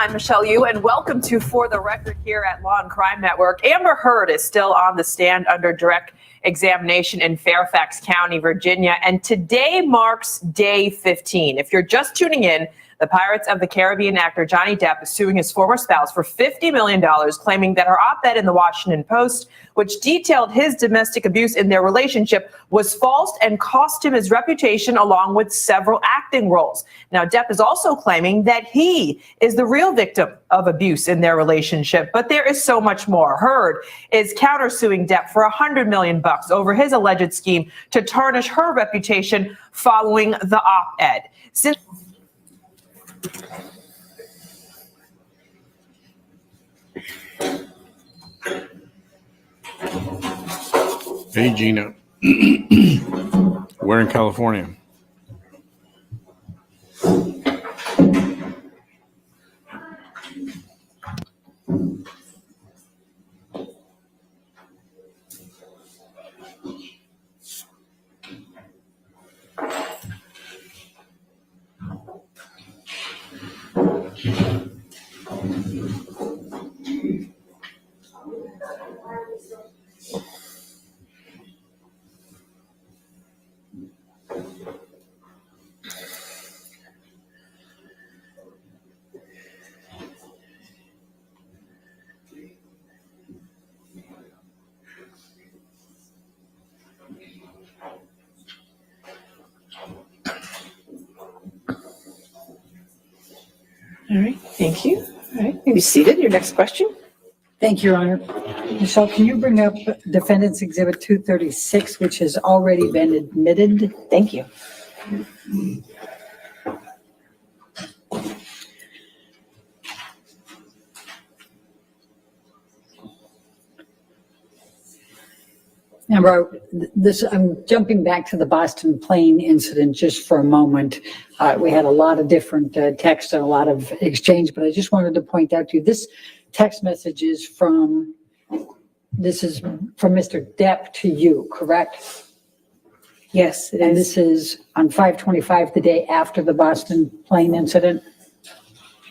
I'm Michelle Yu, and welcome to For the Record here at Law and Crime Network. Amber Heard is still on the stand under direct examination in Fairfax County, Virginia, and today marks day 15. If you're just tuning in, the Pirates of the Caribbean actor Johnny Depp is suing his former spouse for $50 million, claiming that her op-ed in the Washington Post, which detailed his domestic abuse in their relationship, was false and cost him his reputation along with several acting roles. Now, Depp is also claiming that he is the real victim of abuse in their relationship, but there is so much more. Heard is countersuing Depp for $100 million over his alleged scheme to tarnish her reputation following the op-ed. Since Hey, Gina. We're in California. All right, thank you. All right, you be seated. Your next question. Thank you, Your Honor. Michelle, can you bring up Defendant's Exhibit 236, which has already been admitted? Thank you. Amber, I'm jumping back to the Boston plane incident just for a moment. We had a lot of different texts and a lot of exchange, but I just wanted to point out to you, this text message is from Mr. Depp to you, correct? Yes, it And is. this is on 5/25, the day after the Boston plane incident?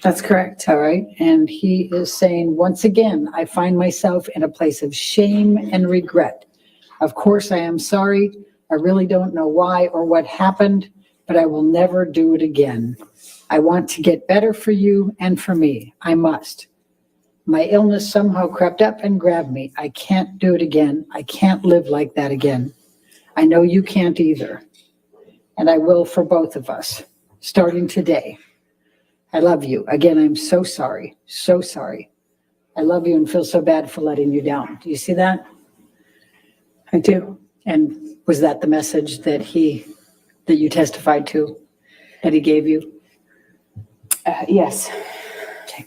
That's correct. All right. And he is saying, once again, I find myself in a place of shame and regret. Of course, I am sorry. I really don't know why or what happened, but I will never do it again. I want to get better for you and for me. I must. My illness somehow crept up and grabbed me. I can't do it again. I can't live like that again. I know you can't either. And I will for both of us, starting today. I love you. Again, I'm so sorry. So sorry. I love you and feel so bad for letting you down. Do you see that? I do. And was that the message that you testified to, that he gave you? Yes. Okay.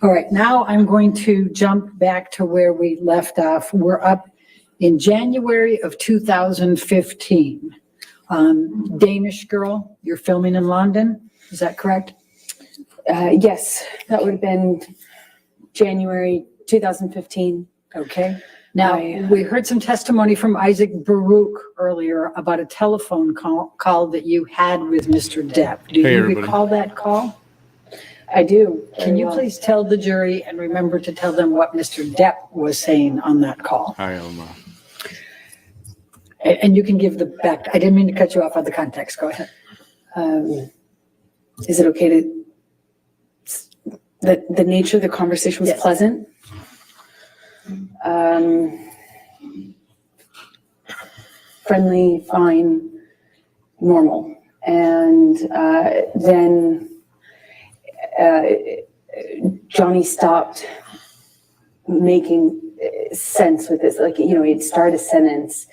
All right, now I'm going to jump back to where we left off. We're up in January of 2015. Danish girl, you're filming in London, is that correct? Yes, that would have been January 2015. Okay. Now, we heard some testimony from Isaac Baruch earlier about a telephone call that you had with Mr. Depp. Do you recall that call? I do. Can you please tell the jury and remember to tell them what Mr. Depp was saying on that call? Hi, Elma. And you can give the back. I didn't mean to cut you off on the context. Go ahead. Is it okay to, the nature of the conversation was pleasant? Friendly, fine, normal. And then Johnny stopped making sense with this. Like, he'd start a sentence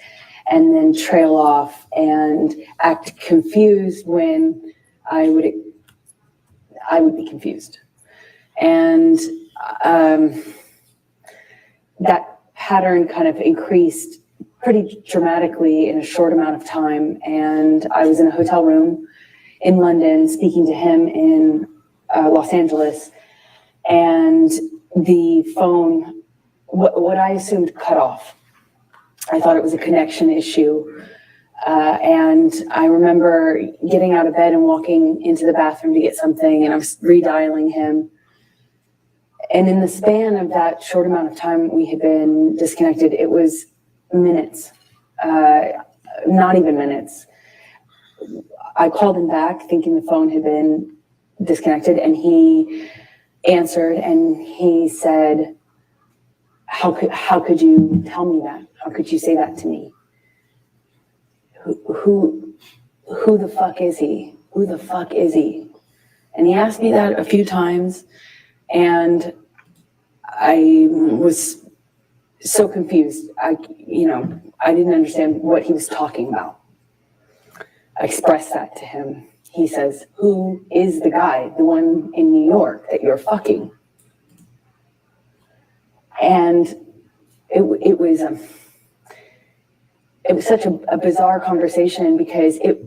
and then trail off and act confused when I would be confused. And that pattern kind of increased pretty dramatically in a short amount of time. And I was in a hotel room in London speaking to him in Los Angeles, and the phone, what I assumed, cut off. I thought it was a connection issue. And I remember getting out of bed and walking into the bathroom to get something, and I was redialing him. And in the span of that short amount of time we had been disconnected, it was minutes, not even minutes. I called him back thinking the phone had been disconnected, and he answered and he said, how could you tell me that? How could you say that to me? Who the fuck is he? Who the fuck is he? And he asked me that a few times, and I was so confused. I didn't understand what he was talking about. I expressed that to him. He says, who is the guy, the one in New York that you're fucking? And it was such a bizarre conversation, because it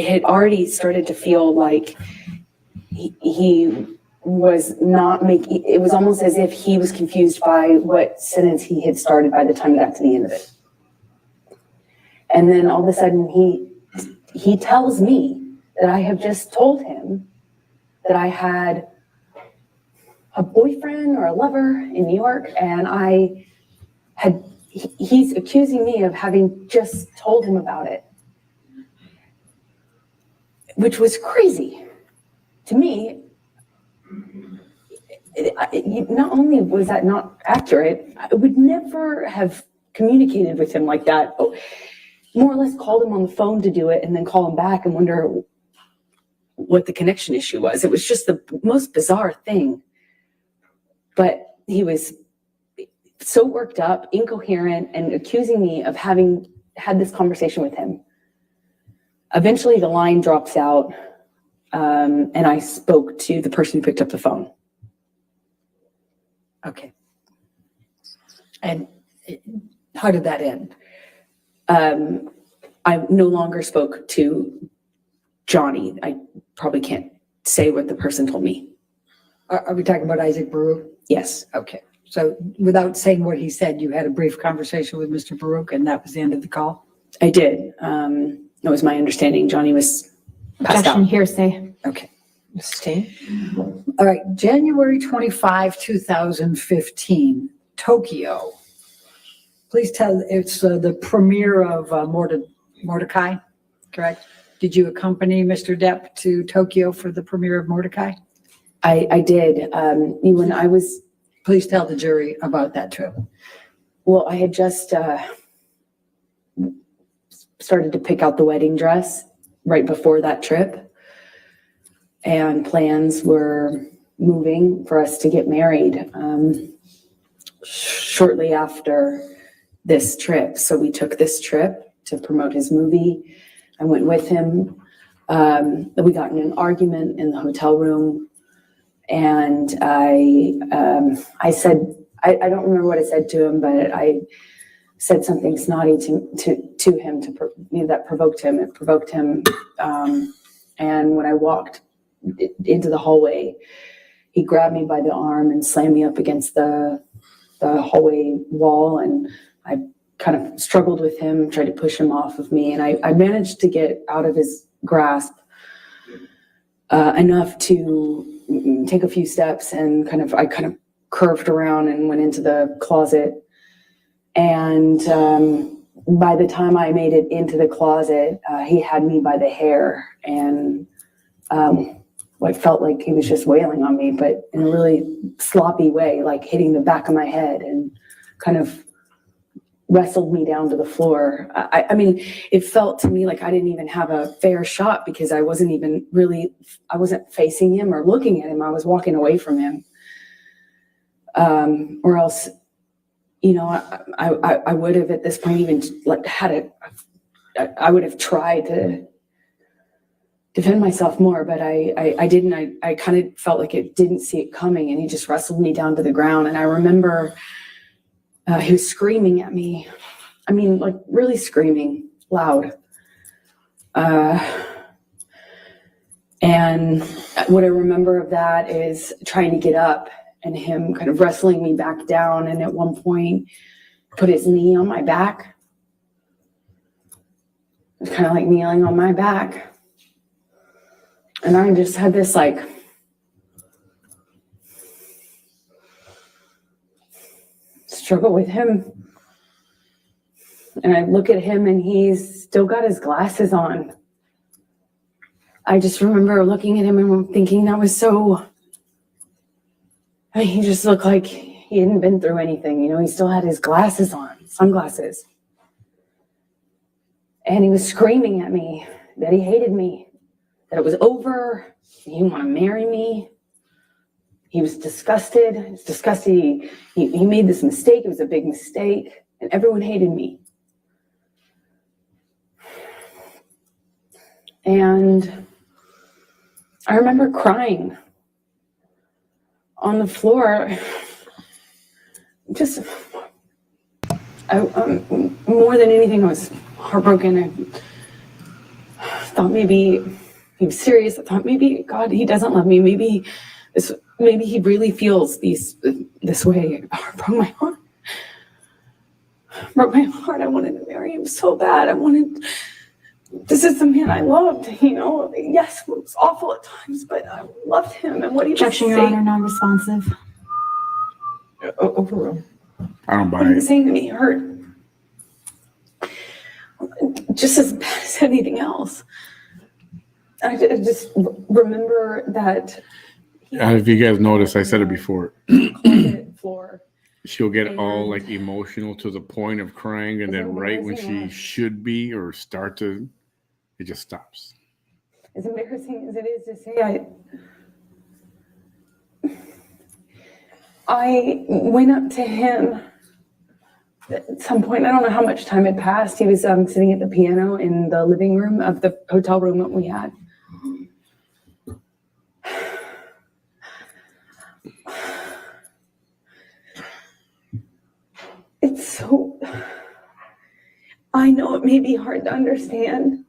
had already started to feel like he was not making, it was almost as if he was confused by what sentence he had started by the time he got to the end of it. And then all of a sudden he tells me that I have just told him that I had a boyfriend or a lover in New York, and he's accusing me of having just told him about it, which was crazy to me. Not only was that not accurate, I would never have communicated with him like that. More or less called him on the phone to do it and then call him back and wonder what the connection issue was. It was just the most bizarre thing. But he was so worked up, incoherent, and accusing me of having had this conversation with him. Eventually the line drops out, and I spoke to the person who picked up the phone. Okay. And how did that end? I no longer spoke to Johnny. I probably can't say what the person told me. Are we talking about Isaac Baruch? Yes. Okay. So without saying what he said, you had a brief conversation with Mr. Baruch, and that was the end of the call? I did. That was my understanding. Johnny was passed Objection, out. hearsay. Okay. Stay. All right. January 25, 2015, Tokyo. Please tell, it's the premiere of Mordecai, correct? Did you accompany Mr. Depp to Tokyo for the premiere of Mordecai? I did. When I was, Please tell the jury about that trip. well, I had just started to pick out the wedding dress right before that trip, and plans were moving for us to get married shortly after this trip. So we took this trip to promote his movie. I went with him. We got in an argument in the hotel room, and I said, I don't remember what I said to him, but I said something snotty to him that provoked him. It provoked him. And when I walked into the hallway, he grabbed me by the arm and slammed me up against the hallway wall. And I kind of struggled with him, tried to push him off of me. And I managed to get out of his grasp enough to take a few steps, and I kind of curved around and went into the closet. And by the time I made it into the closet, he had me by the hair, and I felt like he was just wailing on me, but in a really sloppy way, like hitting the back of my head, and kind of wrestled me down to the floor. I mean, it felt to me like I didn't even have a fair shot, because I wasn't facing him or looking at him. I was walking away from him. Or else, I would have at this point even I would have tried to defend myself more, but I didn't. I kind of felt like it didn't see it coming, and he just wrestled me down to the ground. And I remember he was screaming at me. I mean, like really screaming loud. And what I remember of that is trying to get up and him kind of wrestling me back down. And at one point put his knee on my back. was kind of like kneeling on my back. And I just had this like, struggle with him. And I look at him and he's still got his glasses on. I just remember looking at him and thinking that was so, I mean, he just looked like he hadn't been through anything. You know, he still had his glasses on, sunglasses. And he was screaming at me that he hated me, that it was over, he didn't want to marry me. He was disgusted. He was disgusted. He made this mistake. It was a big mistake. And everyone hated me. And I remember crying on the floor. Just, more than anything, I was heartbroken. I thought maybe he was serious. I thought maybe, God, he doesn't love me. Maybe he really feels this way. It broke my heart. Broke my heart. I wanted to marry him so bad. This is the man I loved, you know. Yes, it was awful at times, but I loved him and what he was Objection, Your saying. Honor, non-responsive. Overruled. I don't buy What he was it. saying to me hurt just as bad as anything else. I just remember that If you guys noticed, I said it before. closet floor. She'll get all And- like emotional to the point of crying, and then right when she should be or start to, it just stops. As embarrassing as it is to say, I went up to him at some point. I don't know how much time had passed. He was sitting at the piano in the living room of the hotel room that we had. It's so, I know it may be hard to understand.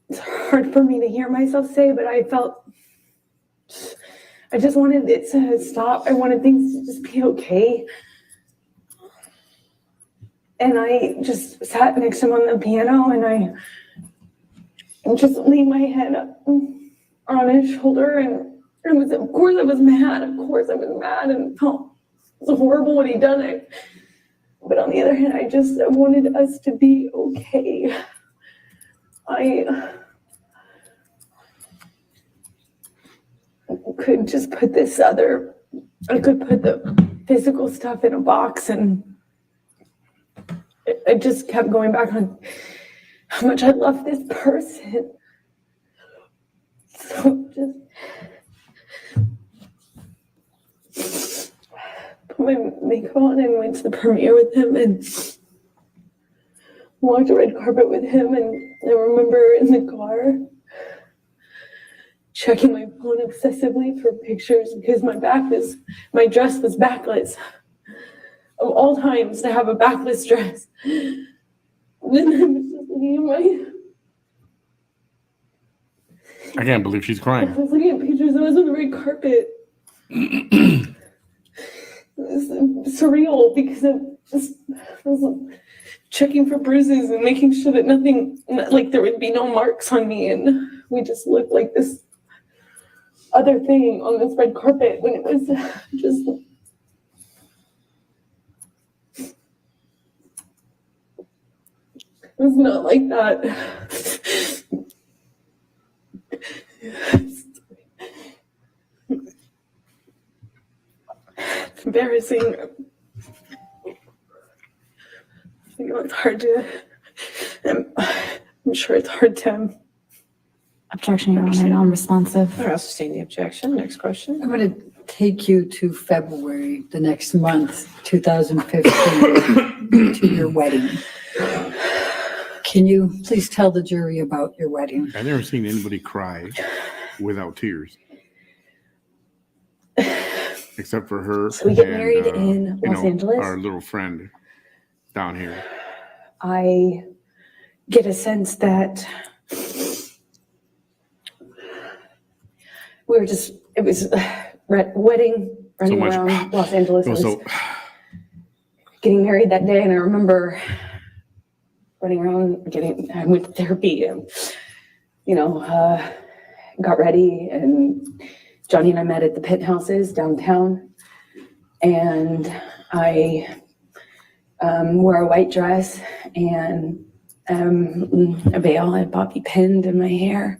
It's hard for me to hear myself say, but I just wanted it to stop. I wanted things to just be okay. And I just sat next to him on the piano and I just leaned my head up on his shoulder, and of course I was mad. Of course I was mad and felt it was horrible what he'd done. But on the other hand, I wanted us to be okay. I could just put I could put the physical stuff in a box, and I just kept going back on how much I love this person. So just put my makeup on and went to the premiere with him and walked the red carpet with him. And I remember in the car checking my phone obsessively for pictures because my dress was backless. Of all times to have a backless dress. And then I was just looking at I can't believe she's crying. I was looking at pictures. I was on the red carpet. It was surreal because I was checking for bruises and making sure that nothing, like there would be no marks on me, and we just looked like this other thing on this red carpet when it was just. It was not like that. It's embarrassing. You know, it's hard to. I'm sure it's hard to. Objection, Your Honor, non-responsive. I'll sustain the objection. Next question. I'm going to take you to February, the next month, 2015, to your wedding. Can you please tell the jury about your wedding? I've never seen anybody cry without tears. Except for her. So we get and, married in Los Angeles. Our little friend down here. I get a sense that it was wedding, running much- around Los Angeles. It was I was so, getting married that day, and I remember running around I went to therapy and, got ready, and Johnny and I met at the Penthouses downtown, and I wore a white dress and a veil had bobby pinned in my hair.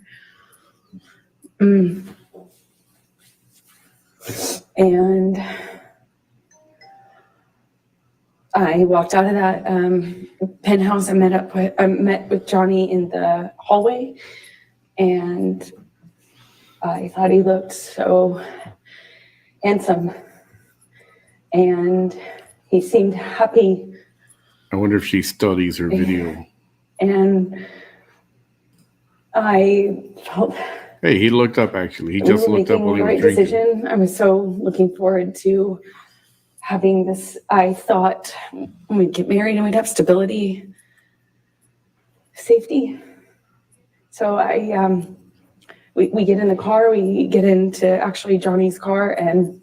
And I walked out of that penthouse. I met with Johnny in the hallway, and I thought he looked so handsome, and he seemed happy. I wonder if she studies her video. And I felt Hey, he looked up actually. He we just were looked up making while the he was right drinking. decision. I was so looking forward to having this. I thought we'd get married and we'd have stability, safety. So we get in the car, we get into actually Johnny's car, and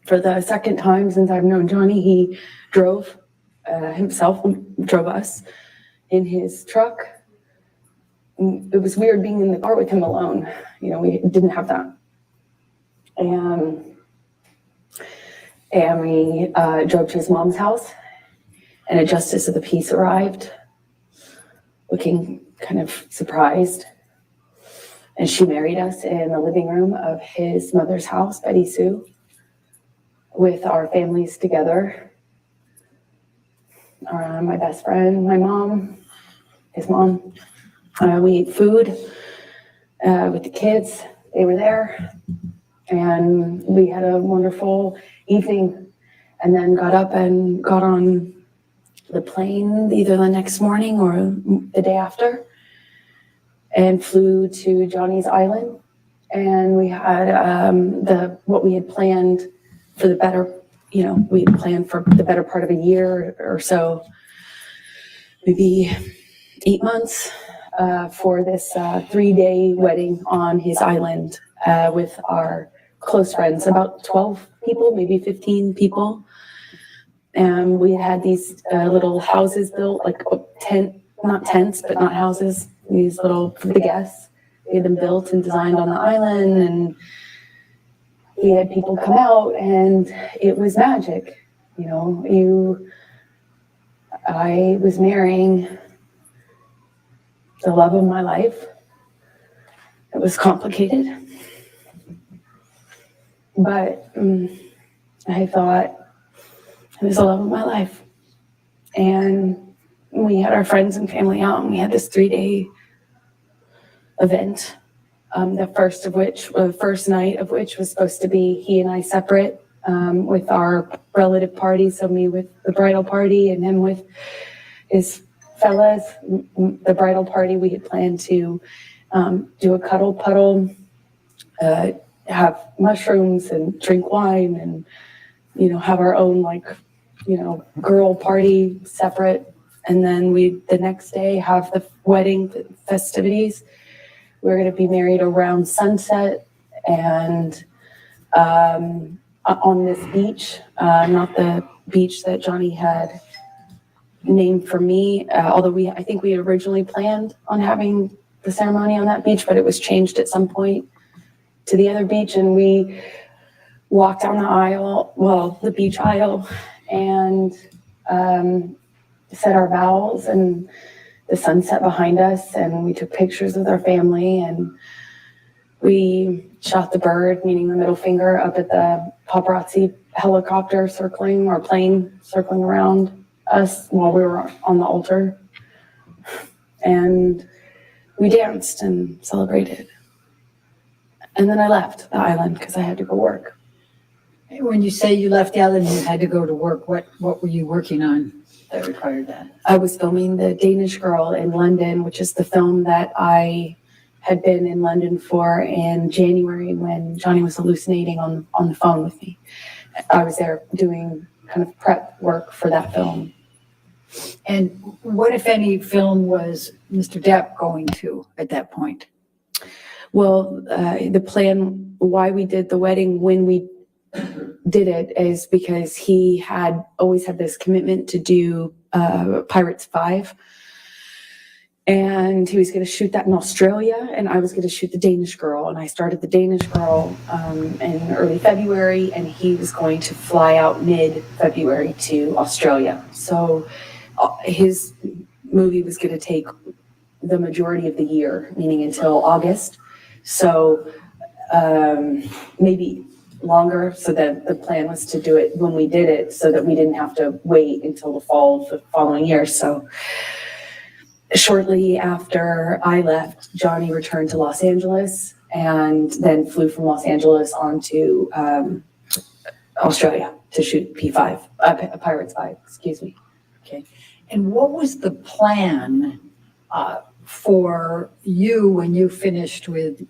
for the second time since I've known Johnny, he drove drove us in his truck. It was weird being in the car with him alone. We didn't have that. And we drove to his mom's house, and a justice of the peace arrived, looking kind of surprised. And she married us in the living room of his mother's house, Betty Sue, with our families together. My best friend, my mom, his mom. We ate food with the kids. They were there. And we had a wonderful evening, and then got up and got on the plane either the next morning or the day after, and flew to Johnny's Island. And we had what we had planned for the better, we had planned for the better part of a year or so, maybe 8 months, for this 3-day wedding on his island with our close friends, about 12 people, maybe 15 people. And we had these little houses built, like not tents, but not houses, these little, for the guests. We had them built and designed on the island, and we had people come out, and it was magic. I was marrying the love of my life. It was complicated, but I thought it was the love of my life. And we had our friends and family out, and we had this 3-day event. The first night of which was supposed to be he and I separate, with our relative party. So me with the bridal party and him with his fellas. The bridal party, we had planned to do a cuddle puddle, have mushrooms and drink wine, and have our own girl party separate. And then the next day have the wedding festivities. We're going to be married around sunset, and on this beach, not the beach that Johnny had named for me, although I think we originally planned on having the ceremony on that beach, but it was changed at some point to the other beach. And we walked down the beach aisle, and said our vows, and the sunset behind us, and we took pictures with our family, and we shot the bird, meaning the middle finger, up at the paparazzi helicopter plane circling around us while we were on the altar. And we danced and celebrated. And then I left the island because I had to go work. When you say you left the island and you had to go to work, what were you working on that required that? I was filming The Danish Girl in London, which is the film that I had been in London for in January when Johnny was hallucinating on the phone with me. I was there doing kind of prep work for that film. And what, if any, film was Mr. Depp going to at that point? Well, the plan, why we did the wedding when we did it, is because he had always had this commitment to do Pirates 5. And he was going to shoot that in Australia, and I was going to shoot the Danish Girl. And I started the Danish Girl in early February, and he was going to fly out mid-February to Australia. So his movie was going to take the majority of the year, meaning until August. So maybe longer. So the plan was to do it when we did it so that we didn't have to wait until the fall of the following year. So shortly after I left, Johnny returned to Los Angeles and then flew from Los Angeles on to Australia to shoot Pirates 5, excuse me. Okay. And what was the plan for you when you finished with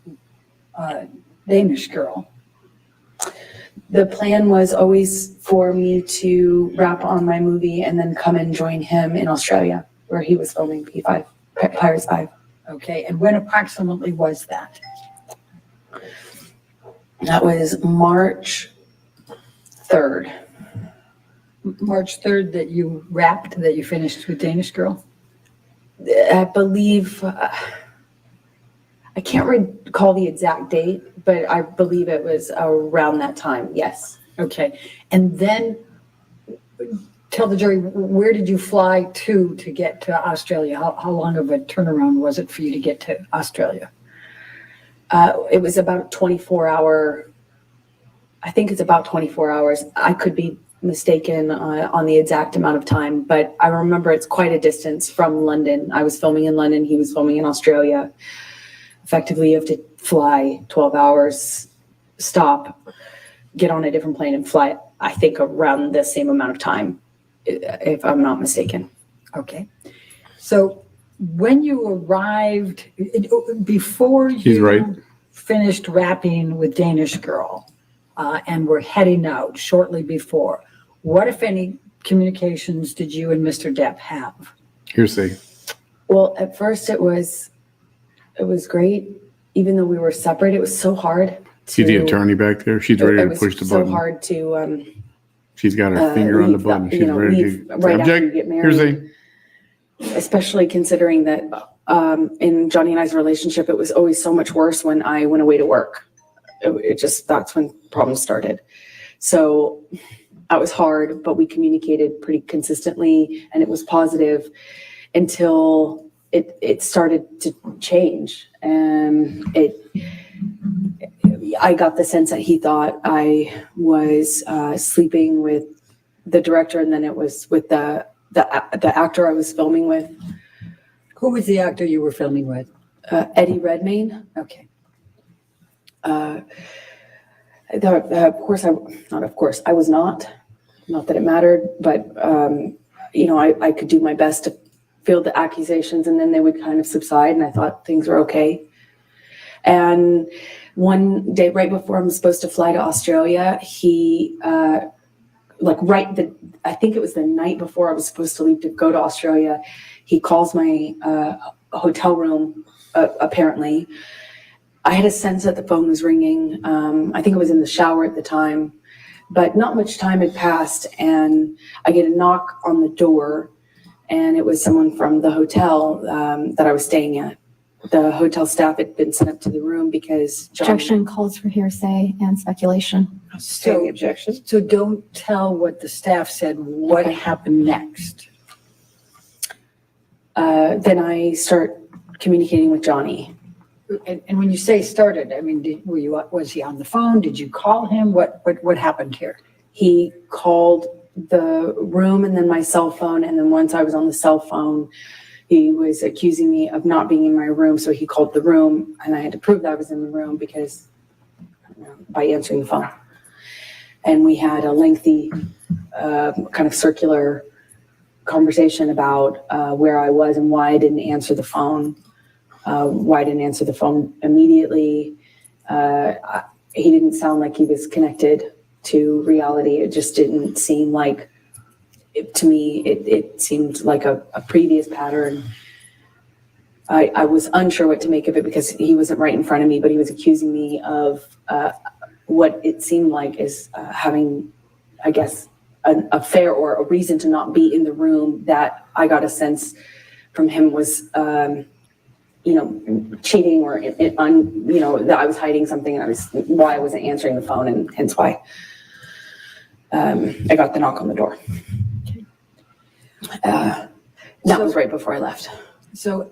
Danish Girl? The plan was always for me to wrap on my movie and then come and join him in Australia, where he was filming Pirates 5. Okay, and when approximately was that? That was March 3rd. March 3rd that you wrapped, that you finished with Danish Girl? I believe, I can't recall the exact date, but I believe it was around that time, yes. Okay, and then tell the jury, where did you fly to get to Australia? How long of a turnaround was it for you to get to Australia? It was about 24-hour, I think it's about 24 hours. I could be mistaken on the exact amount of time, but I remember it's quite a distance from London. I was filming in London, he was filming in Australia. Effectively, you have to fly 12 hours, stop, get on a different plane and fly, I think, around the same amount of time, if I'm not mistaken. Okay, so when you arrived, before He's you right. finished wrapping with Danish Girl and were heading out shortly before, what, if any, communications did you and Mr. Depp have? Hearsay. Well, at first it was great. Even though we were separate, it was so hard to... See the attorney back there? She's ready to push the so button. hard to... She's got her finger on the button. She's ready leave to right after you object. get married. Hearsay. Especially considering that in Johnny and I's relationship, it was always so much worse when I went away to work. That's when problems started. So that was hard, but we communicated pretty consistently and it was positive until it started to change. And I got the sense that he thought I was sleeping with the director, and then it was with the actor I was filming with. Who was the actor you were filming with? Eddie Redmayne. Okay. I was not that it mattered, but I could do my best to field the accusations and then they would kind of subside and I thought things were okay. And one day right before I'm supposed to fly to Australia, he I think it was the night before I was supposed to leave to go to Australia, he calls my hotel room, apparently. I had a sense that the phone was ringing. I think I was in the shower at the time, but not much time had passed and I get a knock on the door and it was someone from the hotel that I was staying at. The hotel staff had been sent up to the room because Johnny... Objection calls for hearsay and speculation. So, objection. So don't tell what the staff said. What happened next? Then I start communicating with Johnny. And when you say started, I mean, was he on the phone? Did you call him? What happened here? He called the room and then my cell phone. And then once I was on the cell phone, he was accusing me of not being in my room. So he called the room and I had to prove that I was in the room because by answering the phone. And we had a lengthy kind of circular conversation about where I was and why I didn't answer the phone. Why I didn't answer the phone immediately. He didn't sound like he was connected to reality. It just didn't seem like, to me, it seemed like a previous pattern. I was unsure what to make of it because he wasn't right in front of me, but he was accusing me of what it seemed like is having, I guess, an affair or a reason to not be in the room that I got a sense from him was, cheating or that I was hiding something and why I wasn't answering the phone, and hence why I got the knock on the door. That was right before I left. So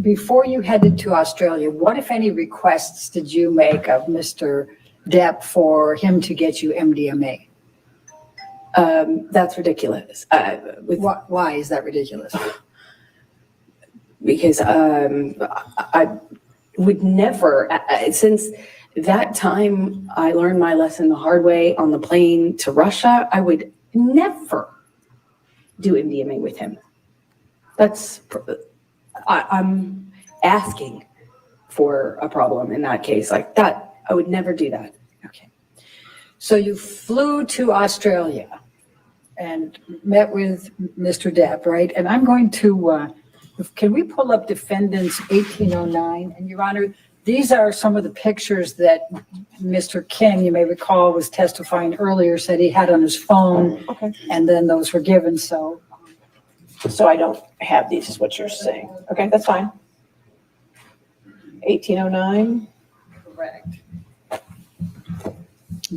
before you headed to Australia, what, if any, requests did you make of Mr. Depp for him to get you MDMA? That's ridiculous. Why is that ridiculous? Because I would never, since that time I learned my lesson the hard way on the plane to Russia, I would never do MDMA with him. I'm asking for a problem in that case. Like that, I would never do that. Okay. So you flew to Australia and met with Mr. Depp, right? And I'm going to, can we pull up defendants 1809? And Your Honor, these are some of the pictures that Mr. King, you may recall, was testifying earlier, said he had on his phone. Okay. And then those were given, so. So I don't have these, is what you're saying. Okay, that's fine. 1809. Correct. I'm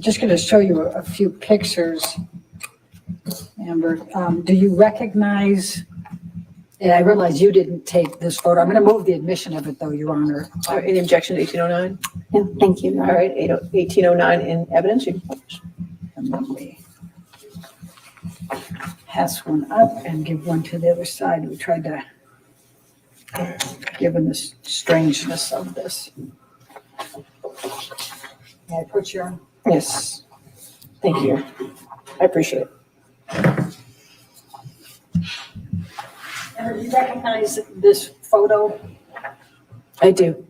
just going to show you a few pictures. Amber, do you recognize, and I realize you didn't take this photo. I'm going to move the admission of it though, Your Honor. Any objection to 1809? Yeah, thank you. All right, 1809 in evidence. You can publish. And let me pass one up and give one to the other side. We tried to, given the strangeness of this. May I put your, Yes. Thank you. I appreciate it. Amber, do you recognize this photo? I do.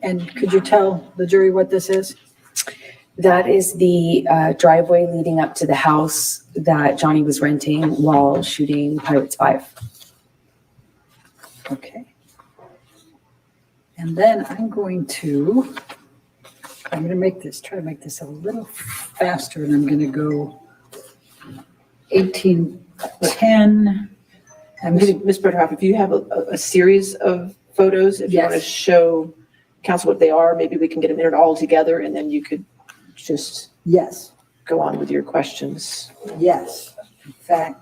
And could you tell the jury what this is? That is the driveway leading up to the house that Johnny was renting while shooting Pirates 5. Okay. And then I'm going to try to make this a little faster, and I'm going to go 1810. Ms. Butterhoff, if you have a series of photos, if you want to Yes. show council what they are, maybe we can get them entered all together and then you could just Yes, go on with your questions. yes. In fact,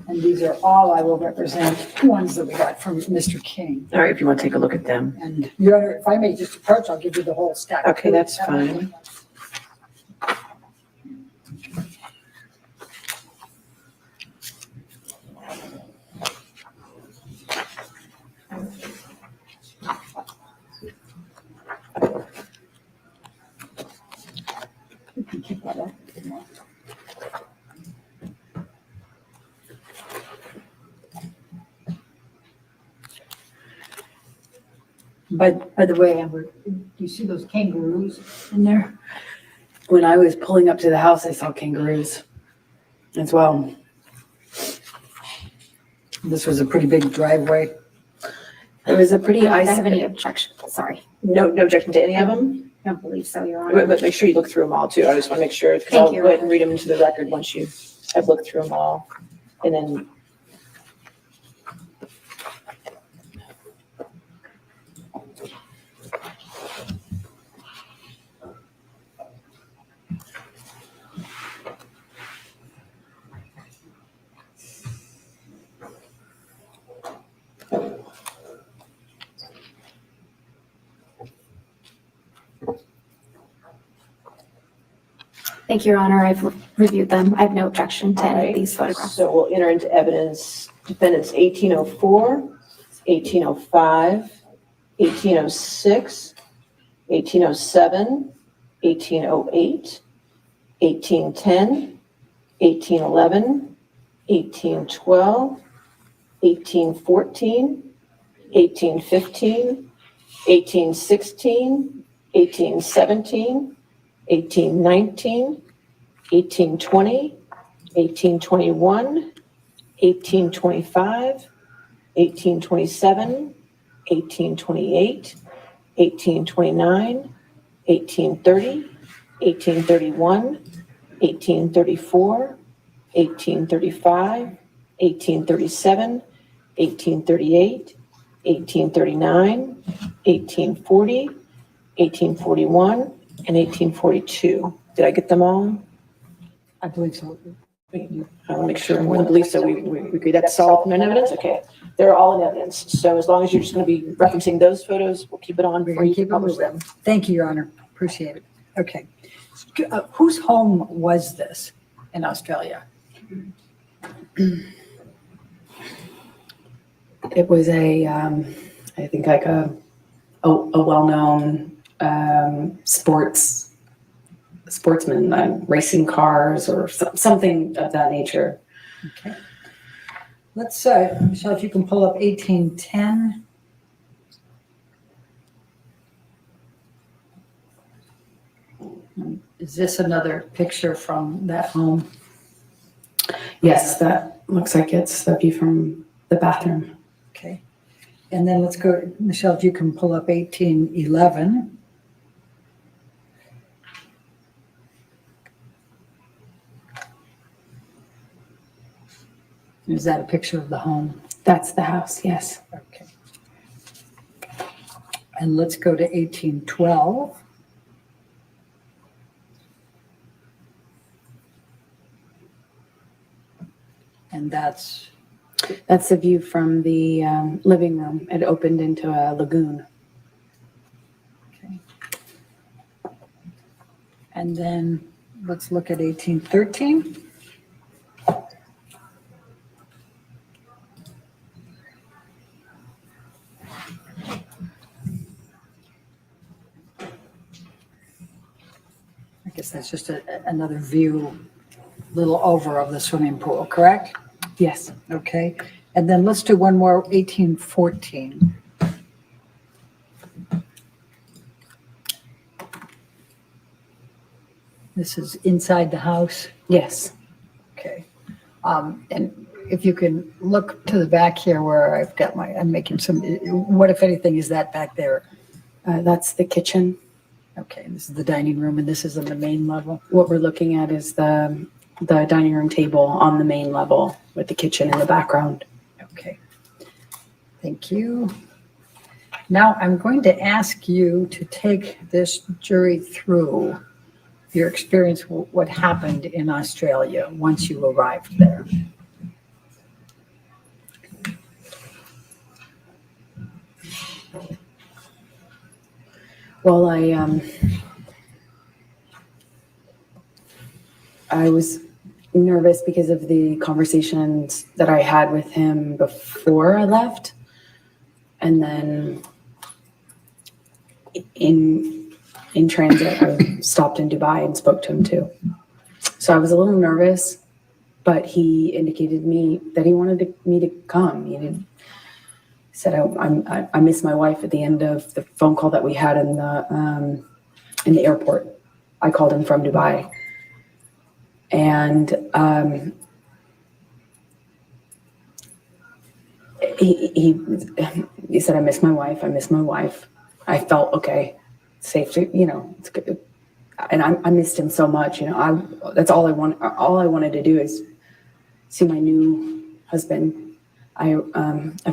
and these are all I will represent, ones that we got from Mr. King. All right, if you want to take a look at them. And Your Honor, if I may just approach, I'll give you the whole stack. Okay, that's fine. You can keep that up. But by the way, Amber, do you see those kangaroos in there? When I was pulling up to the house, I saw kangaroos as well. This was a pretty big driveway. It was a pretty I don't have ice. any objection, sorry. No objection to any of them? I don't believe so, Your Honor. But make sure you look through them all too. I just want to make sure, because Thank I'll you. go ahead and read them into the record once you have looked through them all. And then Thank you, Your Honor. I've reviewed them. I have no objection to any of these photographs. So we'll enter into evidence defendants 1804, 1805, 1806, 1807, 1808, 1810, 1811, 1812, 1814, 1815, 1816, 1817, 1819, 1820, 1821, 1825, 1827, 1828, 1829, 1830, 1831, 1834, 1835, 1837, 1838, 1839, 1840, 1841, and 1842. Did I get them all? I believe so. I'll make sure. I want to believe so. We agree that's solid in evidence? Okay. They're all in evidence. So as long as you're just going to be referencing those photos, we'll keep it on We're before going you to keep it publish moving. them. Thank you, Your Honor. Appreciate it. Okay. Whose home was this in Australia? It was I think like a well-known sportsman, racing cars or something of that nature. Okay. Let's, Michelle, if you can pull up 1810. Is this another picture from that home? Yes, that looks like it's the view from the bathroom. Okay. And then let's go, Michelle, if you can pull up 1811. Is that a picture of the home? That's the house, yes. Okay. And let's go to 1812. And that's, That's the view from the living room. It opened into a lagoon. okay. And then let's look at 1813. I guess that's just another view, little over of the swimming pool, correct? Yes. Okay, and then let's do one more, 1814. This is inside the house, Yes. okay. And if you can look to the back here where I've got I'm making some, what if anything is that back there? That's the kitchen. Okay, this is the dining room and this is on the main level? What we're looking at is the dining room table on the main level with the kitchen in the background. Okay, thank you. Now I'm going to ask you to take this jury through your experience, what happened in Australia once you arrived there. Well, I was nervous because of the conversations that I had with him before I left. And then in transit, I stopped in Dubai and spoke to him too. So I was a little nervous, but he indicated me that he wanted me to come. He said, I miss my wife at the end of the phone call that we had in the airport. I called him from Dubai. And he said, I miss my wife. I felt, okay, safe to, it's good. And I missed him so much, that's all I wanted to do is see my new husband. I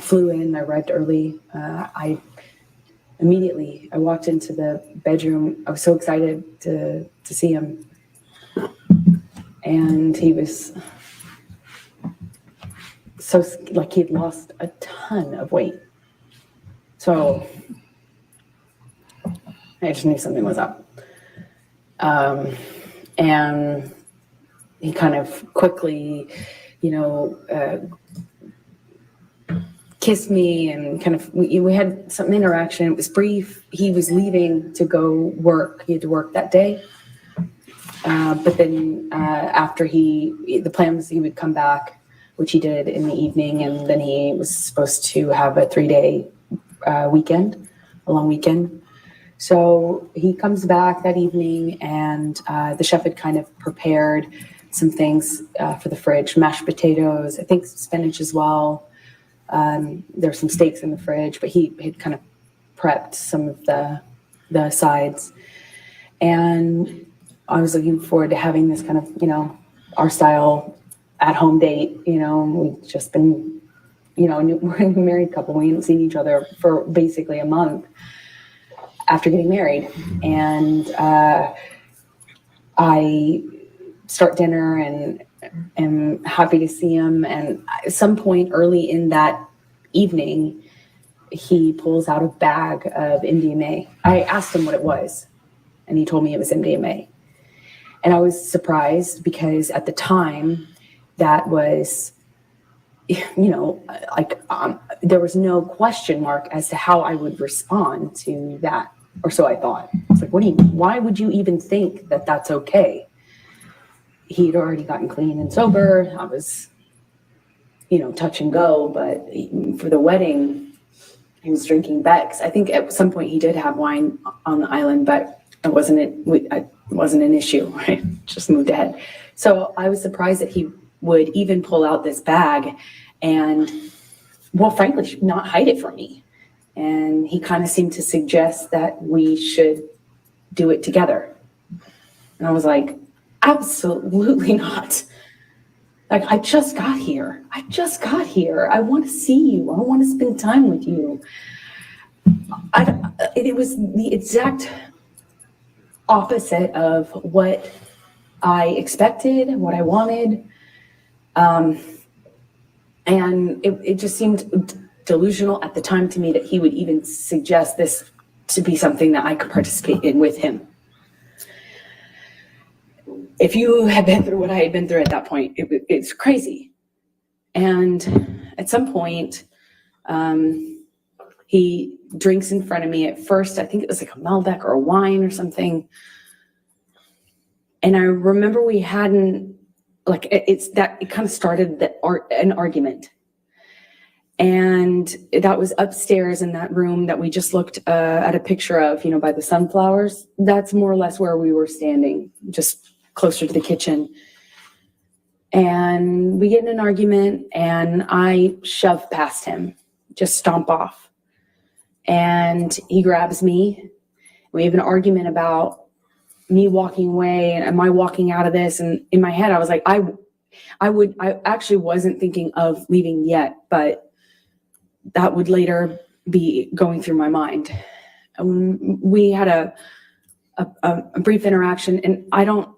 flew in, I arrived early. I walked into the bedroom. I was so excited to see him. And he was so, like, he'd lost a ton of weight. So I just knew something was up. And he kind of quickly, kissed me and kind of, we had some interaction. It was brief. He was leaving to go work. He had to work that day. But then after the plan was he would come back, which he did in the evening, and then he was supposed to have a 3-day weekend, a long weekend. So he comes back that evening, and the chef had kind of prepared some things for the fridge, mashed potatoes, I think spinach as well. There's some steaks in the fridge, but he had kind of prepped some of the sides. And I was looking forward to having this kind of, our style at-home date, we've just been, we're a married couple. We hadn't seen each other for basically a month after getting married. And I start dinner and am happy to see him. And at some point early in that evening, he pulls out a bag of MDMA. I asked him what it was, and he told me it was MDMA. And I was surprised because at the time, that was, there was no question mark as to how I would respond to that, or so I thought. It's like, why would you even think that that's okay? He'd already gotten clean and sober. I was, touch and go, but for the wedding, he was drinking Beck's. I think at some point he did have wine on the island, but it wasn't an issue. I just moved ahead. So I was surprised that he would even pull out this bag and, well, frankly, not hide it from me. And he kind of seemed to suggest that we should do it together. And I was like, absolutely not. Like, I just got here. I want to see you. I want to spend time with you. It was the exact opposite of what I expected, what I wanted. And it just seemed delusional at the time to me that he would even suggest this to be something that I could participate in with him. If you had been through what I had been through at that point, it's crazy. And at some point, he drinks in front of me. At first, I think it was like a Malbec or a wine or something. And I remember we hadn't, it kind of started an argument. And that was upstairs in that room that we just looked at a picture of, by the sunflowers. That's more or less where we were standing, just closer to the kitchen. And we get in an argument and I shove past him, just stomp off. And he grabs me. We have an argument about me walking away and am I walking out of this? And in my head, I was like, I actually wasn't thinking of leaving yet, but that would later be going through my mind. We had a brief interaction, and I don't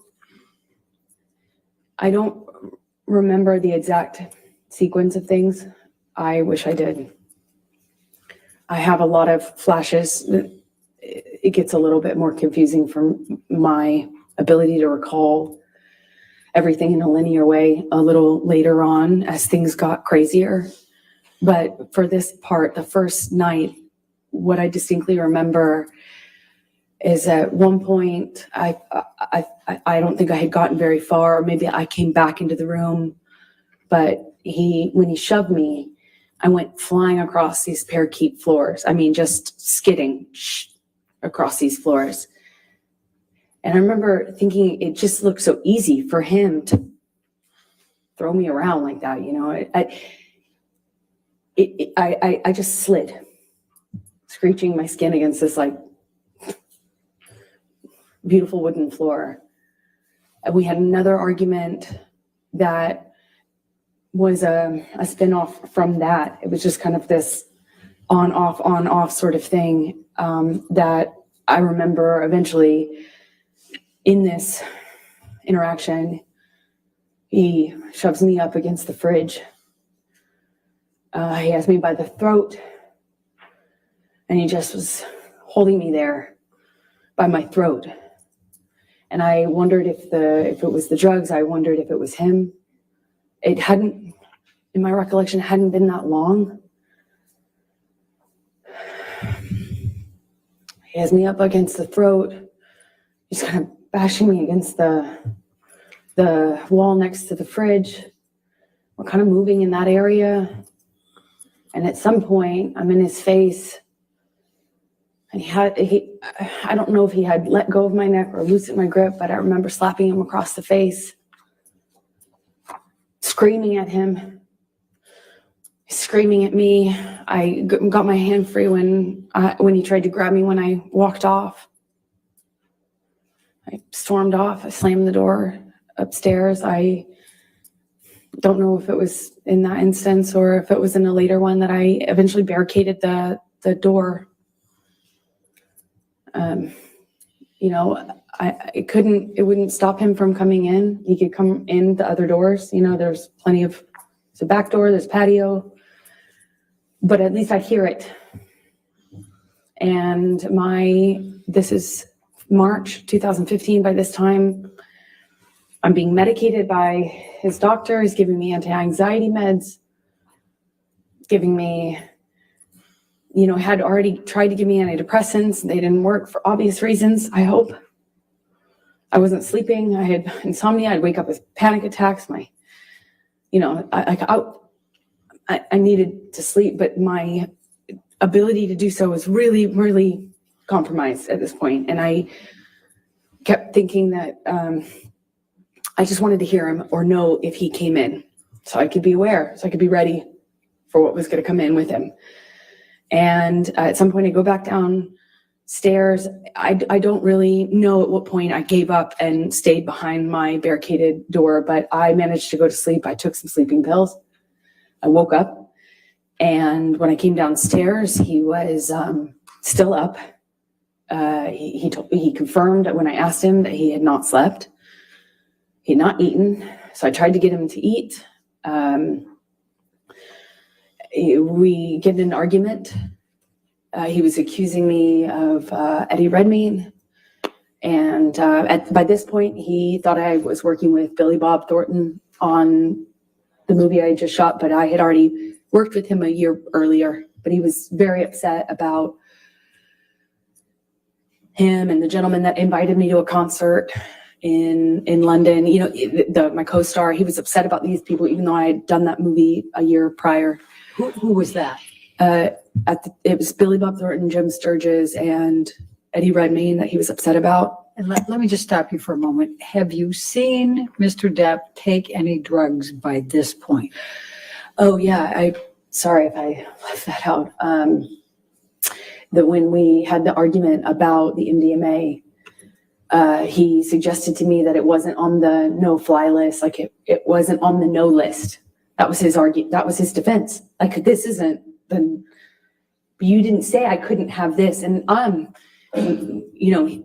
remember the exact sequence of things. I wish I did. I have a lot of flashes. It gets a little bit more confusing from my ability to recall everything in a linear way a little later on as things got crazier. But for this part, the first night, what I distinctly remember is at one point, I don't think I had gotten very far, or maybe I came back into the room, but when he shoved me, I went flying across these parakeet floors. I mean, just skidding across these floors. And I remember thinking it just looked so easy for him to throw me around like that, I just slid, screeching my skin against this beautiful wooden floor. And we had another argument that was a spin-off from that. It was just kind of this on-off sort of thing that I remember eventually in this interaction, he shoves me up against the fridge. He has me by the throat, and he just was holding me there by my throat. And I wondered if it was the drugs. I wondered if it was him. It hadn't, in my recollection, hadn't been that long. He has me up against the throat. He's kind of bashing me against the wall next to the fridge. We're kind of moving in that area. And at some point, I'm in his face. And I don't know if he had let go of my neck or loosened my grip, but I remember slapping him across the face, screaming at him, screaming at me. I got my hand free when he tried to grab me when I walked off. I stormed off. I slammed the door upstairs. I don't know if it was in that instance or if it was in a later one that I eventually barricaded the door. You know, it wouldn't stop him from coming in. He could come in the other doors. You know, there's a back door, there's patio, but at least I hear it. And this is March 2015. By this time, I'm being medicated by his doctor. He's giving me anti-anxiety meds, giving me, you know, had already tried to give me antidepressants. They didn't work for obvious reasons, I hope. I wasn't sleeping. I had insomnia. I'd wake up with panic attacks. You know, I needed to sleep, but my ability to do so was really, really compromised at this point. And I kept thinking that I just wanted to hear him or know if he came in so I could be aware, so I could be ready for what was going to come in with him. And at some point I go back downstairs. I don't really know at what point I gave up and stayed behind my barricaded door, but I managed to go to sleep. I took some sleeping pills. I woke up, and when I came downstairs, he was still up. He confirmed that when I asked him that he had not slept, he had not eaten. So I tried to get him to eat. We get in an argument. He was accusing me of Eddie Redmayne. And by this point, he thought I was working with Billy Bob Thornton on the movie I just shot, but I had already worked with him a year earlier. But he was very upset about him and the gentleman that invited me to a concert in London. You know, my co-star, he was upset about these people, even though I had done that movie a year prior. Who was that? It was Billy Bob Thornton, Jim Sturgis, and Eddie Redmayne that he was upset about. And let me just stop you for a moment. Have you seen Mr. Depp take any drugs by this point? Oh yeah, sorry if I left that out. That when we had the argument about the MDMA, he suggested to me that it wasn't on the no-fly list, like it wasn't on the no list. That was his that was his defense. Like, this isn't the, you didn't say I couldn't have this. And you know,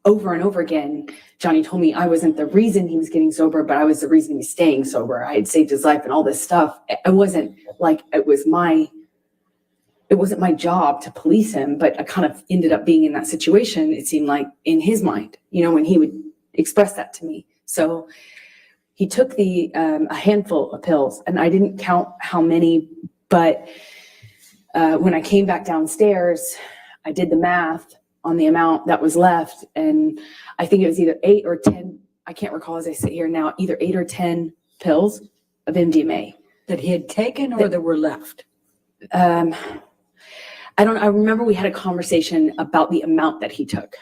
over and over again, Johnny told me I wasn't the reason he was getting sober, but I was the reason he was staying sober. I had saved his life and all this stuff. It wasn't like it wasn't my job to police him, but I kind of ended up being in that situation, it seemed like, in his mind, you know, when he would express that to me. So he took a handful of pills, and I didn't count how many, but when I came back downstairs, I did the math on the amount that was left, and I think it was either 8 or 10, I can't recall as I sit here now, either 8 or 10 pills of MDMA. That he had taken or that were left? I remember we had a conversation about the amount that he took.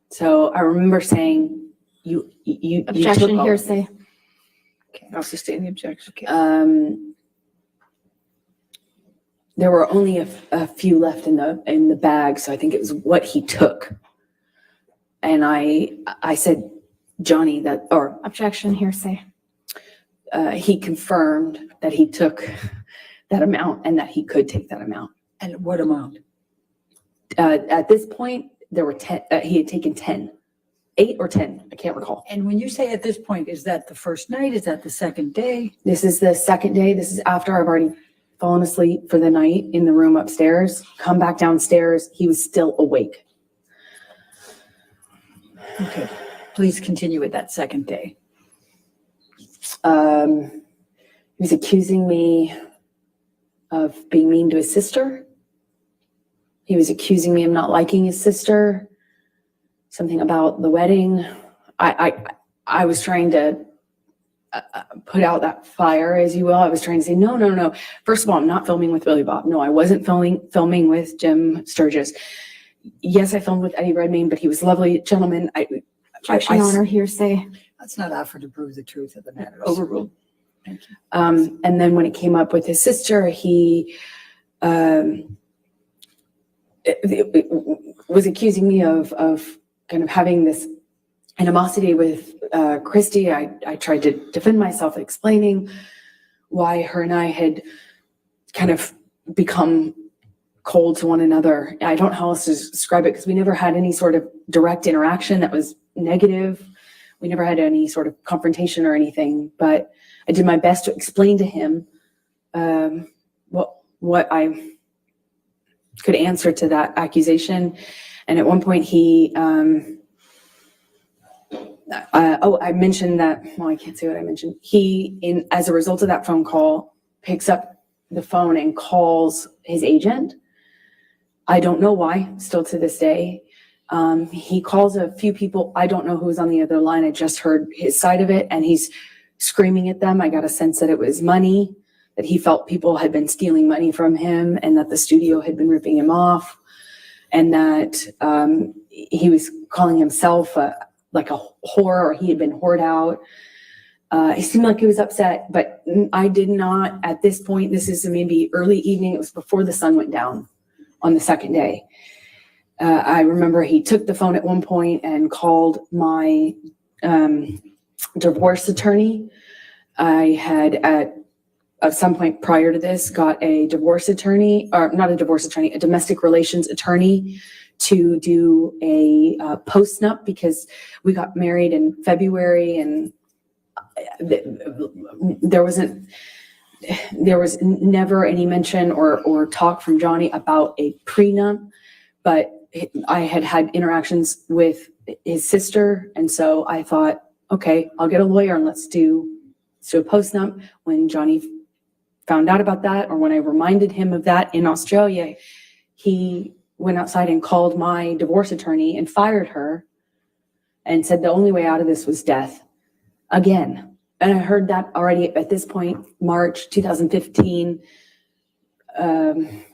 So I remember saying, you Objection, took all. hearsay. Okay, I'll sustain the objection. Okay. There were only a few left in the bag, so I think it was what he took. And I said, Johnny, Objection, hearsay. he confirmed that he took that amount and that he could take that amount. And what amount? At this point, there were 10. He had taken 10, 8 or 10. I can't recall. And when you say at this point, is that the first night? Is that the second day? This is the second day. This is after I've already fallen asleep for the night in the room upstairs. Come back downstairs. He was still awake. Okay, please continue with that second day. He was accusing me of being mean to his sister. He was accusing me of not liking his sister. Something about the wedding. I was trying to put out that fire, as you will. I was trying to say, no. First of all, I'm not filming with Billy Bob. No, I wasn't filming with Jim Sturgis. Yes, I filmed with Eddie Redmayne, but he was a lovely gentleman. Objection, Honor, hearsay. Let's not offer to prove the truth of the matter. Overruled. Thank you. And then when it came up with his sister, he was accusing me of kind of having this animosity with Christy. I tried to defend myself, explaining why her and I had kind of become cold to one another. I don't know how else to describe it, because we never had any sort of direct interaction that was negative. We never had any sort of confrontation or anything, but I did my best to explain to him what I could answer to that accusation. And at one point he, I mentioned that, well, I can't say what I mentioned. He, as a result of that phone call, picks up the phone and calls his agent. I don't know why, still to this day. He calls a few people. I don't know who's on the other line. I just heard his side of it, and he's screaming at them. I got a sense that it was money, that he felt people had been stealing money from him, and that the studio had been ripping him off, and that he was calling himself like a whore, or he had been whored out. He seemed like he was upset, but I did not, at this point, this is maybe early evening, it was before the sun went down on the second day. I remember he took the phone at one point and called my divorce attorney. I had at some point prior to this got a divorce attorney, or not a divorce attorney, a domestic relations attorney to do a post-nup, because we got married in February, and there was never any mention or talk from Johnny about a prenup, but I had had interactions with his sister, and so I thought, okay, I'll get a lawyer and let's do a post-nup. When Johnny found out about that, or when I reminded him of that in Australia, he went outside and called my divorce attorney and fired her and said the only way out of this was death again. And I heard that already at this point, March 2015,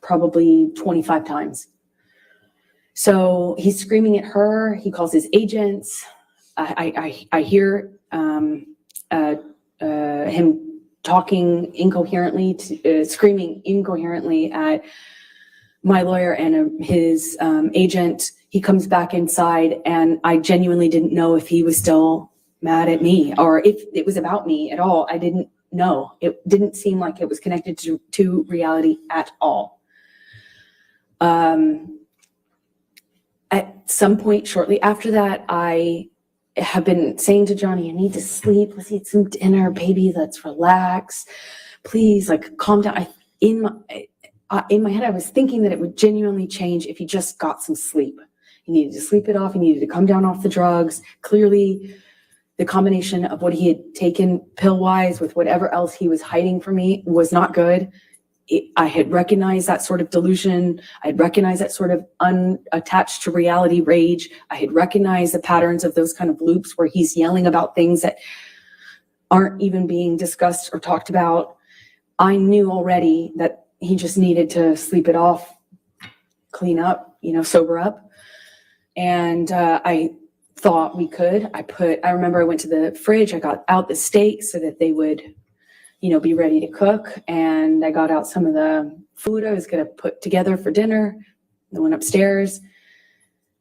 probably 25 times. So he's screaming at her. He calls his agents. I hear him talking incoherently, screaming incoherently at my lawyer and his agent. He comes back inside, and I genuinely didn't know if he was still mad at me or if it was about me at all. I didn't know. It didn't seem like it was connected to reality at all. At some point shortly after that, I have been saying to Johnny, I need to sleep. Let's eat some dinner, baby. Let's relax. Please, like, calm down. In my head, I was thinking that it would genuinely change if he just got some sleep. He needed to sleep it off. He needed to come down off the drugs. Clearly, the combination of what he had taken pill-wise with whatever else he was hiding from me was not good. I had recognized that sort of delusion. I had recognized that sort of unattached to reality rage. I had recognized the patterns of those kind of loops where he's yelling about things that aren't even being discussed or talked about. I knew already that he just needed to sleep it off, clean up, sober up. And I thought we could. I remember I went to the fridge. I got out the steak so that they would be ready to cook. And I got out some of the food I was going to put together for dinner. I went upstairs.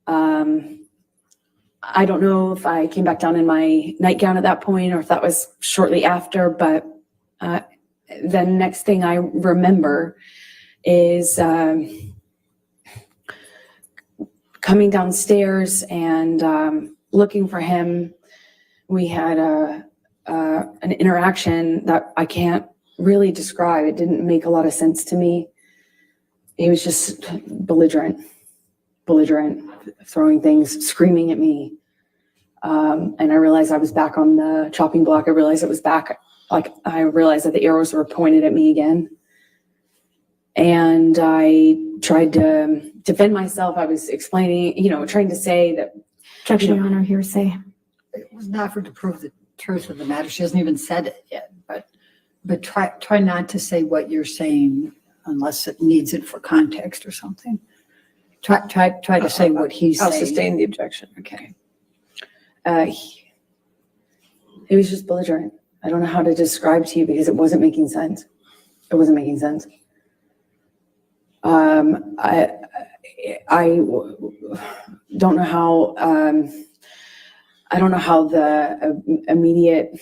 I don't know if I came back down in my nightgown at that point or if that was shortly after, but the next thing I remember is coming downstairs and looking for him. We had an interaction that I can't really describe. It didn't make a lot of sense to me. He was just belligerent, throwing things, screaming at me. And I realized I was back on the chopping block. I realized it was back. I realized that the arrows were pointed at me again. And I tried to defend myself. I was explaining, trying to say that. Objection, Your Honor, hearsay. It was not for to prove the truth of the matter. She hasn't even said it yet, but try not to say what you're saying unless it needs it for context or something. Try to say what he's saying. I'll sustain the objection. Okay. He was just belligerent. I don't know how to describe to you because it wasn't making sense. It wasn't making sense. I don't know how. I don't know how the immediate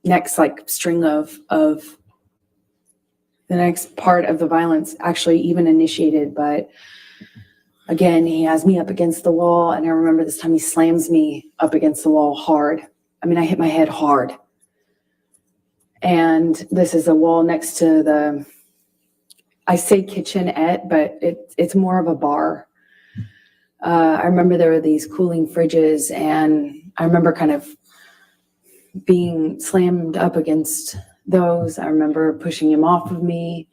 next like string of the next part of the violence actually even initiated, but again, he has me up against the wall, and I remember this time he slams me up against the wall hard. I mean, I hit my head hard. And this is a wall next to the, I say kitchenette, but it's more of a bar. I remember there were these cooling fridges, and I remember kind of being slammed up against those. I remember pushing him off of me.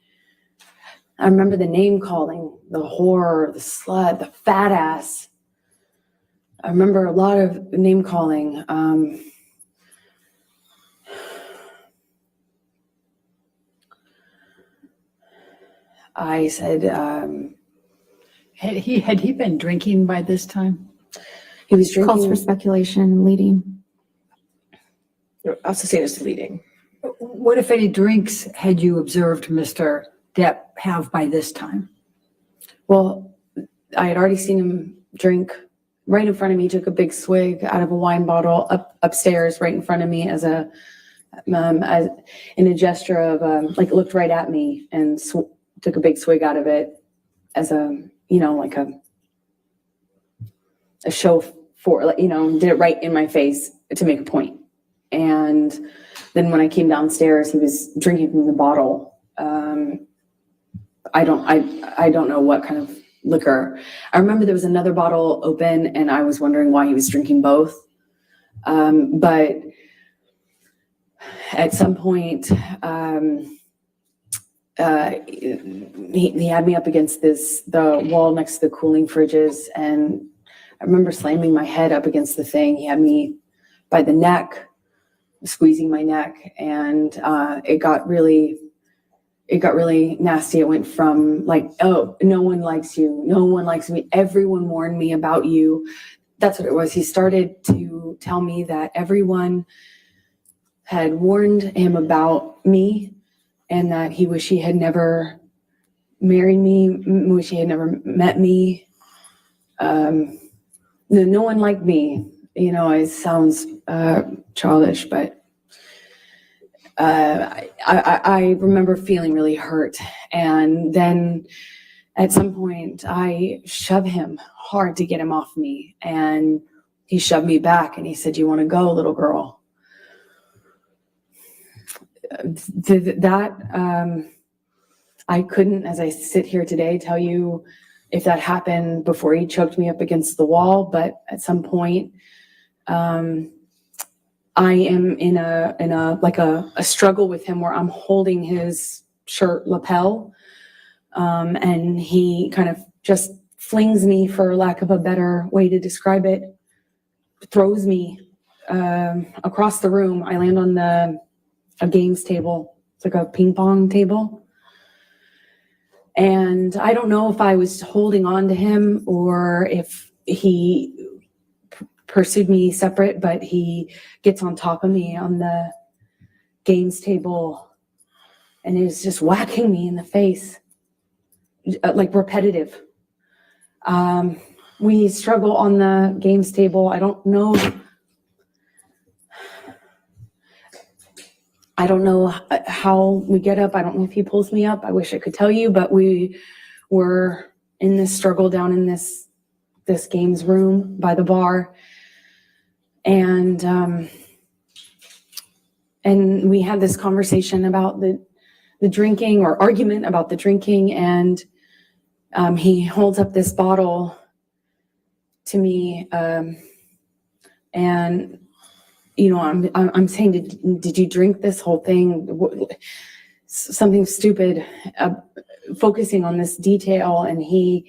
I remember the name calling, the whore, the slut, the fat ass. I remember a lot of name calling. I said, Had he been drinking by this time? he was Calls drinking. for speculation, leading. Also seen as leading. What, if any, drinks had you observed Mr. Depp have by this time? Well, I had already seen him drink right in front of me. He took a big swig out of a wine bottle upstairs right in front of me as in a gesture of like looked right at me and took a big swig out of it as a, like a show for, like, did it right in my face to make a point. And then when I came downstairs, he was drinking from the bottle. I don't know what kind of liquor. I remember there was another bottle open, and I was wondering why he was drinking both. But at some point, he had me up against the wall next to the cooling fridges, and I remember slamming my head up against the thing. He had me by the neck, squeezing my neck, and it got really nasty. It went from like, oh, no one likes you, no one likes me, everyone warned me about you. That's what it was. He started to tell me that everyone had warned him about me, and that he wished he had never married me, wish he had never met me. No one liked me. It sounds childish, but I remember feeling really hurt. And then at some point I shoved him hard to get him off me, and he shoved me back, and he said, "You want to go, little girl?" I couldn't, as I sit here today, tell you if that happened before he choked me up against the wall, but at some point, I am in a struggle with him where I'm holding his shirt lapel, and he kind of just flings me, for lack of a better way to describe it, throws me across the room. I land on a games table. It's like a ping pong table. And I don't know if I was holding on to him or if he pursued me separate, but he gets on top of me on the games table and is just whacking me in the face, like repetitive. We struggle on the games table. I don't know how we get up. I don't know if he pulls me up. I wish I could tell you, but we were in this struggle down in this games room by the bar. And we had this conversation about the drinking, or argument about the drinking. And he holds up this bottle to me. And I'm saying, did you drink this whole thing? Something stupid, focusing on this detail. And he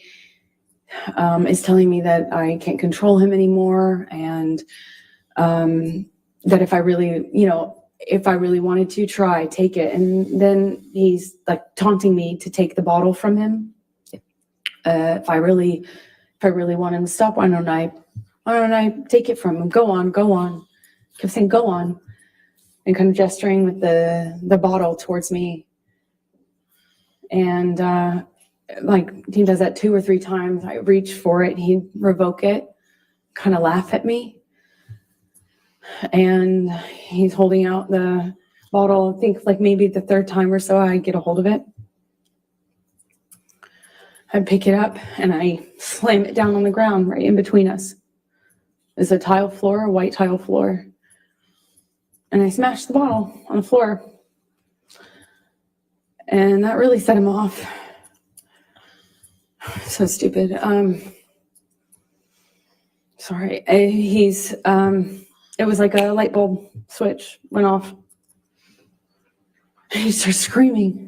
is telling me that I can't control him anymore. And that if I really wanted to try, take it. And then he's like taunting me to take the bottle from him. If I really want him to stop, why don't I take it from him? Go on. Kept saying, go on, and kind of gesturing with the bottle towards me. And like he does that 2 or 3 times. I reach for it, he'd revoke it, kind of laugh at me. and he's holding out the bottle. I think like maybe the third time or so I get a hold of it. I pick it up and I slam it down on the ground right in between us. It's a tile floor, a white tile floor. And I smashed the bottle on the floor. And that really set him off. So stupid. Sorry. It was like a light bulb switch went off. And he starts screaming.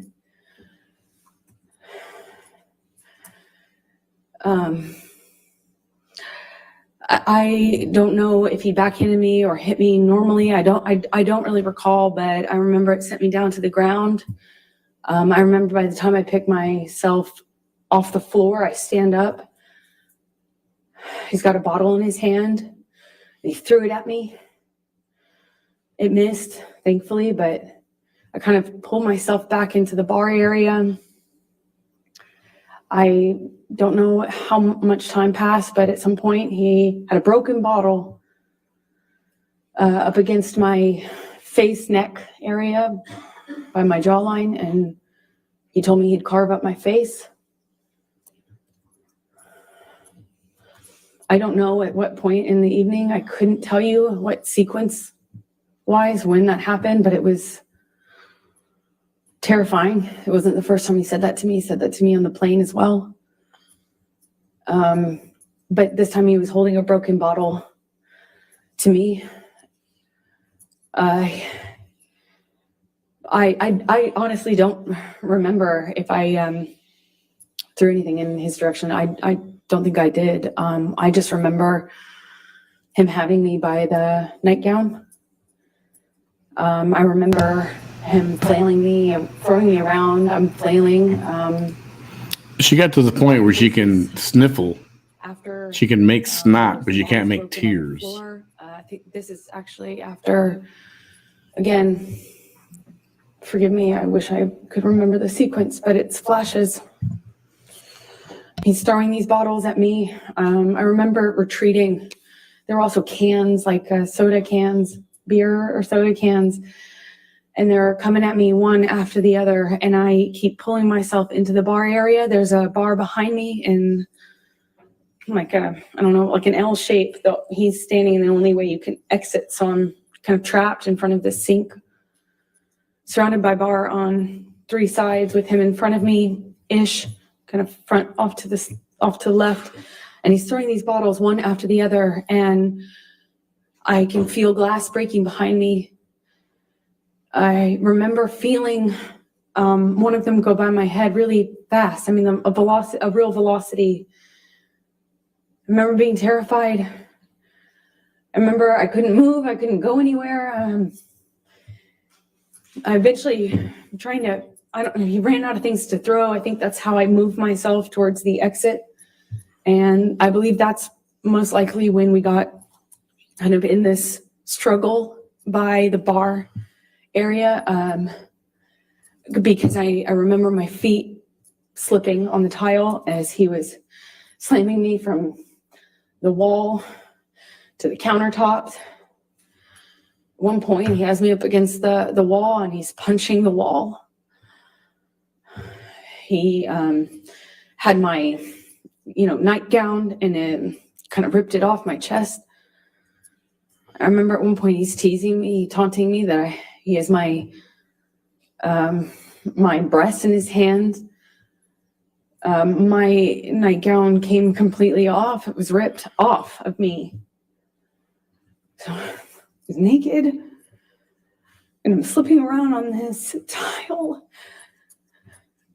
I don't know if he backhanded me or hit me normally. I don't really recall, but I remember it sent me down to the ground. I remember by the time I picked myself off the floor, I stand up. He's got a bottle in his hand. He threw it at me. It missed, thankfully, but I kind of pulled myself back into the bar area. I don't know how much time passed, but at some point he had a broken bottle up against my face, neck area by my jawline, and he told me he'd carve up my face. I don't know at what point in the evening. I couldn't tell you what sequence-wise when that happened, but it was terrifying. It wasn't the first time he said that to me. He said that to me on the plane as well. But this time he was holding a broken bottle to me. I honestly don't remember if I threw anything in his direction. I don't think I did. I just remember him having me by the nightgown. I remember him flailing me and throwing me around. I'm flailing. She got to the point where she can sniffle. After She can make snot, but you can't make tears. I think this is actually after, again, forgive me, I wish I could remember the sequence, but it's flashes. He's throwing these bottles at me. I remember retreating. There were also cans, like soda cans, beer or soda cans, and they're coming at me one after the other, and I keep pulling myself into the bar area. There's a bar behind me in like I don't know, like an L shape. He's standing in the only way you can exit, so I'm kind of trapped in front of this sink, surrounded by bar on three sides with him in front of me-ish, kind of front off to the left, and he's throwing these bottles one after the other, and I can feel glass breaking behind me. I remember feeling one of them go by my head really fast. I mean, a real velocity. I remember being terrified. I remember I couldn't move. I couldn't go anywhere. I eventually trying to, he ran out of things to throw. I think that's how I moved myself towards the exit. And I believe that's most likely when we got kind of in this struggle by the bar area, because I remember my feet slipping on the tile as he was slamming me from the wall to the countertops. At one point, he has me up against the wall and he's punching the wall. He had my, nightgown and it kind of ripped it off my chest. I remember at one point he's teasing me, taunting me that he has my breast in his hand. My nightgown came completely off. It was ripped off of me. So I was naked and I'm slipping around on this tile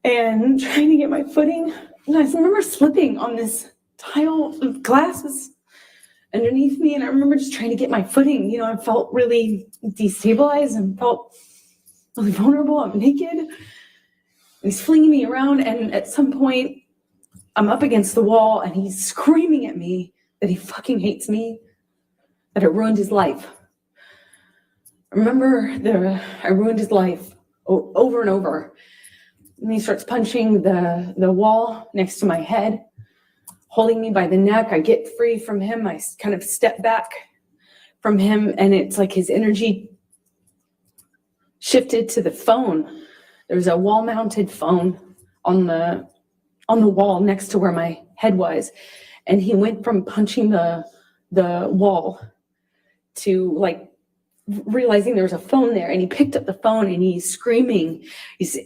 and trying to get my footing. And I remember slipping on this tile. Glass was underneath me, and I remember just trying to get my footing. I felt really destabilized and felt really vulnerable. I'm naked. And he's flinging me around, and at some point, I'm up against the wall, and he's screaming at me that he fucking hates me, that it ruined his life. I remember I ruined his life over and over. And he starts punching the wall next to my head, holding me by the neck. I get free from him. I kind of step back from him, and it's like his energy shifted to the phone. There's a wall-mounted phone on the wall next to where my head was, and he went from punching the wall to like realizing there was a phone there, and he picked up the phone and he's screaming. He's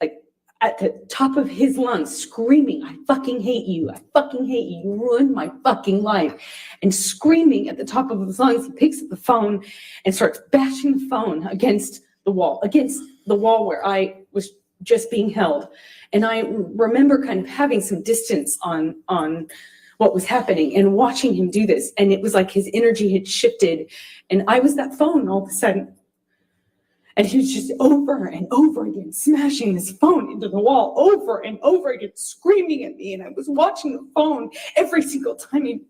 like at the top of his lungs, screaming, "I fucking hate you. I fucking hate you. You ruined my fucking life." And screaming at the top of his lungs, he picks up the phone and starts bashing the phone against the wall where I was just being held. And I remember kind of having some distance on what was happening and watching him do this. And it was like his energy had shifted, and I was that phone all of a sudden. And he was just over and over again smashing his phone into the wall, over and over again, screaming at me. And I was watching the phone every single time he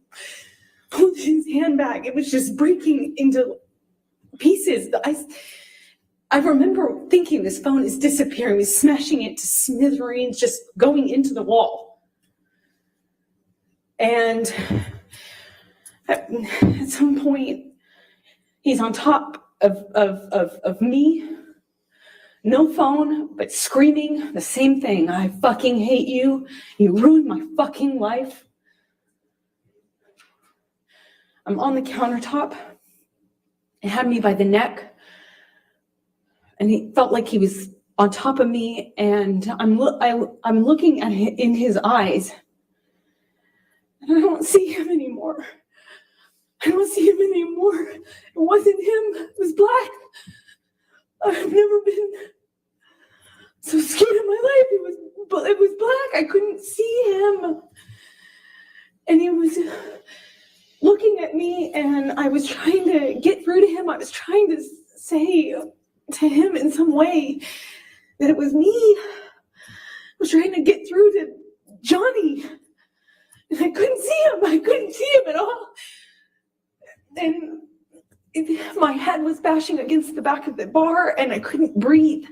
pulled his hand back. It was just breaking into pieces. I remember thinking this phone is disappearing. He's smashing it to smithereens, just going into the wall. And at some point, he's on top of me, no phone, but screaming the same thing. "I fucking hate you. You ruined my fucking life." I'm on the countertop. It had me by the neck, and he felt like he was on top of me, and I'm looking at him in his eyes, and I don't see him anymore. I don't see him anymore. It wasn't him. It was black. I've never been so scared in my life. It was black. I couldn't see him. And he was looking at me, and I was trying to get through to him. I was trying to say to him in some way that it was me. I was trying to get through to Johnny, and I couldn't see him. I couldn't see him at all. And my head was bashing against the back of the bar, and I couldn't breathe.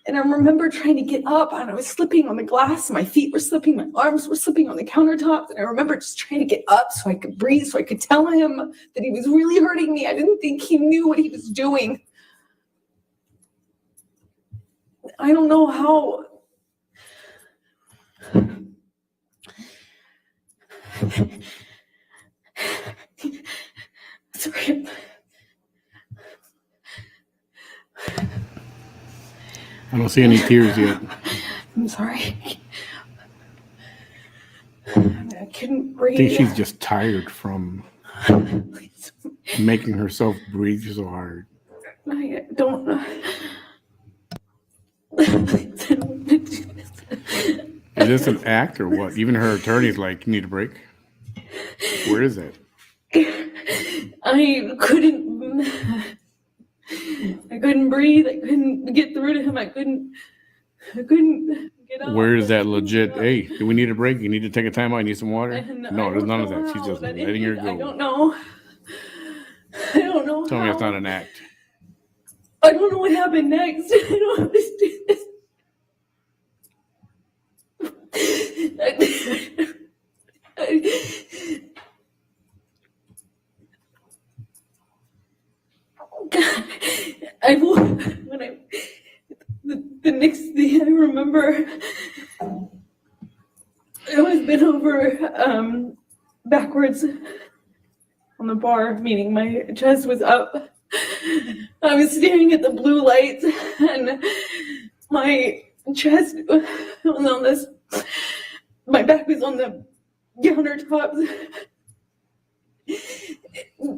And I remember trying to get up, and I was slipping on the glass. My feet were slipping. My arms were slipping on the countertop. And I remember just trying to get up so I could breathe, so I could tell him that he was really hurting me. I didn't think he knew what he was doing. I don't know how. Sorry. I don't see any tears yet. I'm sorry. I couldn't breathe. I think she's just tired from making herself breathe so hard. I don't know. Is this an act or what? Even her attorney's like, "You need a break." Where is it? I couldn't breathe. I couldn't get through to him. I couldn't get up. Where is that legit? "Hey, do we need a break? You need to take a time out. You need some water." And No, I there's don't none of know that. She's how, just but letting her I go. don't know. I don't know. Tell me how. it's not an act. I don't know what happened next. I don't understand this. The next thing I remember, I was bent over backwards on the bar, meaning my chest was up. I was staring at the blue lights, and my chest was on this, my back was on the countertops,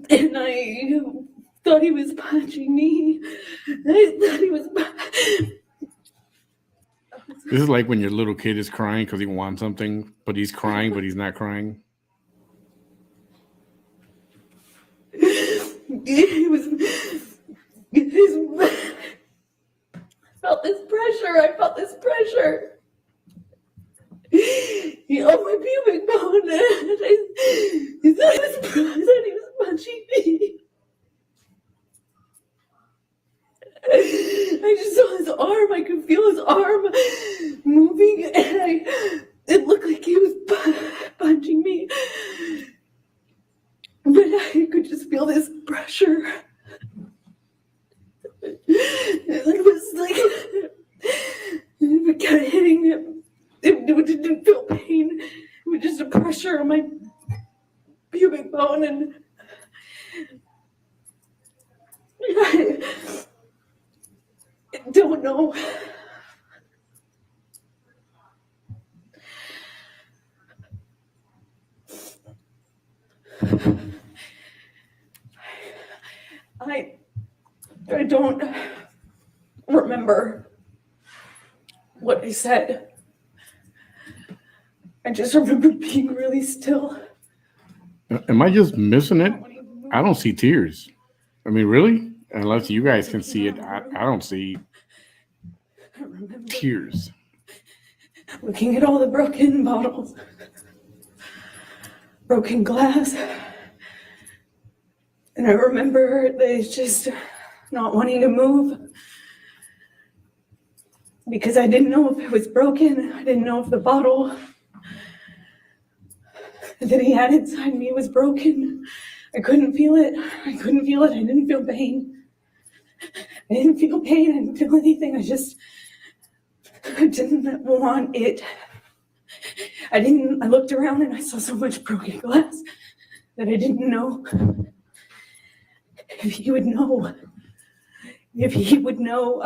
and I thought he was punching me. I thought he was. This is like when your little kid is crying because he wants something, but he's crying, but he's not crying. It was. I felt this pressure. He owned my pubic bone. He thought he was punching me. I just saw his arm. I could feel his arm moving, and it looked like he was punching me. But I could just feel this pressure. It was like it kept hitting him. It didn't feel pain. It was just a pressure on my pubic bone, and I don't know. I don't remember what I said. I just remember being really still. Am I just missing it? I don't see tears. I mean, really? Unless you guys can see it, I don't see I remember tears. looking at all the broken bottles, broken glass. And I remember they just not wanting to move because I didn't know if it was broken. I didn't know if the bottle that he had inside me was broken. I couldn't feel it. I couldn't feel it. I didn't feel pain. I didn't feel pain. I didn't feel anything. I didn't want it. I looked around and I saw so much broken glass that I didn't know if he would know. If he would know,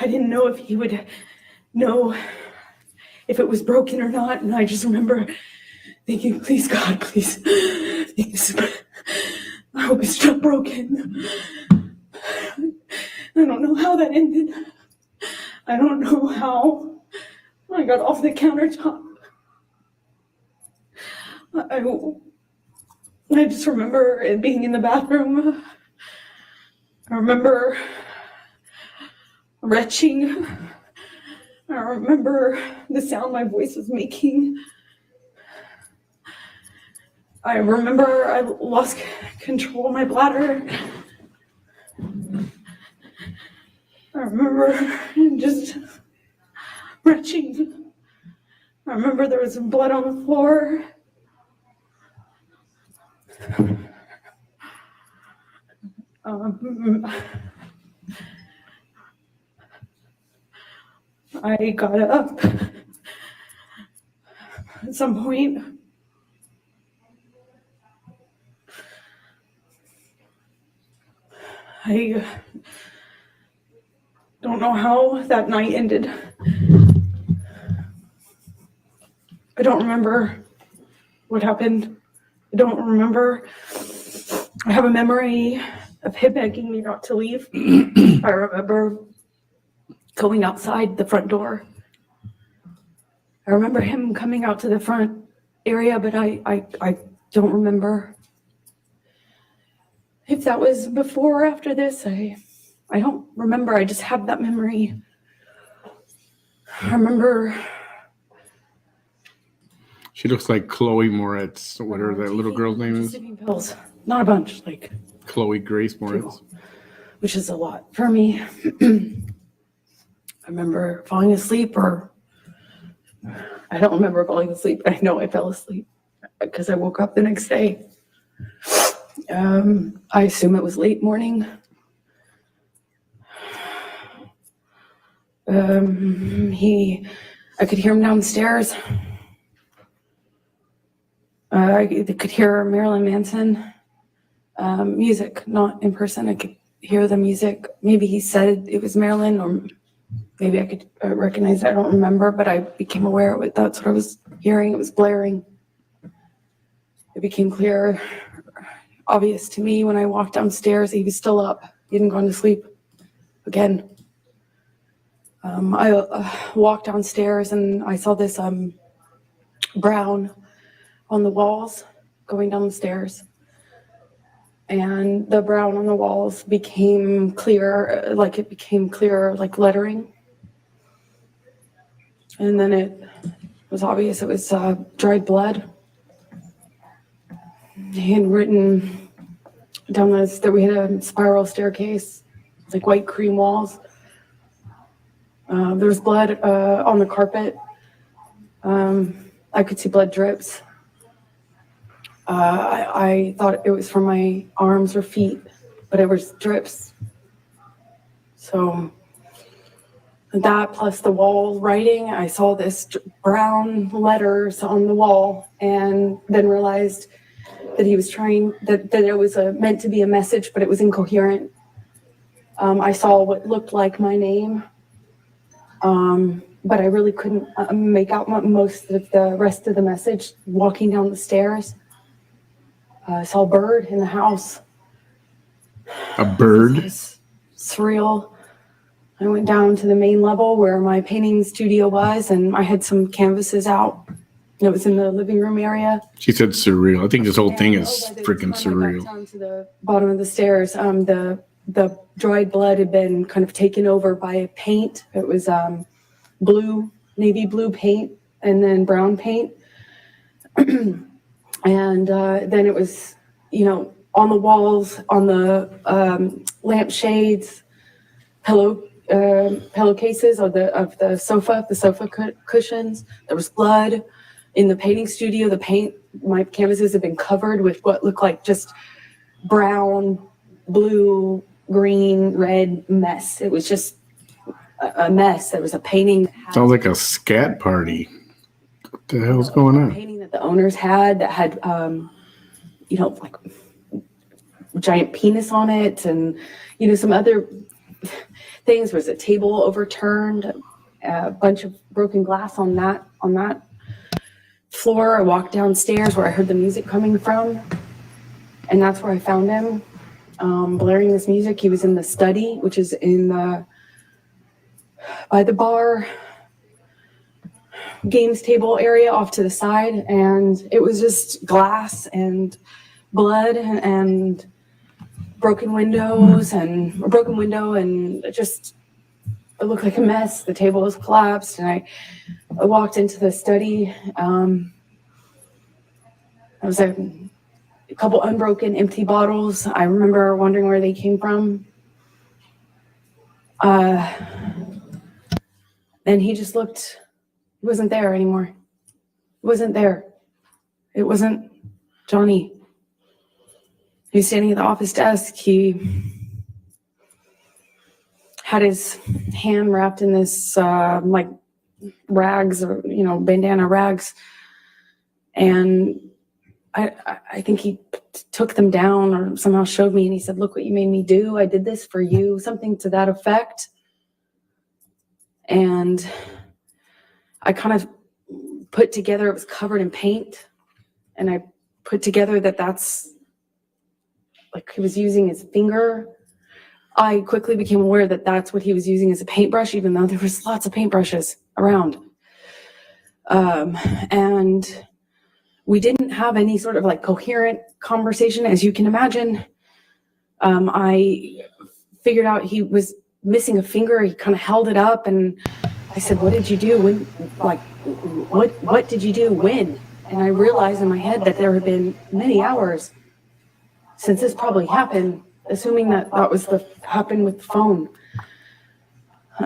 I didn't know if he would know if it was broken or not. And I just remember thinking, please, God, please, I hope it's not broken. I don't know how that ended. I don't know how I got off the countertop. I just remember it being in the bathroom. I remember retching. I remember the sound my voice was making. I remember I lost control of my bladder. I remember just retching. I remember there was some blood on the floor. I got up at some point. I don't know how that night ended. I don't remember what happened. I don't remember. I have a memory of him begging me not to leave. I remember going outside the front door. I remember him coming out to the front area, but I don't remember if that was before or after this. I don't remember. I just have that memory. I remember. She looks like Chloe Moretz, whatever that little girl's name is. Sleeping pills, not a bunch, like Chloe Grace Moretz. which is a lot for me. I remember falling asleep, or I don't remember falling asleep, but I know I fell asleep because I woke up the next day. I assume it was late morning. I could hear him downstairs. I could hear Marilyn Manson music, not in person. I could hear the music. Maybe he said it was Marilyn, or maybe I could recognize it. I don't remember, but I became aware of it. That's what I was hearing. It was blaring. It became clear, obvious to me when I walked downstairs. He was still up. He hadn't gone to sleep again. I walked downstairs and I saw this brown on the walls going down the stairs. And the brown on the walls became clear, like it became clearer, like lettering. And then it was obvious it was dried blood. He had written down this, that we had a spiral staircase, like white cream walls. There was blood on the carpet. I could see blood drips. I thought it was from my arms or feet, but it was drips. So that plus the wall writing, I saw this brown letters on the wall and then realized that he was trying, that it was meant to be a message, but it was incoherent. I saw what looked like my name, but I really couldn't make out most of the rest of the message. Walking down the stairs, I saw a bird in the house. A bird? It was surreal. I went down to the main level where my painting studio was, and I had some canvases out. It was in the living room area. She said surreal. I think this whole thing is by the freaking time I got surreal. down to the bottom of the stairs, the dried blood had been kind of taken over by paint. It was blue, navy blue paint, and then brown paint. And then it was, on the walls, on the lampshades, pillowcases of the sofa cushions. There was blood in the painting studio. The paint, my canvases had been covered with what looked like just brown, blue, green, red mess. It was just a mess. There was a painting. Sounds like a scat party. What the hell's going on? Painting that the owners had that had, like giant penis on it, and some other things. There was a table overturned, a bunch of broken glass on that floor. I walked downstairs where I heard the music coming from, and that's where I found him, blaring this music. He was in the study, which is by the bar games table area off to the side, and it was just glass and blood and broken window, and just, it looked like a mess. The table was collapsed, and I walked into the study. There was a couple unbroken empty bottles. I remember wondering where they came from. And he just looked, he wasn't there anymore. He wasn't there. It wasn't Johnny. He was standing at the office desk. He had his hand wrapped in this like rags, or bandana rags, and I think he took them down or somehow showed me, and he said, "Look what you made me do. I did this for you," something to that effect. And I kind of put together, it was covered in paint, and I put together that's like he was using his finger. I quickly became aware that that's what he was using as a paintbrush, even though there was lots of paintbrushes around. And we didn't have any sort of like coherent conversation, as you can imagine. I figured out he was missing a finger. He kind of held it up, and I said, "What did you do? When? Like, what did you do? When?" And I realized in my head that there had been many hours since this probably happened, assuming that was happened with the phone.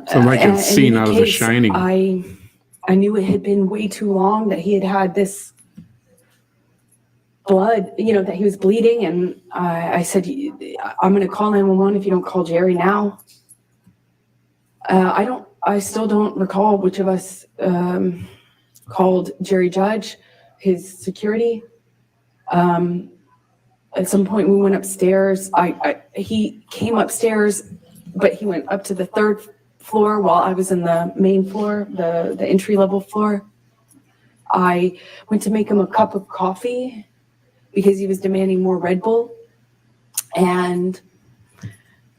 So like a scene out of The case, Shining. I knew it had been way too long, that he had this blood, that he was bleeding. And I said, "I'm going to call 911 if you don't call Jerry now." I still don't recall which of us called Jerry Judge, his security. At some point we went upstairs. He came upstairs, but he went up to the third floor while I was in the main floor, the entry level floor. I went to make him a cup of coffee because he was demanding more Red Bull. And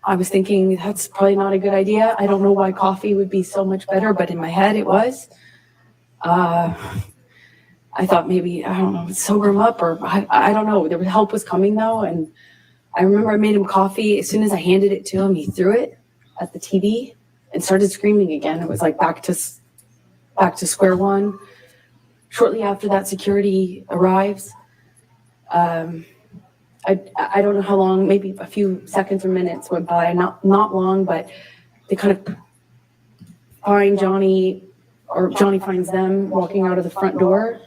I was thinking that's probably not a good idea. I don't know why coffee would be so much better, but in my head it was. I thought maybe, I don't know, sober him up, or I don't know. The help was coming though. And I remember I made him coffee. As soon as I handed it to him, he threw it at the TV and started screaming again. It was like back to square one. Shortly after that, security arrives. I don't know how long, maybe a few seconds or minutes went by, not long, but they kind of find Johnny, or Johnny finds them walking out of the front door.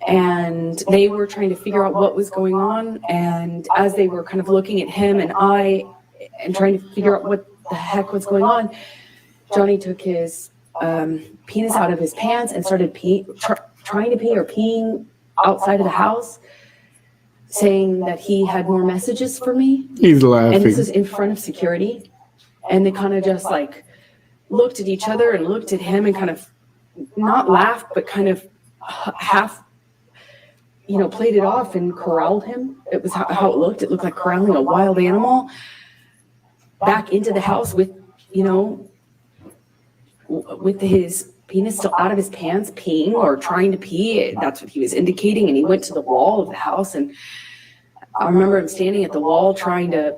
and they were trying to figure out what was going on. And as they were kind of looking at him and and trying to figure out what the heck was going on, Johnny took his penis out of his pants and started trying to pee or peeing outside of the house, saying that he had more messages for me. He's And laughing. this is in front of security. And they kind of just like looked at each other and looked at him and kind of not laughed, but kind of half, played it off and corralled him. It was how it looked. It looked like corralling a wild animal back into the house with his penis still out of his pants, peeing or trying to pee. That's what he was indicating. And he went to the wall of the house. And I remember him standing at the wall trying to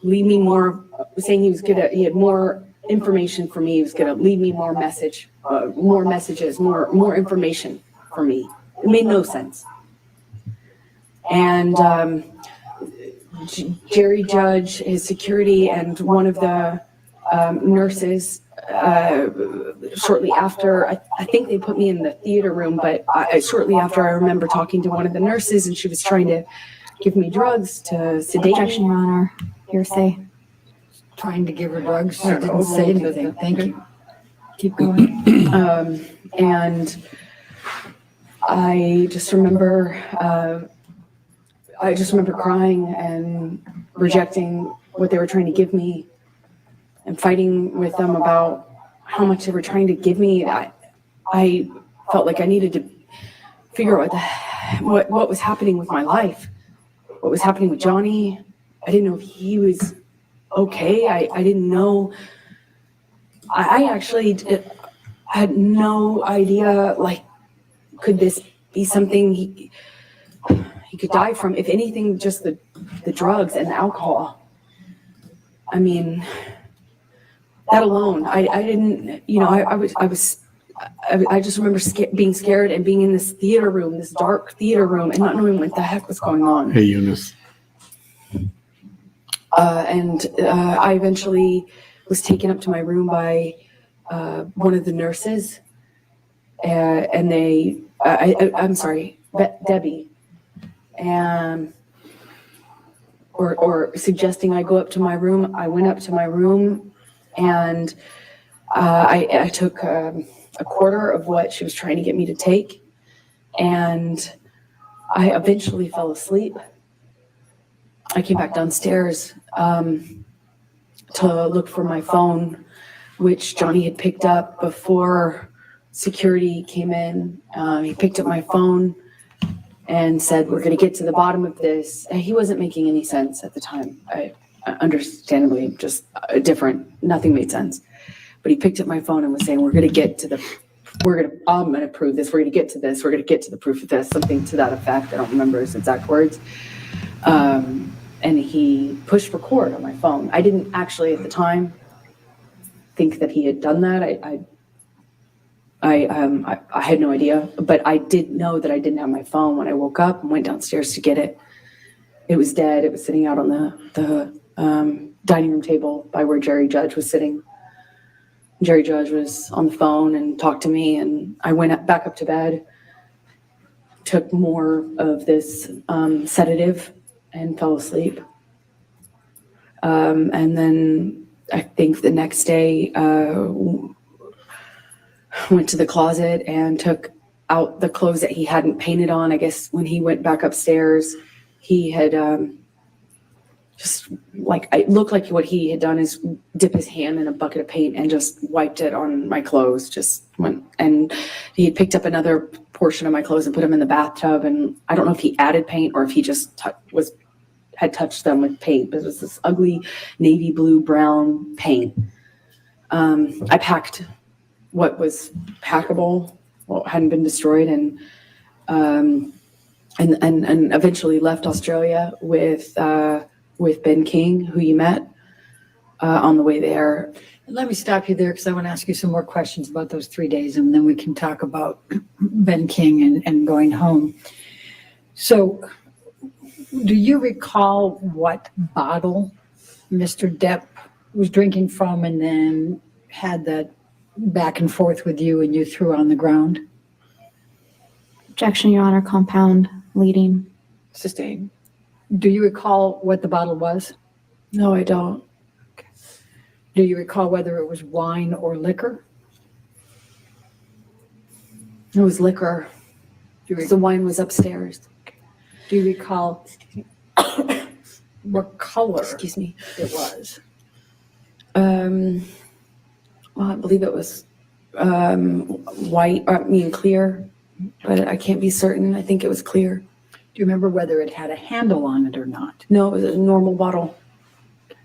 leave me more, saying he had more information for me. He was going to leave me more messages, more information for me. It made no sense. And Jerry Judge, his security, and one of the nurses, shortly after, I think they put me in the theater room, but shortly after I remember talking to one of the nurses, and she was trying to give me drugs to sedate Objection, me. Your Honor. Hearsay. Trying to give her drugs. She didn't say anything. Thank you. Keep going. And I just remember crying and rejecting what they were trying to give me and fighting with them about how much they were trying to give me. I felt like I needed to figure out what was happening with my life, what was happening with Johnny. I didn't know if he was okay. I didn't know. I actually had no idea, like, could this be something he could die from? If anything, just the drugs and the alcohol. I mean, that alone, I didn't, I just remember being scared and being in this theater room, this dark theater room, and not knowing what the heck was going on. Hey, Eunice. I eventually was taken up to my room by one of the nurses, and I'm sorry, Debbie, and or suggesting I go up to my room. I went up to my room, and I took a quarter of what she was trying to get me to take, and I eventually fell asleep. I came back downstairs to look for my phone, which Johnny had picked up before security came in. He picked up my phone and said, "We're going to get to the bottom of this." And he wasn't making any sense at the time. I understandably just different. Nothing made sense. But he picked up my phone and was saying, I'm going to prove this. We're going to get to this. We're going to get to the proof of this. Something to that effect. I don't remember his exact words. And he pushed record on my phone. I didn't actually at the time think that he had done that. I had no idea, but I did know that I didn't have my phone when I woke up and went downstairs to get it. It was dead. It was sitting out on the dining room table by where Jerry Judge was sitting. Jerry Judge was on the phone and talked to me, and I went back up to bed, took more of this sedative, and fell asleep. And then I think the next day, went to the closet and took out the clothes that he hadn't painted on. I guess when he went back upstairs, he had it looked like what he had done is dip his hand in a bucket of paint and just wiped it on my clothes. And he had picked up another portion of my clothes and put them in the bathtub. And I don't know if he added paint or if he just had touched them with paint, but it was this ugly navy blue brown paint. I packed what was packable, what hadn't been destroyed, and eventually left Australia with Ben King, who you met on the way there. Let me stop you there because I want to ask you some more questions about those 3 days, and then we can talk about Ben King and going home. So, do you recall what bottle Mr. Depp was drinking from and then had that back and forth with you and you threw on the ground? Objection, Your Honor, compound leading. Sustained. Do you recall what the bottle was? No, I don't. Do you recall whether it was wine or liquor? It was liquor. Do you, Because the wine was upstairs. do you recall what color Excuse me. it was? Well, I believe it was white, clear, but I can't be certain. I think it was clear. Do you remember whether it had a handle on it or not? No, it was a normal bottle.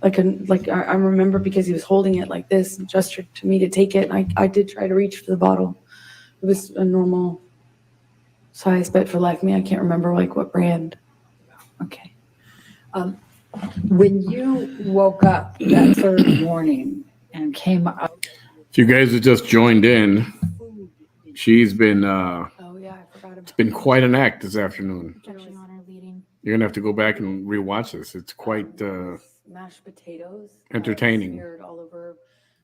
I remember because he was holding it like this and gestured to me to take it. And I did try to reach for the bottle. It was a normal size, but for life of me, I can't remember like what brand. Okay. When you woke up that third morning and came out, If you guys have just joined in, she's been Oh yeah, I forgot about it's been quite an act this afternoon. Objection, Your Honor, leading. You're gonna have to go back and rewatch this. It's quite mashed potatoes. Entertaining. Smeared all over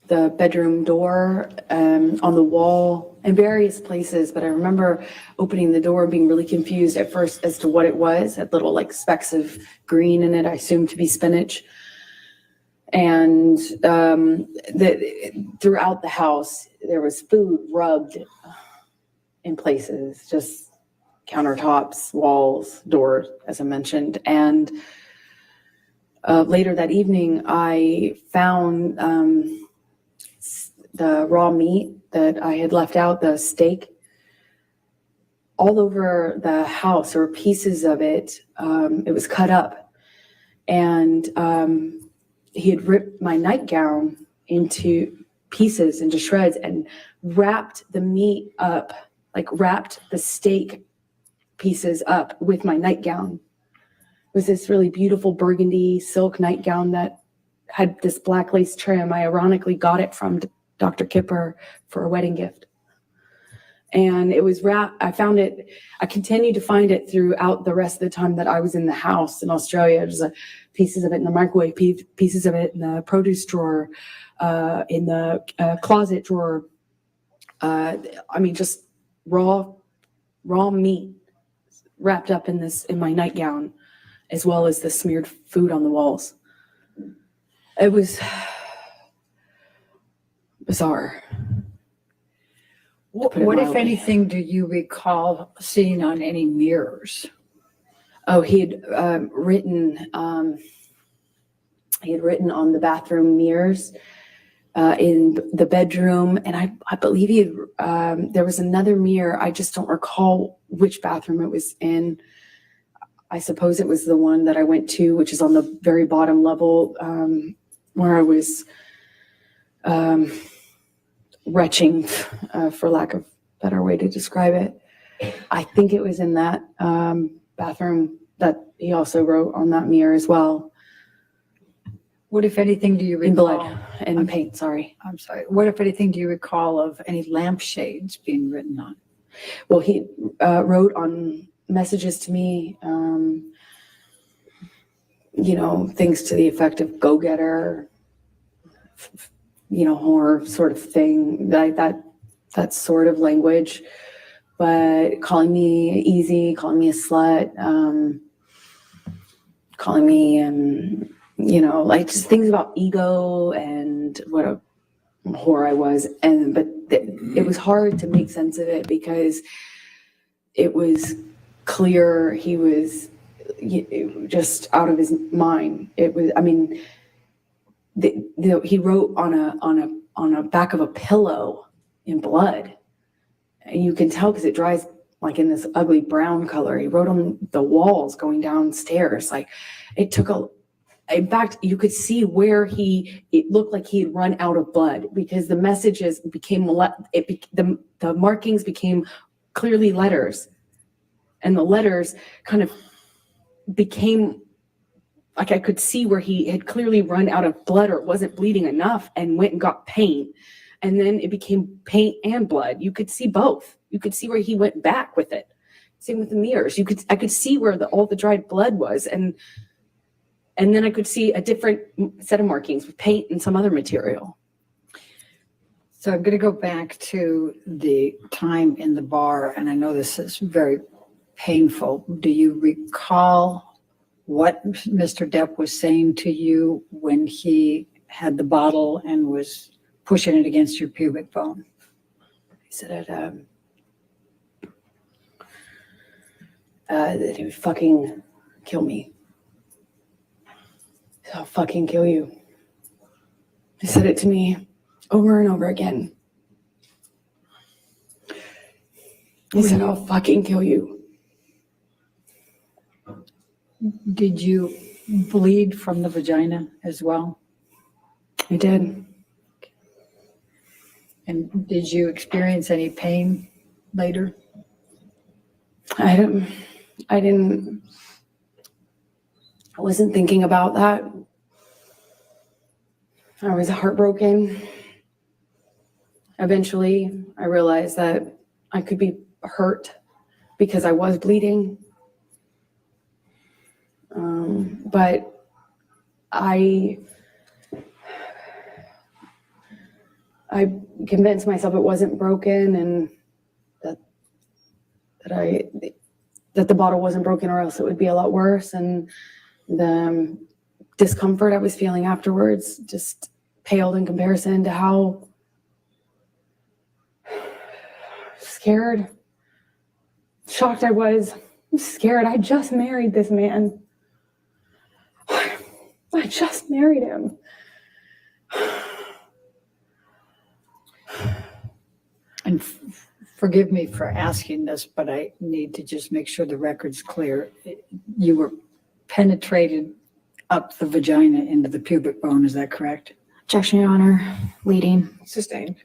the bedroom door, on the wall, in various places. But I remember opening the door and being really confused at first as to what it was. Had little like specks of green in it, I assumed to be spinach. And throughout the house, there was food rubbed in places, just countertops, walls, doors, as I mentioned. And later that evening, I found the raw meat that I had left out, the steak, all over the house, or pieces of it. It was cut up. And he had ripped my nightgown into pieces, into shreds, and wrapped the meat up, like wrapped the steak pieces up with my nightgown. It was this really beautiful burgundy silk nightgown that had this black lace trim. I ironically got it from Dr. Kipper for a wedding gift. And it was wrapped, I found it, I continued to find it throughout the rest of the time that I was in the house in Australia. There's pieces of it in the microwave, pieces of it in the produce drawer, in the closet drawer. Just raw meat wrapped up in my nightgown, as well as the smeared food on the walls. It was bizarre. what, put it if mildly. anything, do you recall seeing on any mirrors? Oh, he had written on the bathroom mirrors in the bedroom, and I believe there was another mirror. I just don't recall which bathroom it was in. I suppose it was the one that I went to, which is on the very bottom level, where I was retching, for lack of a better way to describe it. I think it was in that bathroom that he also wrote on that mirror as well. What, if anything, do you recall? In blood and paint, sorry. I'm sorry. What, if anything, do you recall of any lampshades being written on? Well, he wrote on messages to me, things to the effect of go-getter, horror sort of thing, that sort of language. But calling me easy, calling me a slut, calling me, just things about ego and what a whore I was. But it was hard to make sense of it because it was clear he was just out of his mind. It was, he wrote on a back of a pillow in blood. And you can tell because it dries like in this ugly brown color. He wrote on the walls going downstairs. Like it took in fact, you could see where it looked like he had run out of blood because the messages became, the markings became clearly letters. And the letters kind of became, like I could see where he had clearly run out of blood or wasn't bleeding enough and went and got paint. And then it became paint and blood. You could see both. You could see where he went back with it. Same with the mirrors. I could see where all the dried blood was. And then I could see a different set of markings with paint and some other material. So I'm going to go back to the time in the bar, and I know this is very painful. Do you recall what Mr. Depp was saying to you when he had the bottle and was pushing it against your pubic bone? He said that he would fucking kill me. I'll fucking kill you. He said it to me over and over again. He said, I'll fucking kill you. Did you bleed from the vagina as well? I did. And did you experience any pain later? I wasn't thinking about that. I was heartbroken. Eventually, I realized that I could be hurt because I was bleeding. But I convinced myself it wasn't broken and that the bottle wasn't broken, or else it would be a lot worse. And the discomfort I was feeling afterwards just paled in comparison to how scared, shocked I was. I'm scared. I just married this man. I just married him. And forgive me for asking this, but I need to just make sure the record's clear. You were penetrated up the vagina into the pubic bone, is that correct? Objection, Your Honor. Leading. Sustained.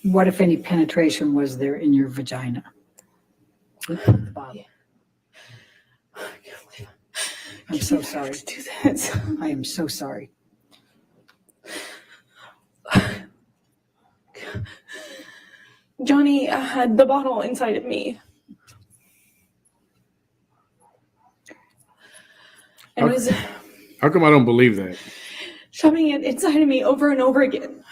What, if any, penetration was there in your vagina? I'm so sorry. Do this. I am so sorry. Johnny had the bottle inside of me. And was How come I don't believe that? shoving it inside of me over and over again.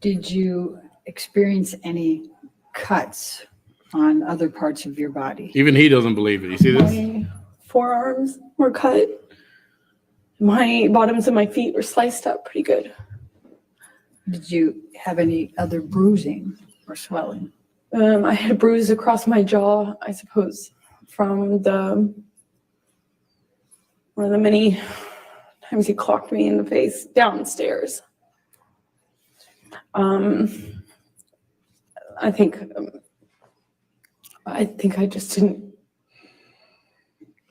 Did you experience any cuts on other parts of your body? Even he doesn't believe it. You see this? My forearms were cut. My bottoms of my feet were sliced up pretty good. Did you have any other bruising or swelling? I had a bruise across my jaw, I suppose, from one of the many times he clocked me in the face downstairs. I think I just didn't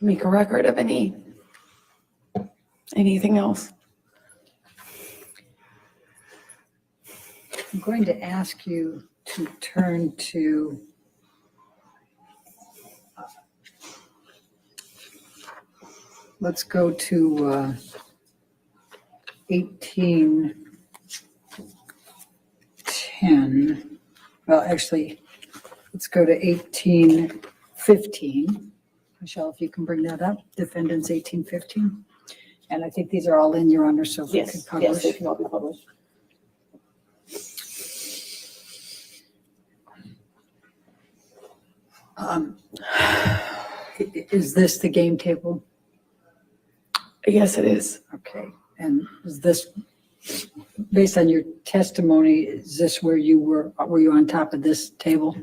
make a record of anything else. I'm going to ask you to turn to let's go to 1810. Well, actually, let's go to 1815. Michelle, if you can bring that up, defendants 1815. And I think these are all in, Your Honor, so if we could publish. they can all be published. Is this the game table? Yes, it is. Okay, and is this, based on your testimony, is this where you were you on top of this table?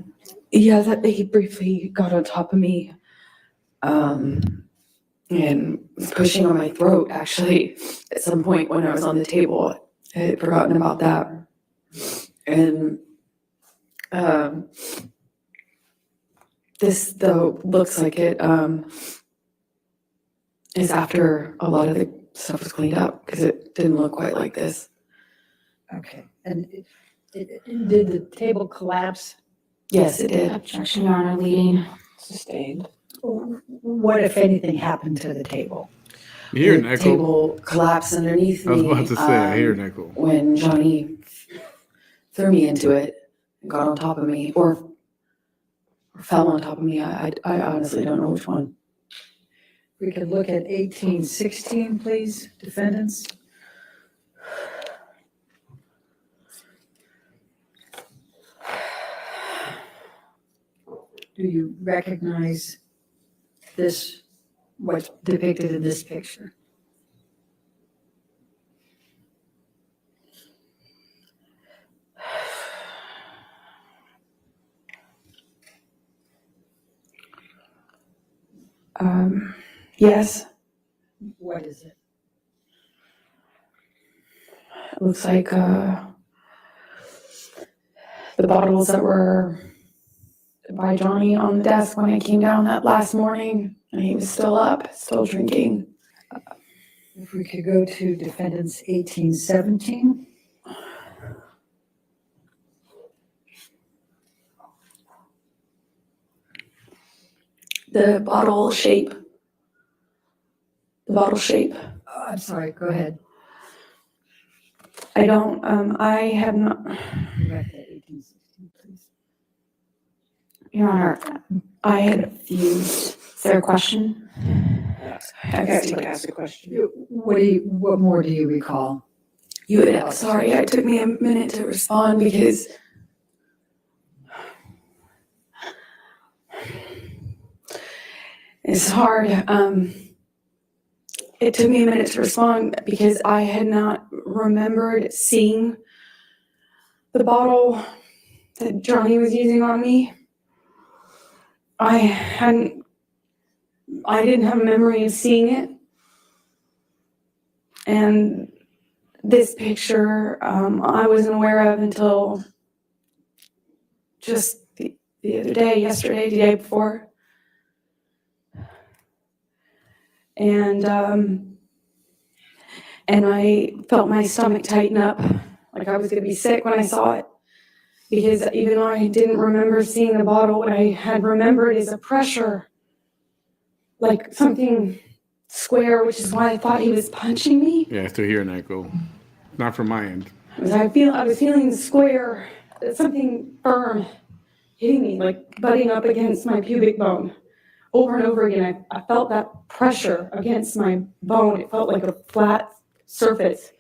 Yeah, that he briefly got on top of me, and was pushing on my throat, actually, at some point when I was on the table. I had forgotten about that. And this, though, looks like it is after a lot of the stuff was cleaned up, because it didn't look quite like this. Okay, and did the table collapse? Yes, it did. Objection, Your Honor. Leading. Sustained. What, if anything, happened to the table? You hear an The echo? table collapsed underneath I was me. about to say, I hear an echo. When Johnny threw me into it and got on top of me, or fell on top of me. I honestly don't know which one. we could look at 1816, please, defendants. Do you recognize this, what's depicted in this picture? Yes, What is it? it looks like the bottles that were by Johnny on the desk when I came down that last morning, and he was still up, still drinking. If we could go to defendants 1817. The bottle shape. The bottle shape. I'm sorry, go ahead. I don't, I have not, Go back to 1816, please. Your Honor, I had fused. Is there a question? I got to ask a question. What more do you recall? Sorry, it took me a minute to respond because it's hard. It took me a minute to respond because I had not remembered seeing the bottle that Johnny was using on me. I didn't have a memory of seeing it. And this picture, I wasn't aware of until just the other day, yesterday, the day before. And I felt my stomach tighten up, like I was gonna be sick when I saw it. Because even though I didn't remember seeing the bottle, what I had remembered is a pressure, like something square, which is why I thought he was punching me. Yeah, I still hear an echo. Not from my end. I was feeling the square, something firm hitting me, like butting up against my pubic bone. Over and over again, I felt that pressure against my bone. It felt like a flat surface.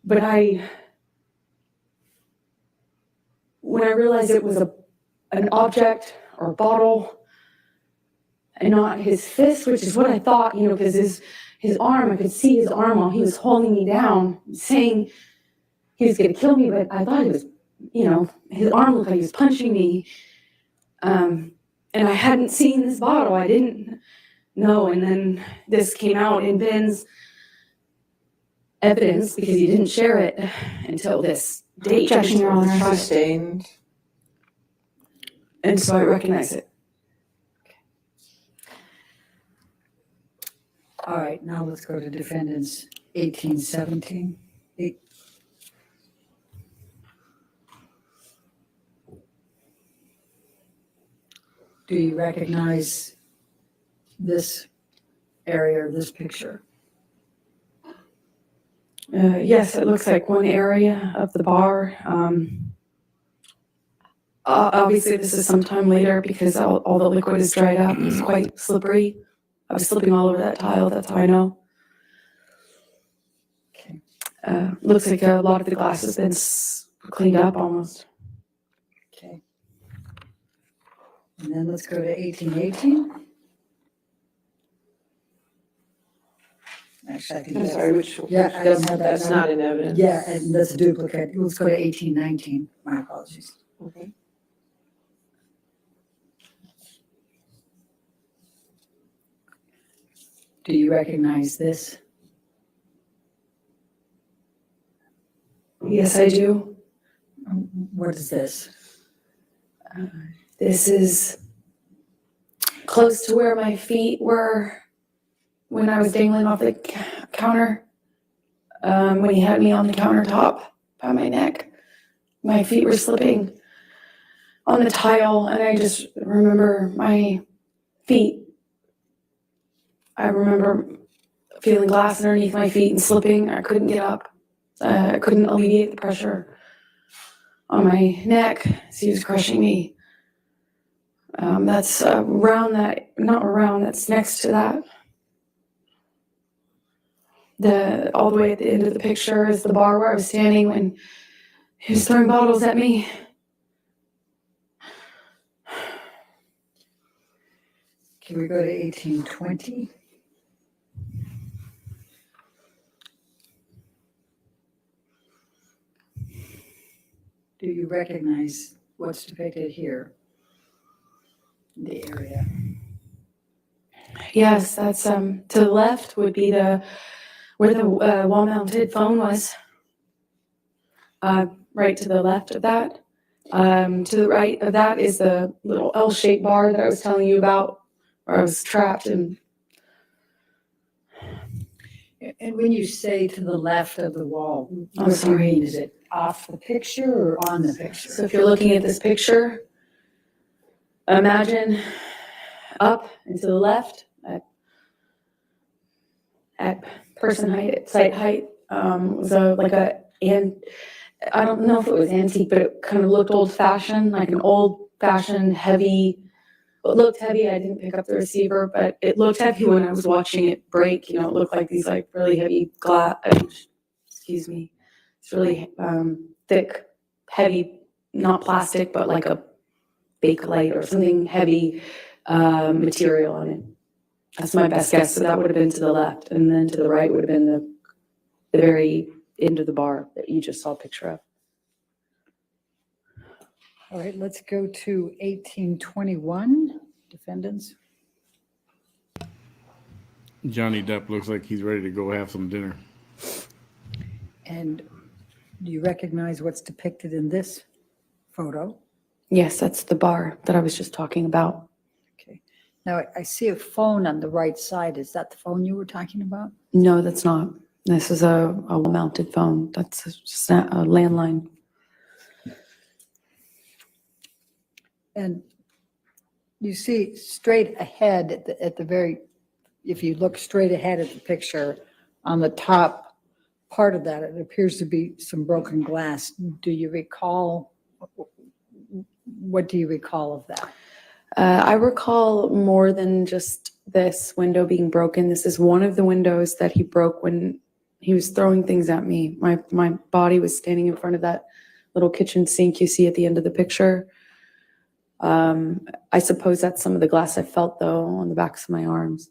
But when I realized it was an object or a bottle and not his fist, which is what I thought, because his arm, I could see his arm while he was holding me down, saying he was going to kill me, but I thought it was, his arm looked like he was punching me. And I hadn't seen this bottle. I didn't know. And then this came out in Ben's evidence because he didn't share it until this date. Objection, Your Honor. Sustained. And so I recognize it. All right, now let's go to defendants 1817. Do you recognize this area or this picture? Yes, it looks like one area of the bar. Obviously, this is sometime later because all the liquid is dried up. It's quite slippery. I was slipping all over that tile. That's how I know. Okay. Looks like a lot of the glass has been cleaned up almost. Okay. And then let's go to 1818. Actually, I can do I'm that. sorry, which, Yeah, I don't have that that's number. not in evidence. Yeah, and that's a duplicate. Let's go to 1819. My apologies. Okay. Do you recognize this? Yes, I do. What is this? This is close to where my feet were when I was dangling off the counter. When he had me on the countertop by my neck, my feet were slipping on the tile, and I just remember my feet. I remember feeling glass underneath my feet and slipping. I couldn't get up. I couldn't alleviate the pressure on my neck as he was crushing me. That's around that, not around, that's next to that. All the way at the end of the picture is the bar where I was standing when he was throwing bottles at me. Can we go to 1820? Do you recognize what's depicted here? The area. Yes, that's to the left would be where the wall-mounted phone was. Right to the left of that. To the right of that is the little L-shaped bar that I was telling you about, where I was trapped. And when you say to the left of the wall, I'm what do you sorry. mean? Is it off the picture or on the picture? So if you're looking at this picture, imagine up and to the left at person height, at site height, was and I don't know if it was antique, but it kind of looked old-fashioned, like an old-fashioned heavy. It looked heavy. I didn't pick up the receiver, but it looked heavy when I was watching it break. It looked like these really heavy glass. Excuse me. It's really thick, heavy, not plastic, but like a Bakelite or something heavy material on it. That's my best guess. So that would have been to the left, and then to the right would have been the very end of the bar that you just saw a picture of. All right, let's go to 1821, defendants. Johnny Depp looks like he's ready to go have some dinner. And do you recognize what's depicted in this photo? Yes, that's the bar that I was just talking about. Okay. Now, I see a phone on the right side. Is that the phone you were talking about? No, that's not. This is a wall-mounted phone. That's just a landline. And you see straight ahead at the very, if you look straight ahead at the picture, on the top part of that, it appears to be some broken glass. Do you recall, what do you recall of that? I recall more than just this window being broken. This is one of the windows that he broke when he was throwing things at me. My body was standing in front of that little kitchen sink you see at the end of the picture. I suppose that's some of the glass I felt though on the backs of my arms.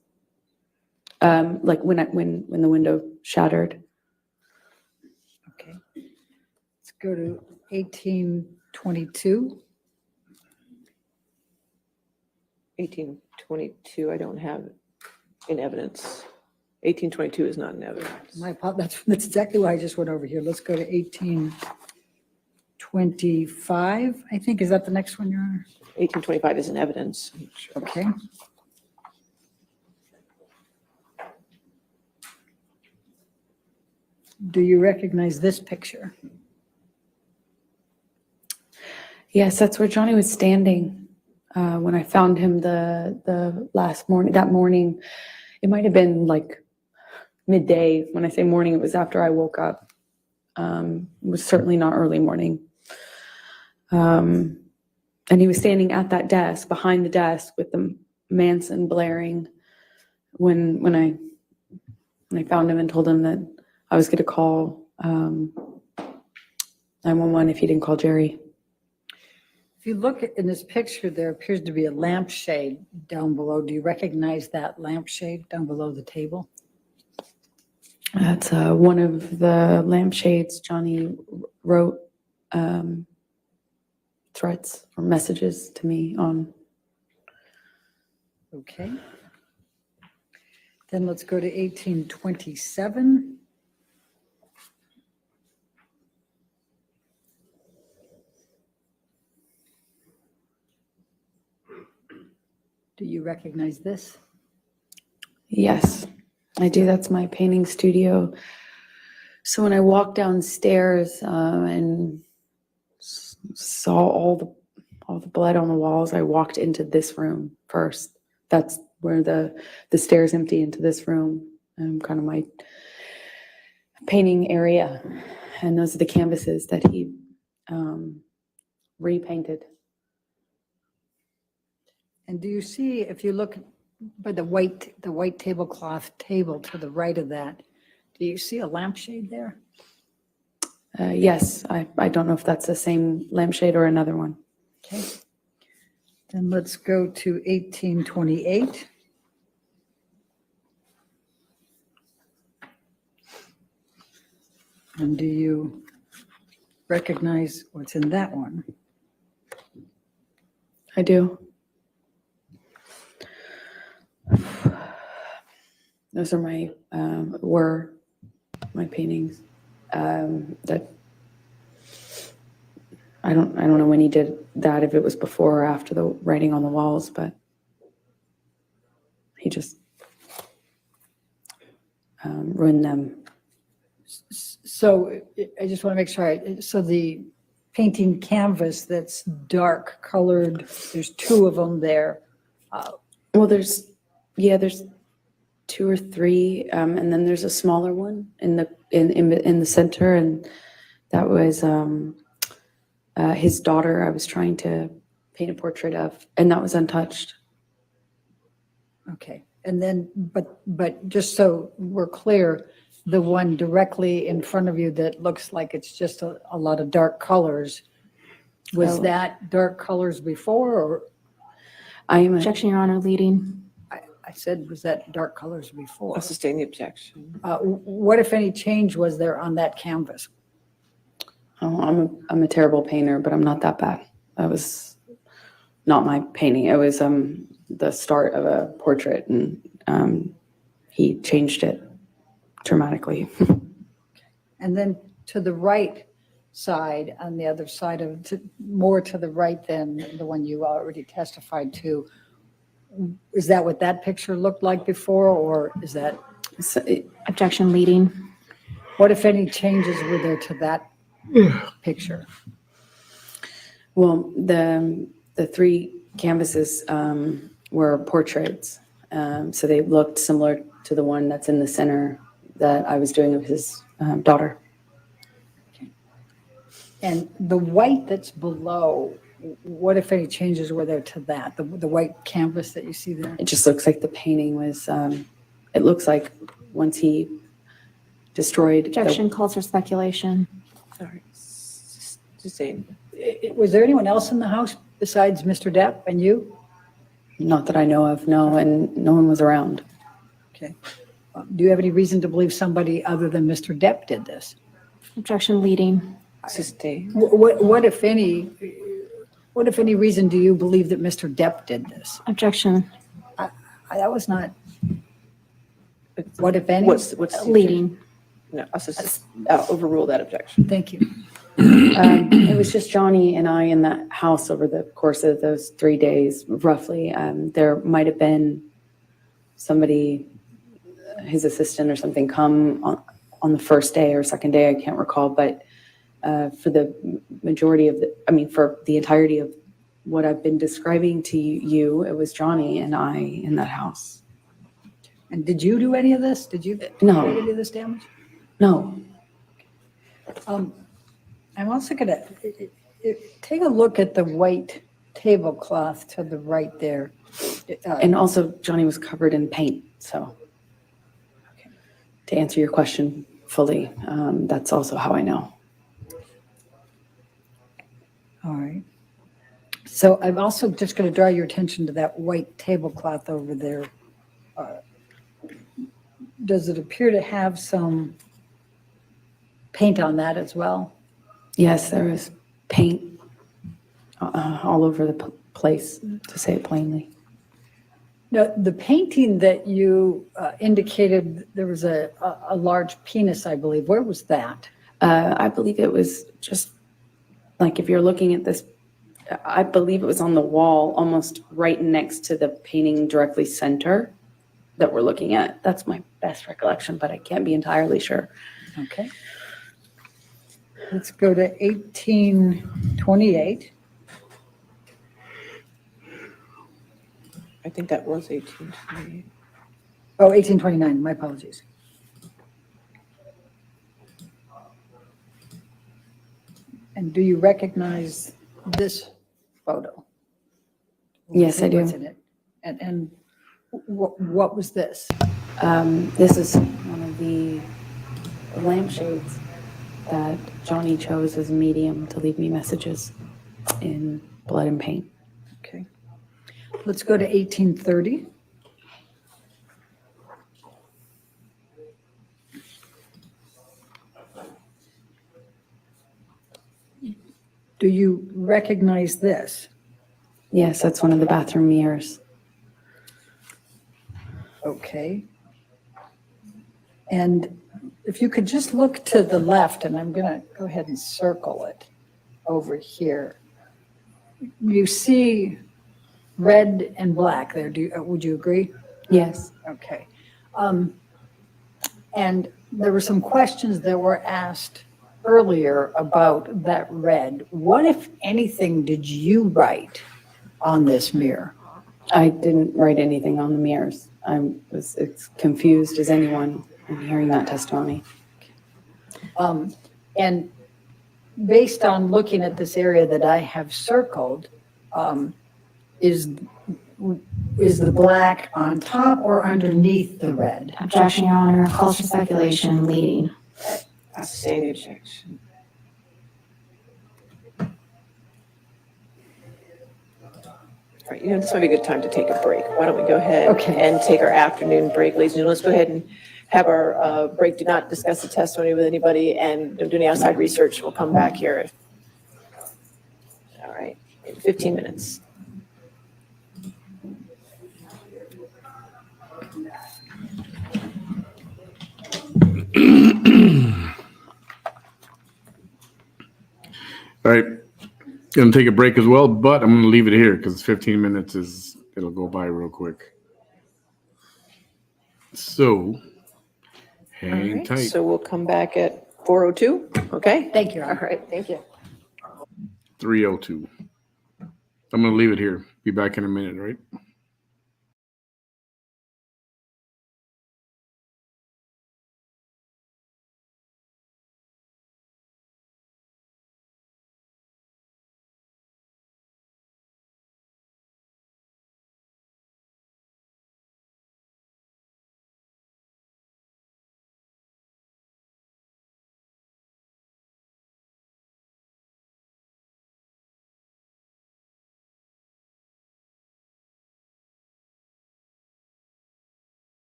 Like when the window shattered. Okay. Let's go to 1822. 1822, I don't have in evidence. 1822 is not in evidence. That's exactly why I just went over here. Let's go to 1825, I think. Is that the next one, Your Honor? 1825 is in evidence. Okay. Do you recognize this picture? Yes, that's where Johnny was standing when I found him the last morning. That morning, it might have been like midday. When I say morning, it was after I woke up. It was certainly not early morning. And he was standing at that desk, behind the desk, with the Manson blaring. When I found him and told him that I was going to call 911 if he didn't call Jerry. If you look in this picture, there appears to be a lampshade down below. Do you recognize that lampshade down below the table? That's one of the lampshades Johnny wrote threats or messages to me on. Okay. Then let's go to 1827. Do you recognize this? Yes, I do. That's my painting studio. So when I walked downstairs and saw all the blood on the walls, I walked into this room first. That's where the stairs empty into this room, kind of my painting area. And those are the canvases that he repainted. And do you see, if you look by the white tablecloth table to the right of that, do you see a lampshade there? Yes, I don't know if that's the same lampshade or another one. Okay. Then let's go to 1828. And do you recognize what's in that one? I do. Those are were my paintings. That I don't know when he did that, if it was before or after the writing on the walls, but he just ruined them. So I just want to make sure, so the painting canvas that's dark colored, there's two of them there. Well, there's two or three, and then there's a smaller one in the center, and that was his daughter. I was trying to paint a portrait of, and that was untouched. Okay, and then, but just so we're clear, the one directly in front of you that looks like it's just a lot of dark colors, was Oh. that dark colors before, or Objection, Your Honor, leading. I said, was that dark colors before? I'll sustain the objection. What, if any, change was there on that canvas? Oh, I'm a terrible painter, but I'm not that bad. That was not my painting. It was the start of a portrait, and he changed it dramatically. And then to the right side, on the other side of, more to the right than the one you already testified to, is that what that picture looked like before, or is that, So, Objection, leading. what if any changes were there to that picture? well, the three canvases were portraits, so they looked similar to the one that's in the center that I was doing of his daughter. And the white that's below, what if any changes were there to that, the white canvas that you see there? It just looks like the painting was. It looks like once he destroyed. Objection calls for speculation. Sorry. Sustain. Was there anyone else in the house besides Mr. Depp and you? Not that I know of, no, and no one was around. Okay. Do you have any reason to believe somebody other than Mr. Depp did this? Objection, leading. Sustain. What if any reason do you believe that Mr. Depp did this? Objection, That was not, what if any? What's the objection? leading. No, I'll overrule that objection. Thank you. It was just Johnny and I in that house over the course of those 3 days, roughly. There might have been somebody, his assistant or something, come on the first day or second day, I can't recall, but for the majority of for the entirety of what I've been describing to you, it was Johnny and I in that house. And did you do any of this? Did you No. create any of this damage? No, I'm also gonna take a look at the white tablecloth to the right there. and also Johnny was covered in paint, so. To answer your question fully, that's also how I know. All right. So I'm also just going to draw your attention to that white tablecloth over there. Does it appear to have some paint on that as well? Yes, there was paint all over the place, to say it plainly. Now, the painting that you indicated, there was a large penis, I believe. Where was that? I believe it was just, like, if you're looking at this, I believe it was on the wall, almost right next to the painting directly center that we're looking at. That's my best recollection, but I can't be entirely sure. Okay. Let's go to 1828. I think that was 1828. Oh, 1829, my apologies. And do you recognize this photo? Yes, I do. What's in it? And what was this? This is one of the lampshades that Johnny chose as a medium to leave me messages in blood and paint. Okay. Let's go to 1830. Do you recognize this? Yes, that's one of the bathroom mirrors. Okay. And if you could just look to the left, and I'm going to go ahead and circle it over here. You see red and black there. Would you agree? Yes. Okay. And there were some questions that were asked earlier about that red. What, if anything, did you write on this mirror? I didn't write anything on the mirrors. I was as confused as anyone in hearing that testimony. And based on looking at this area that I have circled, is the black on top or underneath the red? Objection, Your Honor. Calls for speculation leading. Sustain the objection. All right, this might be a good time to take a break. Why don't we go ahead Okay. and take our afternoon break, ladies and gentlemen. Let's go ahead and have our break. Do not discuss the testimony with anybody and don't do any outside research. We'll come back here. All right, in 15 minutes. All right. Gonna take a break as well, but I'm gonna leave it here because 15 minutes it'll go by real quick. So All hang right, tight. so we'll come back at 4:02, okay? Thank you. All right, thank you. 3:02. I'm gonna leave it here. Be back in a minute, right?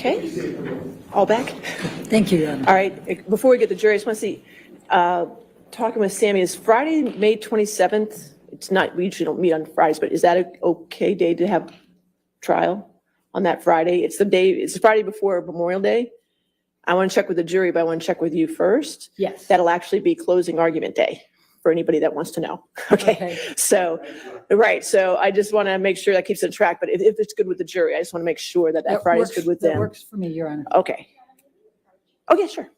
Okay, all back? Thank you, Your Honor. All right, before we get the jury, I just want to see, talking with Sammy, is Friday, May 27th? It's not, we usually don't meet on Fridays, but is that an okay day to have trial on that Friday? It's the Friday before Memorial Day. I want to check with the jury, but I want to check with you first. Yes. That'll actually be closing argument day for anybody that wants to know. Okay, so, right, so I just want to make sure that keeps it track, but if it's good with the jury, I just want to make sure that that Friday's good with That them. works for me, Your Honor. Okay. Okay, sure.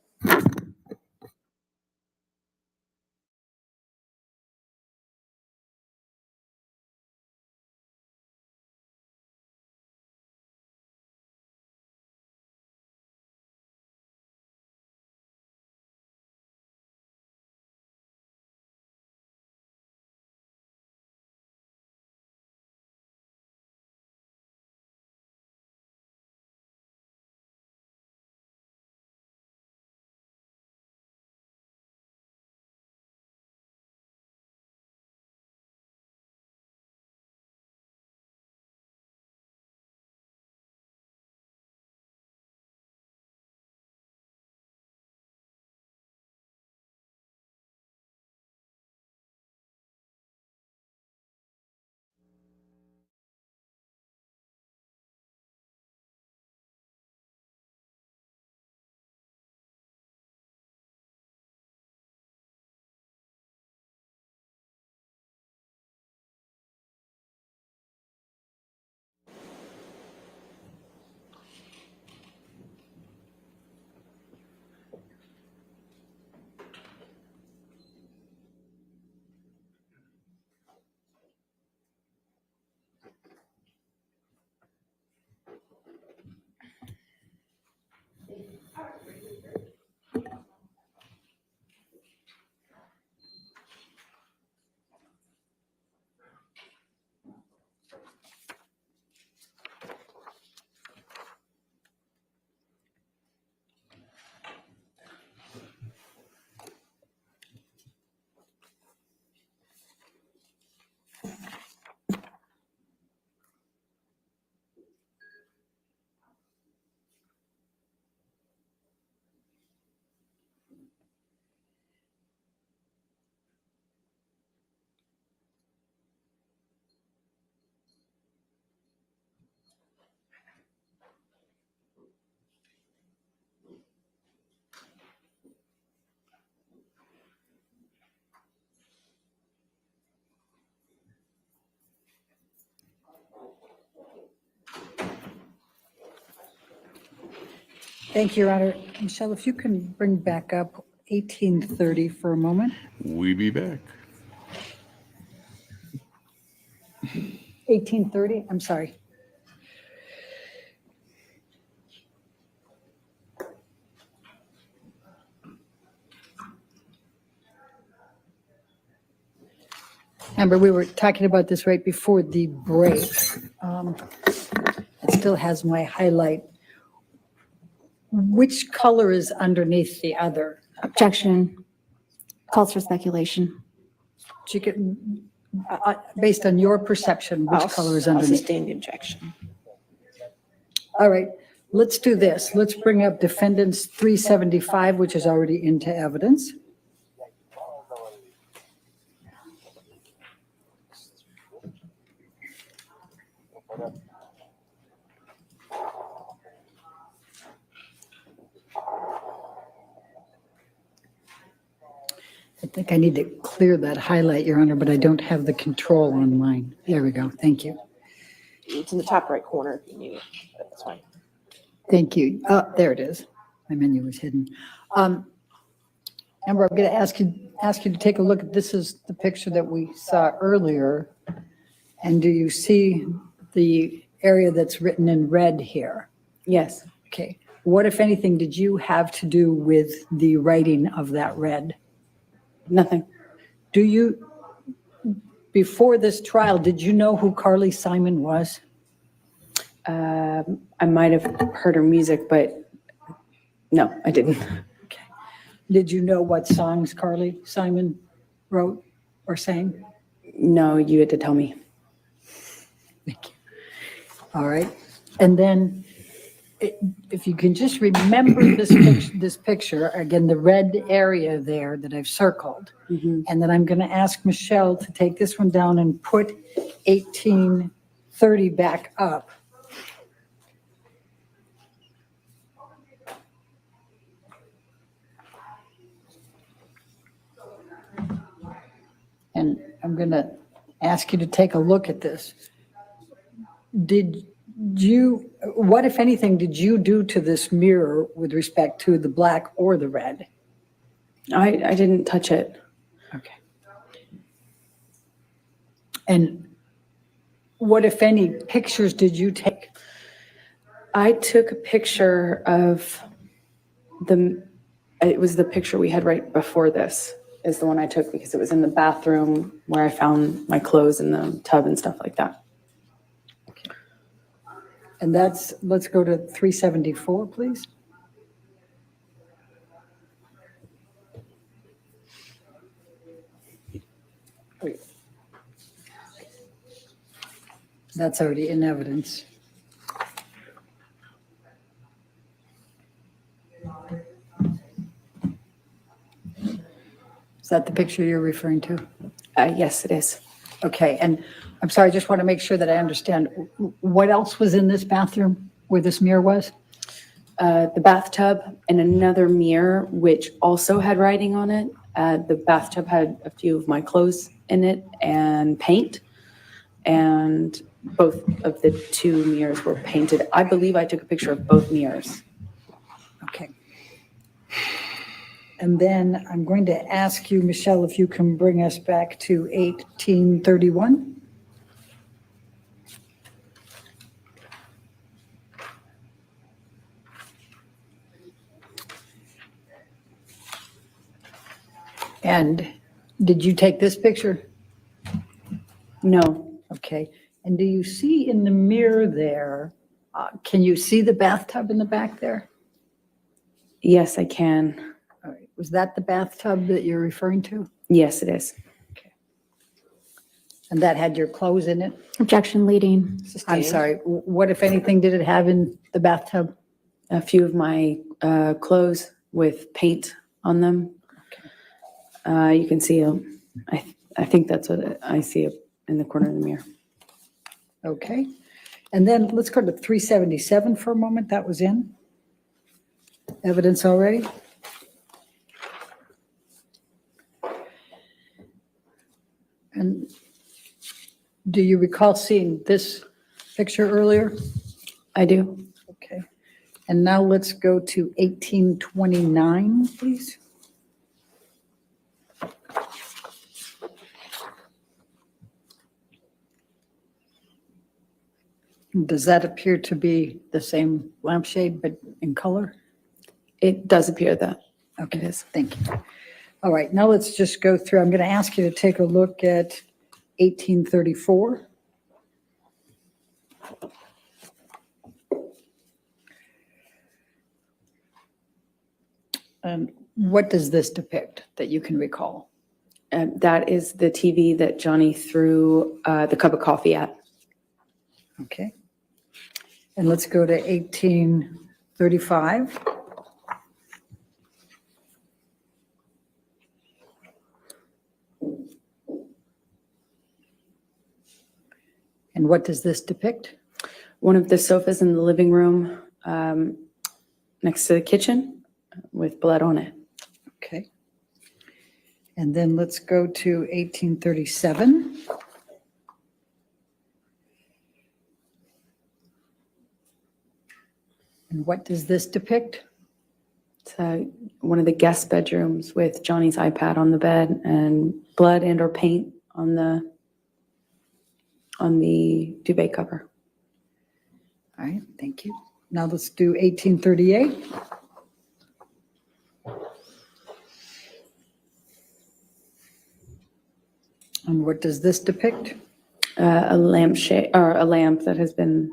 Thank you, Your Honor. Michelle, if you can bring back up 1830 for a moment. We be back. 1830, I'm sorry. Amber, we were talking about this right before the break. It still has my highlight. Which color is underneath the other? Objection. Calls for speculation. She can, based on your perception, which color is I'll underneath? sustain the objection. All right, let's do this. Let's bring up defendants 375, which is already into evidence. I think I need to clear that highlight, Your Honor, but I don't have the control on mine. There we go. Thank you. It's in the top right corner if you need it, but that's fine. Thank you. There it is. My menu was hidden. Amber, I'm going to ask you to take a look at, this is the picture that we saw earlier. And do you see the area that's written in red here? Yes. Okay. What, if anything, did you have to do with the writing of that red? Nothing. Do you, before this trial, did you know who Carly Simon was? I might have heard her music, but no, I didn't. Did you know what songs Carly Simon wrote or sang? No, you had to tell me. Thank you. All right. And then if you can just remember this picture, again, the red area there that I've circled. Mhm. And then I'm going to ask Michelle to take this one down and put 1830 back up. And I'm going to ask you to take a look at this. What, if anything, did you do to this mirror with respect to the black or the red? I didn't touch it. Okay. And what, if any, pictures did you take? I took a picture of it was the picture we had right before this, is the one I took because it was in the bathroom where I found my clothes in the tub and stuff like that. And let's go to 374, please. That's already in evidence. Is that the picture you're referring to? Yes, it is. Okay, and I'm sorry, I just want to make sure that I understand. What else was in this bathroom where this mirror was? The bathtub and another mirror, which also had writing on it. The bathtub had a few of my clothes in it and paint. And both of the two mirrors were painted. I believe I took a picture of both mirrors. Okay. And then I'm going to ask you, Michelle, if you can bring us back to 1831. And did you take this picture? No, Okay. And do you see in the mirror there, can you see the bathtub in the back there? yes, I can. All right. Was that the bathtub that you're referring to? Yes, it is. And that had your clothes in it? Objection leading. I'm sorry, what, if anything, did it have in the bathtub? A few of my clothes with paint on them. You can see them. I think that's what I see in the corner of the mirror. Okay. And then let's go to 377 for a moment. That was in evidence already. And do you recall seeing this picture earlier? I do. Okay. And now let's go to 1829, please. Does that appear to be the same lampshade, but in color? It does appear that. Okay, It is. thank you. All right, now let's just go through. I'm going to ask you to take a look at 1834. And what does this depict that you can recall? That is the TV that Johnny threw the cup of coffee at. Okay. And let's go to 1835. And what does this depict? One of the sofas in the living room next to the kitchen with blood on it. Okay. And then let's go to 1837. And what does this depict? It's one of the guest bedrooms with Johnny's iPad on the bed and blood and or paint on the duvet cover. All right, thank you. Now let's do 1838. And what does this depict? A lampshade or a lamp that has been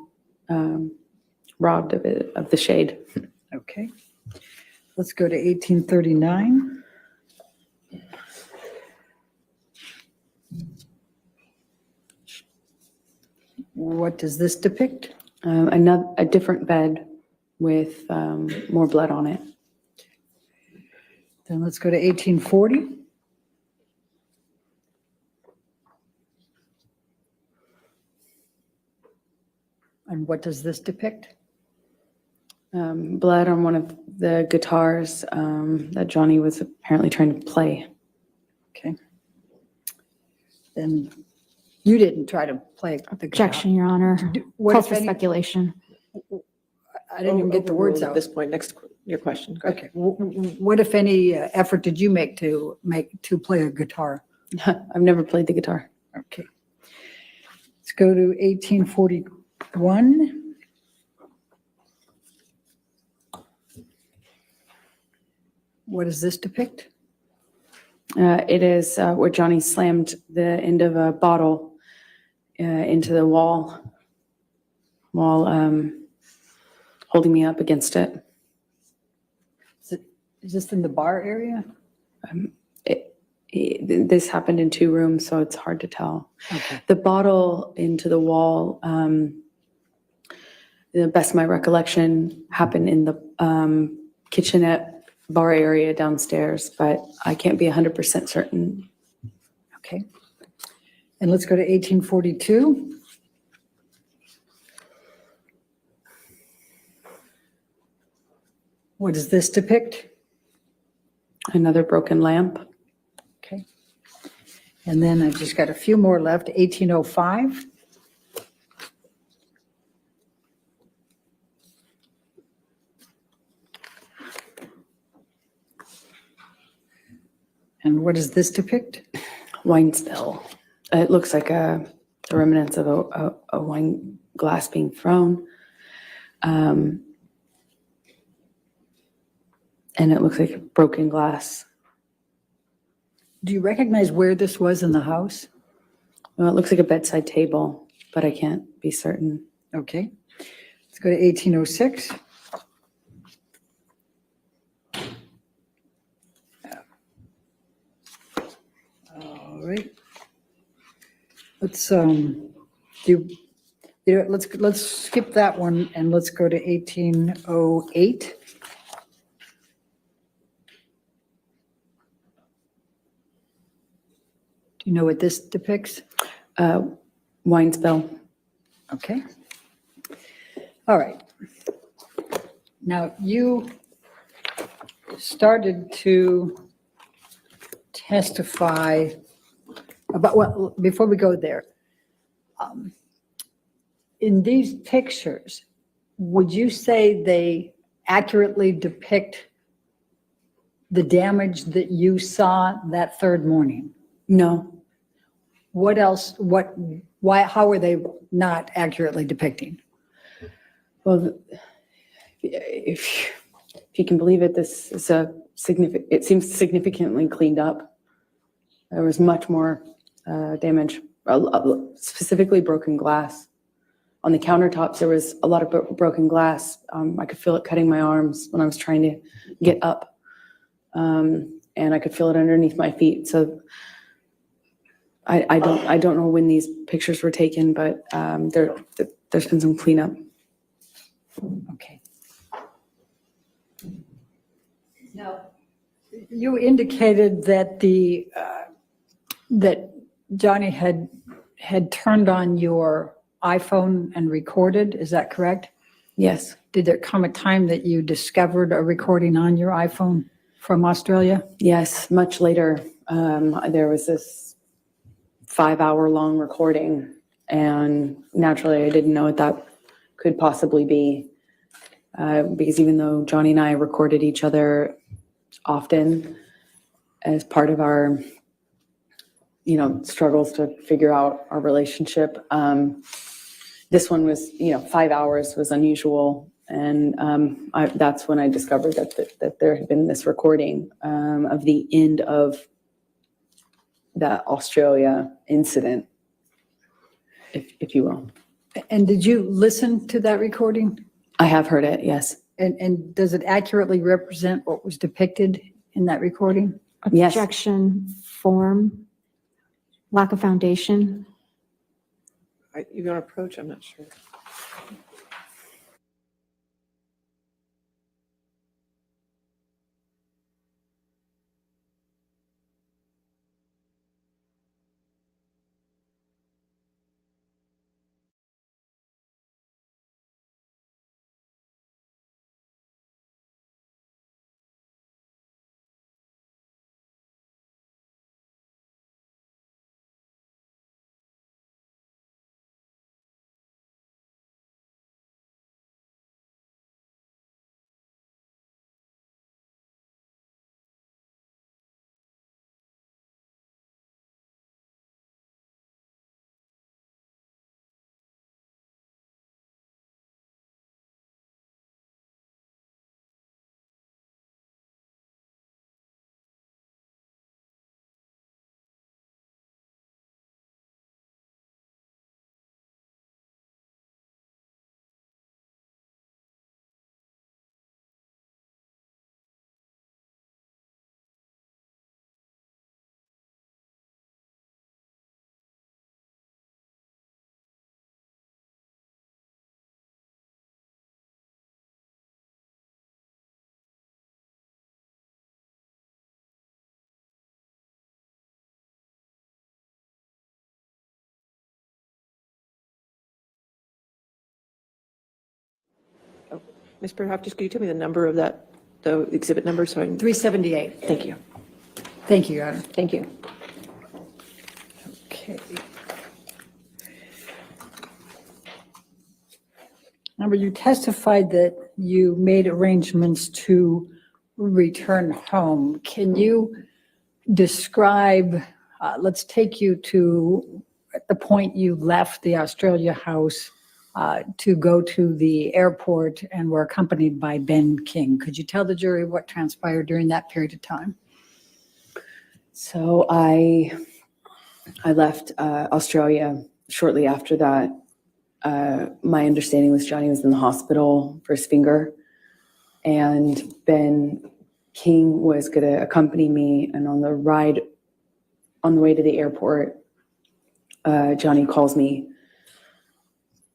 robbed of the shade. Okay. Let's go to 1839. What does this depict? A different bed with more blood on it. Then let's go to 1840. And what does this depict? Blood on one of the guitars that Johnny was apparently trying to play. Okay. Then you didn't try to play the guitar. Objection, Your Honor. What Calls if for any- speculation. I didn't even get the words At out. this point, next, your question. Go ahead. Okay. What if any effort did you make to play a guitar? I've never played the guitar. Okay. Let's go to 1841. What does this depict? It is where Johnny slammed the end of a bottle into the wall while holding me up against it. Is this in the bar area? This happened in 2 rooms, so it's hard to tell. Okay. The bottle into the wall, the best of my recollection, happened in the kitchenette bar area downstairs, but I can't be 100% certain. Okay. And let's go to 1842. What does this depict? Another broken lamp. Okay. And then I've just got a few more left. 1805. And what does this depict? Wine spill. It looks like the remnants of a wine glass being thrown. And it looks like broken glass. Do you recognize where this was in the house? Well, it looks like a bedside table, but I can't be certain. Okay. Let's go to 1806. All right. Let's let's skip that one and let's go to 1808. Do you know what this depicts? Wine spill. Okay. All right. Now, you started to testify about, well, before we go there, in these pictures, would you say they accurately depict the damage that you saw that third morning? No. What else, why, how are they not accurately depicting? Well, if you can believe it, this is it seems significantly cleaned up. There was much more damage, specifically broken glass. On the countertops, there was a lot of broken glass. I could feel it cutting my arms when I was trying to get up. And I could feel it underneath my feet. So I don't know when these pictures were taken, but there's been some cleanup. Okay. Now, you indicated that that Johnny had turned on your iPhone and recorded. Is that correct? Yes. Did there come a time that you discovered a recording on your iPhone from Australia? Yes, much later, there was this 5-hour-long recording, and naturally I didn't know what that could possibly be, because even though Johnny and I recorded each other often as part of our, struggles to figure out our relationship, this one was, 5 hours was unusual. And that's when I discovered that there had been this recording of the end of that Australia incident, if you will. And did you listen to that recording? I have heard it, yes. And does it accurately represent what was depicted in that recording? Yes. Objection, form, lack of foundation. You're going to approach, I'm not sure. Ms. Birdhoff, just could you tell me the number of that, the exhibit number, so I can, 378. thank you. Thank you, Your Honor. Thank you. Okay. Number, you testified that you made arrangements to return home. Can you describe, let's take you to the point you left the Australia house to go to the airport and were accompanied by Ben King. Could you tell the jury what transpired during that period of time? So I left Australia shortly after that. My understanding was Johnny was in the hospital for his finger, and Ben King was going to accompany me. And on the way to the airport, Johnny calls me,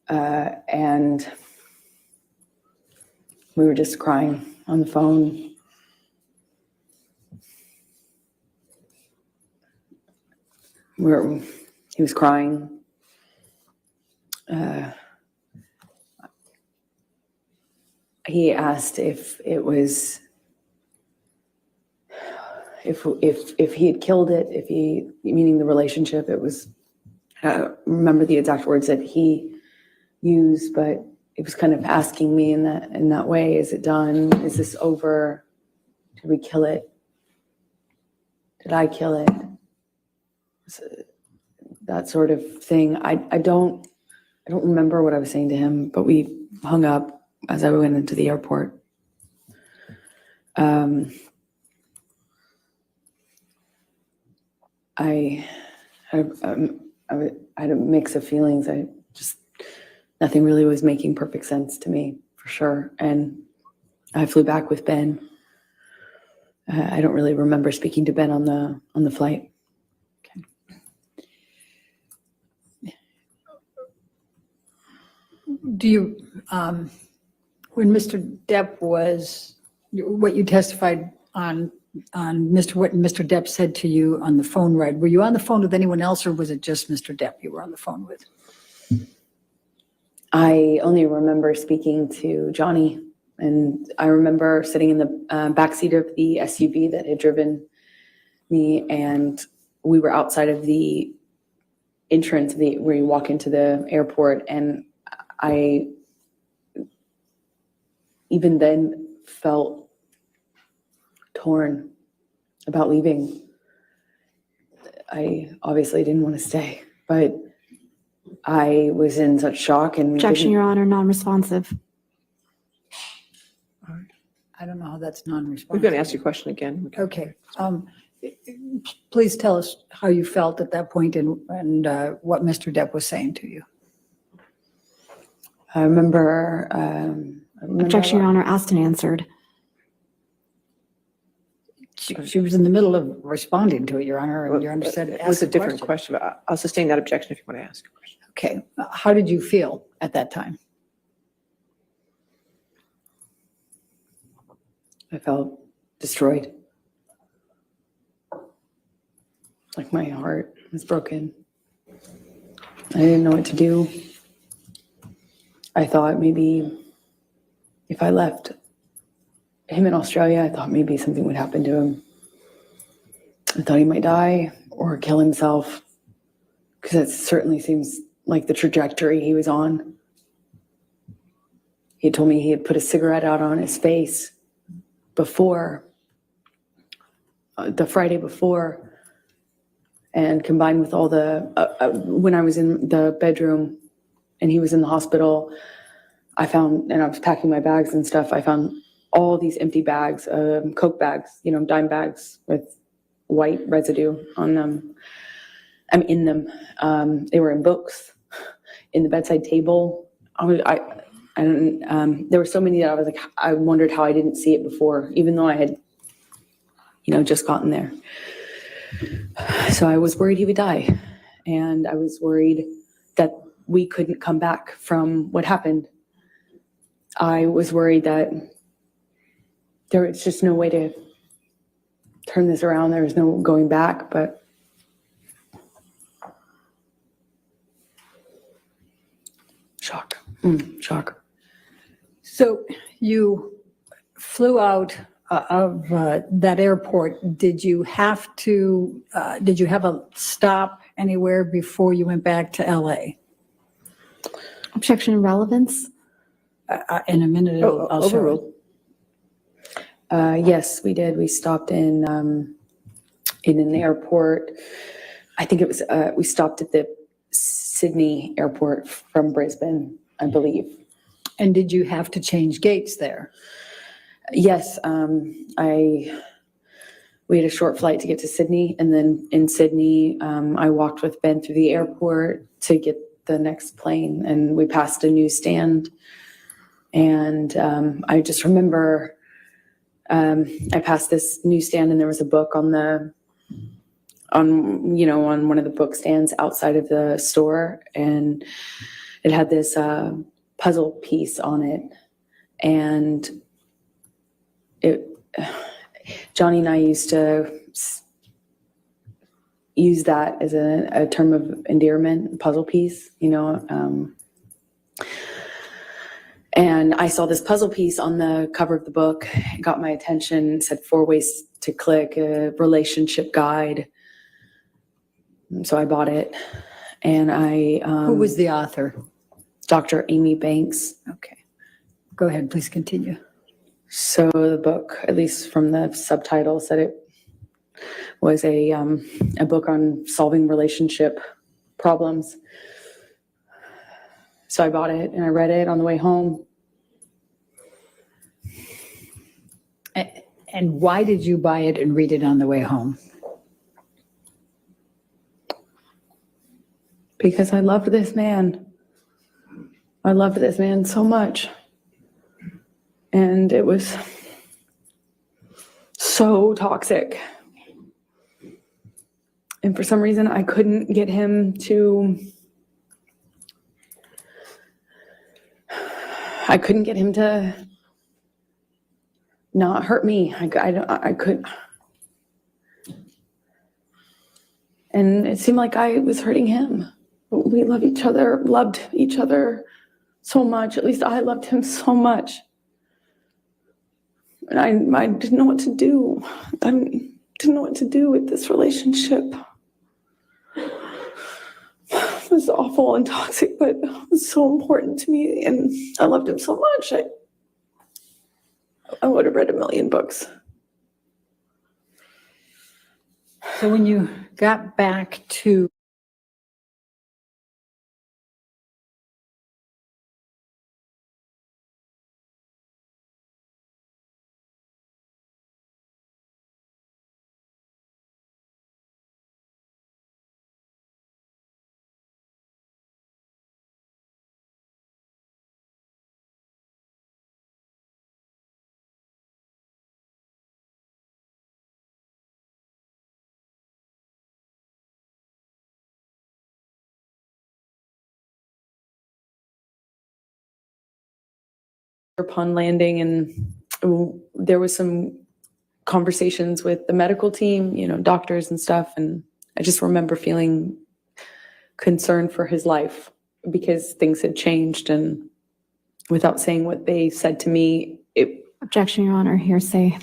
and we were just crying on the phone. He was crying. He asked if it was, if he had killed it, meaning the relationship, it was, I don't remember the exact words that he used, but it was kind of asking me in that way, is it done? Is this over? Did we kill it? Did I kill it? That sort of thing. I don't remember what I was saying to him, but we hung up as I went into the airport. I had a mix of feelings. Nothing really was making perfect sense to me, for sure. And I flew back with Ben. I don't really remember speaking to Ben on the flight. Do you, when Mr. Depp was, what you testified on what Mr. Depp said to you on the phone ride, were you on the phone with anyone else, or was it just Mr. Depp you were on the phone with? I only remember speaking to Johnny, and I remember sitting in the backseat of the SUV that had driven me, and we were outside of the entrance where you walk into the airport, and I even then felt torn about leaving. I obviously didn't want to stay, but I was in such shock and Objection, Your Honor, non-responsive. I don't know how that's non-responsive. We're going to ask you a question again. Okay. Please tell us how you felt at that point and what Mr. Depp was saying to you. I remember. Objection, Your Honor, asked and answered. She was in the middle of responding to it, Your Honor, and Your Honor said, It was ask a a different question. question, but I'll sustain that objection if you want to ask a question. Okay. How did you feel at that time? I felt destroyed. Like my heart was broken. I didn't know what to do. I thought maybe if I left him in Australia, I thought maybe something would happen to him. I thought he might die or kill himself, because that certainly seems like the trajectory he was on. He told me he had put a cigarette out on his face before, the Friday before, and combined with all the, when I was in the bedroom and he was in the hospital, I found, and I was packing my bags and stuff, I found all these empty bags, Coke bags, dime bags with white residue on them. I'm in them. They were in books, in the bedside table. There were so many that I was like, I wondered how I didn't see it before, even though I had, just gotten there. So I was worried he would die. And I was worried that we couldn't come back from what happened. I was worried that there was just no way to turn this around. There was no going back, but shock. Shock. So you flew out of that airport. Did you have a stop anywhere before you went back to LA? Objection relevance. In a minute, I'll show Overruled. Yes, we did. We stopped in an airport. I think it was, we stopped at the Sydney airport from Brisbane, I believe. And did you have to change gates there? Yes, we had a short flight to get to Sydney, and then in Sydney, I walked with Ben through the airport to get the next plane, and we passed a newsstand. And I just remember I passed this newsstand, and there was a book on one of the book stands outside of the store, and it had this puzzle piece on it, and Johnny and I used to use that as a term of endearment, puzzle piece, and I saw this puzzle piece on the cover of the book. It got my attention. It said 4 ways to click, a relationship guide. So I bought it, and Who was the author? Dr. Amy Banks. Okay. Go ahead, please continue. So the book, at least from the subtitle, said it was a book on solving relationship problems. So I bought it and I read it on the way home. And why did you buy it and read it on the way home? Because I loved this man. I loved this man so much. And it was so toxic. And for some reason, I couldn't get him to not hurt me. I could. And it seemed like I was hurting him. But we loved each other so much. At least I loved him so much. And I didn't know what to do. I didn't know what to do with this relationship. It was awful and toxic, but it was so important to me. And I loved him so much. I would have read 1,000,000 books. So when you got back to upon landing, and there was some conversations with the medical team, doctors and stuff. And I just remember feeling concerned for his life because things had changed. And without saying what they said to me, Objection, Your Honor, hearsay.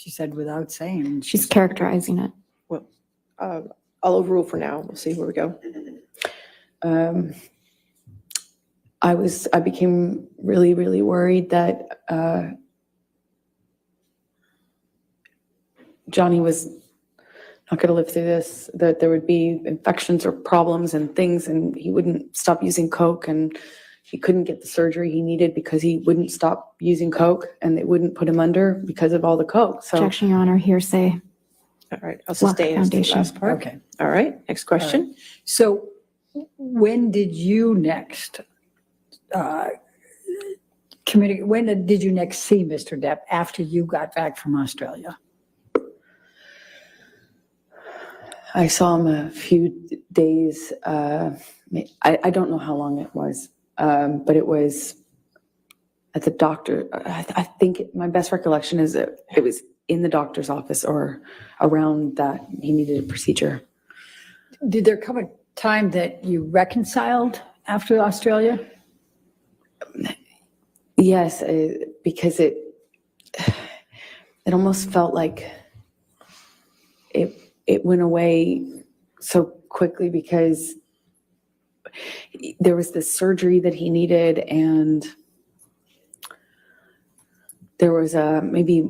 she said without saying. She's characterizing it. I'll overrule for now. We'll see where we go. I became really, really worried that Johnny was not going to live through this, that there would be infections or problems and things, and he wouldn't stop using Coke, and he couldn't get the surgery he needed because he wouldn't stop using Coke, and they wouldn't put him under because of all the Coke. So Objection, Your Honor, hearsay. All right, I'll sustain as the Foundation. last part. Okay. All right, next question. So when did you next communicate? When did you next see Mr. Depp after you got back from Australia? I saw him a few days. I don't know how long it was, but it was at the doctor. I think my best recollection is that it was in the doctor's office or around that he needed a procedure. Did there come a time that you reconciled after Australia? Yes, because it almost felt like it went away so quickly because there was this surgery that he needed, and there was maybe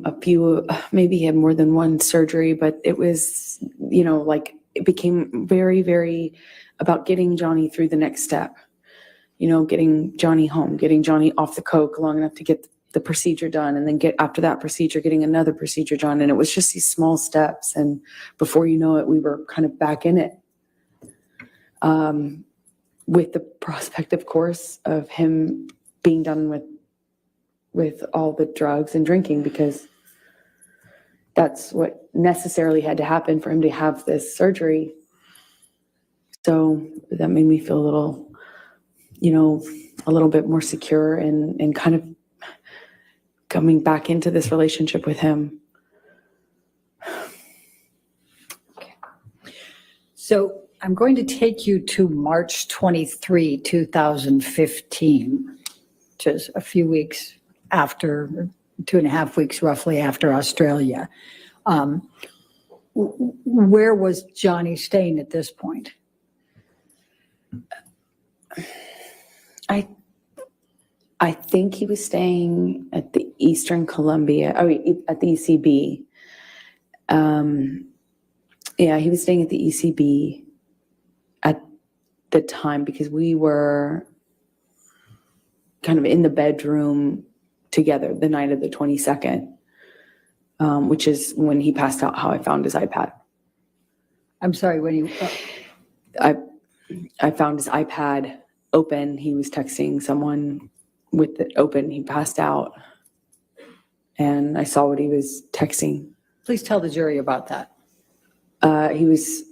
he had more than one surgery, but it was, like it became very, very about getting Johnny through the next step, getting Johnny home, getting Johnny off the coke long enough to get the procedure done, and then after that procedure, getting another procedure done. And it was just these small steps. And before you know it, we were kind of back in it. With the prospect, of course, of him being done with all the drugs and drinking, because that's what necessarily had to happen for him to have this surgery. So that made me feel a little bit more secure and kind of coming back into this relationship with him. So I'm going to take you to March 23, 2015, which is a few weeks after, 2.5 weeks roughly after Australia. Where was Johnny staying at this point? I think he was staying at the Eastern Columbia, at the ECB. Yeah, he was staying at the ECB at the time because we were kind of in the bedroom together the night of the 22nd, which is when he passed out, how I found his iPad. I'm sorry, when you... I found his iPad open. He was texting someone with it open. He passed out, and I saw what he was texting. Please tell the jury about that. He was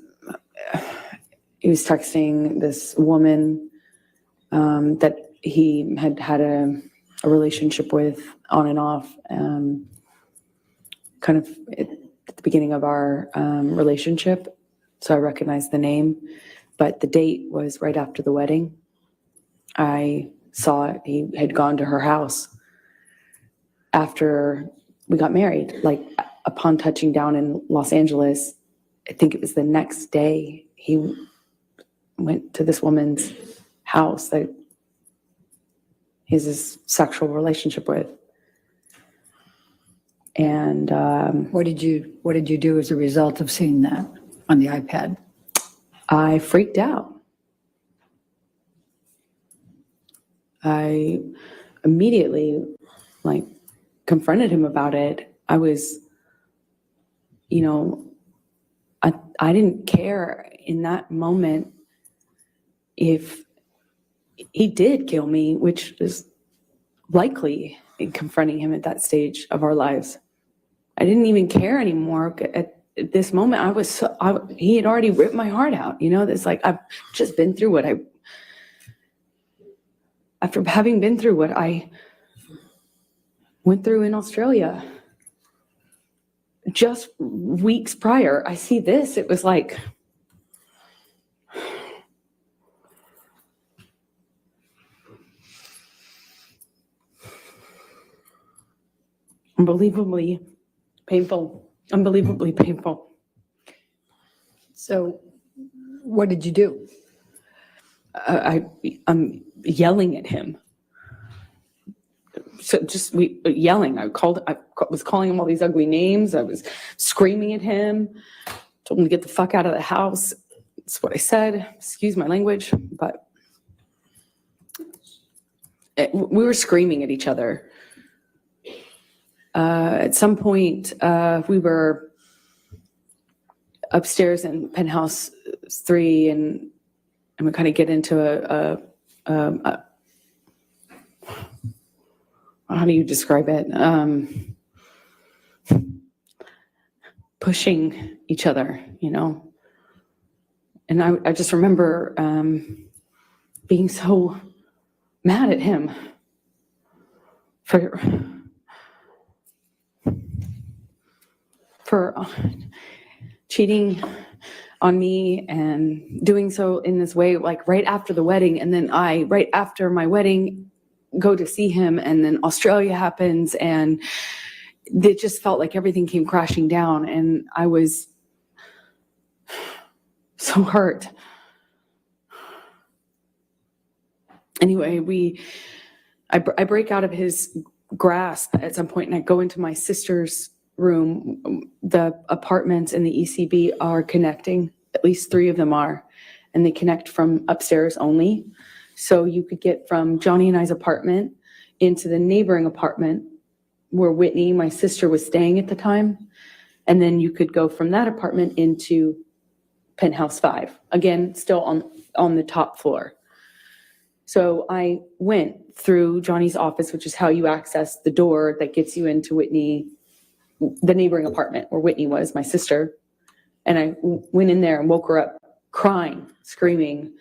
texting this woman that he had a relationship with on and off, kind of at the beginning of our relationship. So I recognized the name, but the date was right after the wedding. I saw it. He had gone to her house after we got married, like upon touching down in Los Angeles. I think it was the next day he went to this woman's house that he has this sexual relationship with. And What did you do as a result of seeing that on the iPad? I freaked out. I immediately confronted him about it. I was, I didn't care in that moment if he did kill me, which is likely in confronting him at that stage of our lives. I didn't even care anymore. At this moment, he had already ripped my heart out. It's like, I've just been through after having been through what I went through in Australia. Just weeks prior, I see this. It was like, unbelievably painful. So what did you do? I'm yelling at him. So yelling. I was calling him all these ugly names. I was screaming at him. Told him to get the fuck out of the house. That's what I said. Excuse my language, but we were screaming at each other. At some point, we were upstairs in penthouse 3, and we kind of get into a how do you describe it? Pushing each other, And I just remember being so mad at him for cheating on me and doing so in this way, like right after the wedding. And then right after my wedding, go to see him, and then Australia happens, and it just felt like everything came crashing down, and I was so hurt. Anyway, I break out of his grasp at some point, and I go into my sister's room. The apartments in the ECB are connecting. At least 3 of them are, and they connect from upstairs only. So you could get from Johnny and I's apartment into the neighboring apartment where Whitney, my sister, was staying at the time. And then you could go from that apartment into penthouse 5, again, still on the top floor. So I went through Johnny's office, which is how you access the door that gets you into Whitney, the neighboring apartment where Whitney was, my sister. And I went in there and woke her up crying, screaming,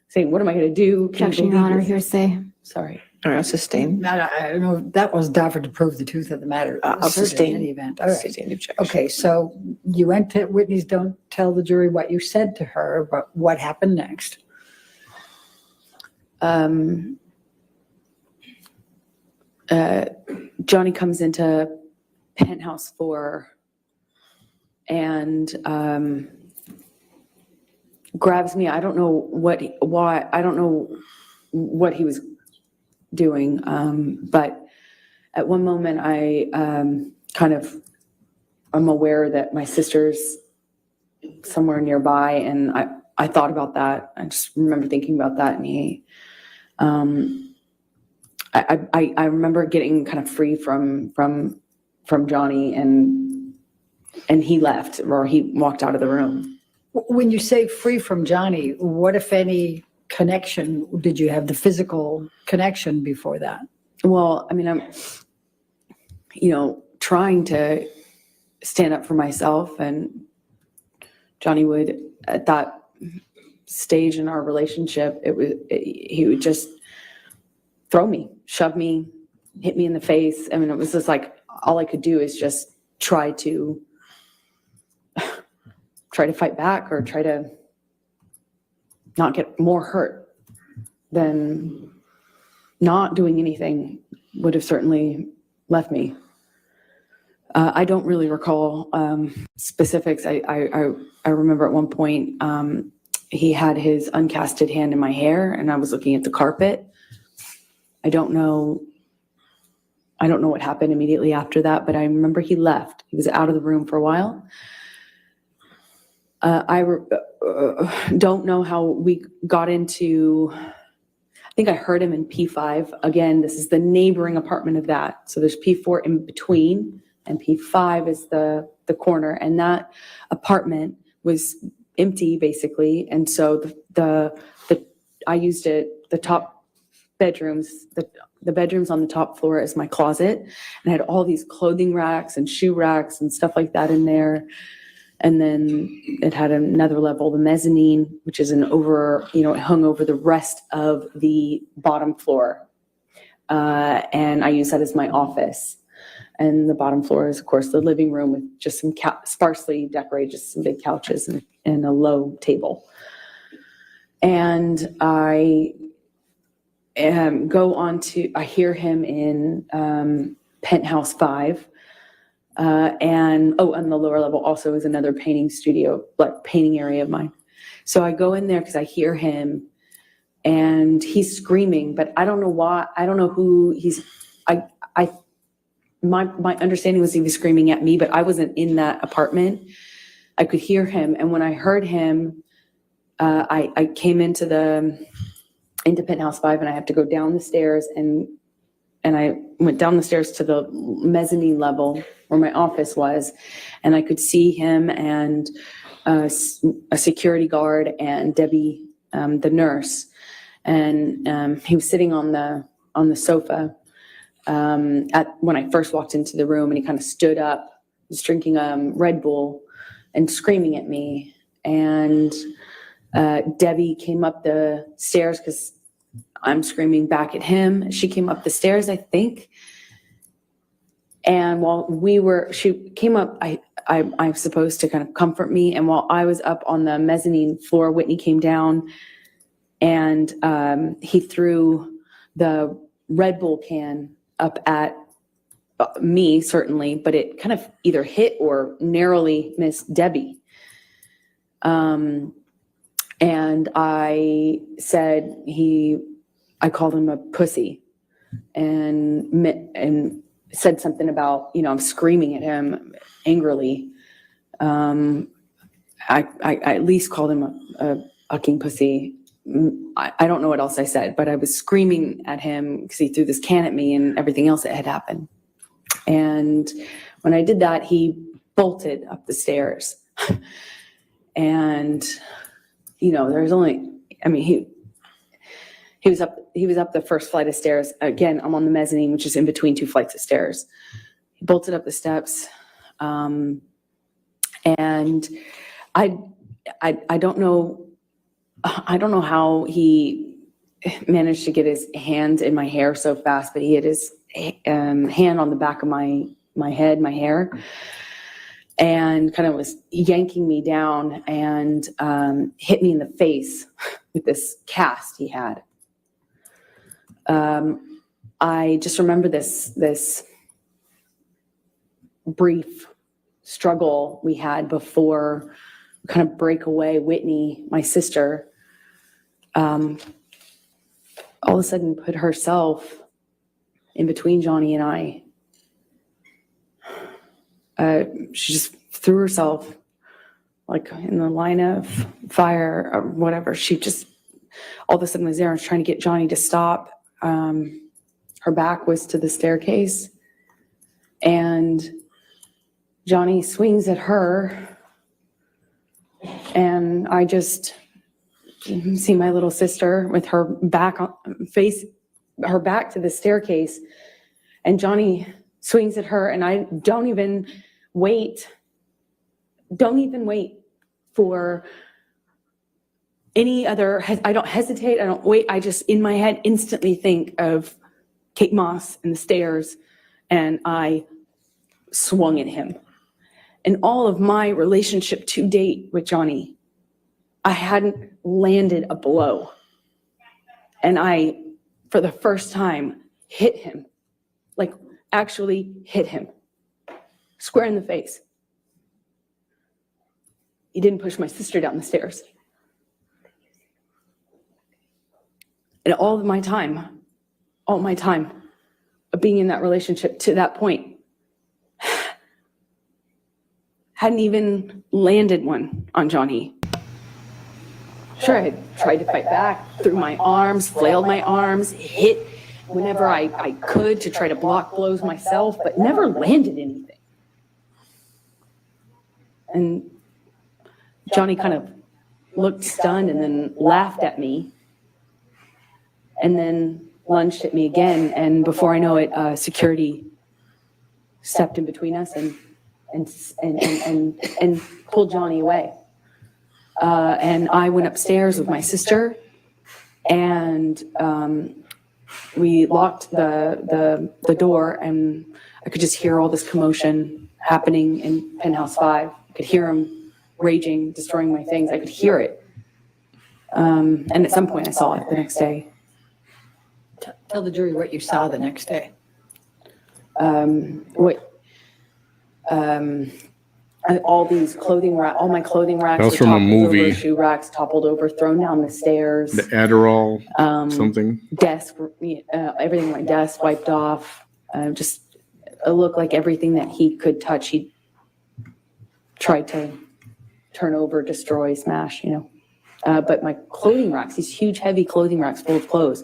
saying, what am I going to do? Can you Objection, Your believe Honor, this? hearsay. Sorry. All right, sustain. I don't know, that was Dafford to prove the truth of the matter. I'll Asserted sustain. In any event. All right. Sustain objection. Okay, so you went to Whitney's, don't tell the jury what you said to her, but what happened next? Johnny comes into penthouse 4 and grabs me. I don't know why. I don't know what he was doing. But at one moment, I'm aware that my sister's somewhere nearby, and I thought about that. I just remember thinking about that, and he, I remember getting kind of free from Johnny, and he left, or he walked out of the room. When you say free from Johnny, what, if any, connection did you have, the physical connection before that? Well, I mean, I'm, trying to stand up for myself, and Johnny would, at that stage in our relationship, he would just throw me, shove me, hit me in the face. I mean, it was just like, all I could do is just try to fight back, or try to not get more hurt than not doing anything would have certainly left me. I don't really recall specifics. I remember at one point he had his uncasted hand in my hair, and I was looking at the carpet. I don't know what happened immediately after that, but I remember he left. He was out of the room for a while. I don't know how we got into, I think I heard him in P5. Again, this is the neighboring apartment of that. So there's P4 in between, and P5 is the corner. And that apartment was empty, basically. And so I used it, the top bedrooms, the bedrooms on the top floor as my closet, and I had all these clothing racks and shoe racks and stuff like that in there. And then it had another level, the mezzanine, which is it hung over the rest of the bottom floor. And I use that as my office. And the bottom floor is, of course, the living room with just some sparsely decorated, just some big couches and a low table. And I I hear him in penthouse 5. And on the lower level also is another painting studio, like painting area of mine. So I go in there because I hear him, and he's screaming, but I don't know why. I don't know who he's. My understanding was he was screaming at me, but I wasn't in that apartment. I could hear him, and when I heard him, I came into penthouse 5, and I have to go down the stairs, and I went down the stairs to the mezzanine level where my office was, and I could see him and a security guard and Debbie, the nurse, and he was sitting on the sofa when I first walked into the room, and he kind of stood up, was drinking Red Bull and screaming at me, and Debbie came up the stairs because I'm screaming back at him. She came up the stairs, I think. And while she came up, I'm supposed to kind of comfort me. And while I was up on the mezzanine floor, Whitney came down, and he threw the Red Bull can up at me, certainly, but it kind of either hit or narrowly missed Debbie. And I said I called him a pussy and said something about, I'm screaming at him angrily. I at least called him a fucking pussy. I don't know what else I said, but I was screaming at him because he threw this can at me and everything else that had happened. And when I did that, he bolted up the stairs. And, there's only, he was up the first flight of stairs. Again, I'm on the mezzanine, which is in between two flights of stairs. He bolted up the steps. And I don't know how he managed to get his hand in my hair so fast, but he had his hand on the back of my head, my hair, and kind of was yanking me down and hit me in the face with this cast he had. I just remember this brief struggle we had before we kind of break away. Whitney, my sister, all of a sudden put herself in between Johnny and I. She just threw herself like in the line of fire or whatever. She just all of a sudden was there and was trying to get Johnny to stop. Her back was to the staircase, and Johnny swings at her, and I just see my little sister with her back to the staircase, and Johnny swings at her, and I don't even wait for any other, I don't hesitate, I don't wait, I just in my head instantly think of Kate Moss and the stairs, and I swung at him. In all of my relationship to date with Johnny, I hadn't landed a blow. And I, for the first time, hit him, like actually hit him, square in the face. He didn't push my sister down the stairs. And all my time of being in that relationship to that point, hadn't even landed one on Johnny. Sure, I had tried to fight back, threw my arms, flailed my arms, hit whenever I could to try to block blows myself, but never landed anything. And Johnny kind of looked stunned and then laughed at me and then lunged at me again. And before I know it, security stepped in between us and pulled Johnny away. And I went upstairs with my sister, and we locked the door, and I could just hear all this commotion happening in Penthouse 5. I could hear him raging, destroying my things. I could hear it. And at some point I saw it the next day. Tell the jury what you saw the next day. All these all my clothing racks. That was from a movie. Over, shoe racks toppled over, thrown down the stairs. The Adderall, something. Desk, everything on my desk wiped off. Just it looked like everything that he could touch, he tried to turn over, destroy, smash, But my clothing racks, these huge, heavy clothing racks full of clothes,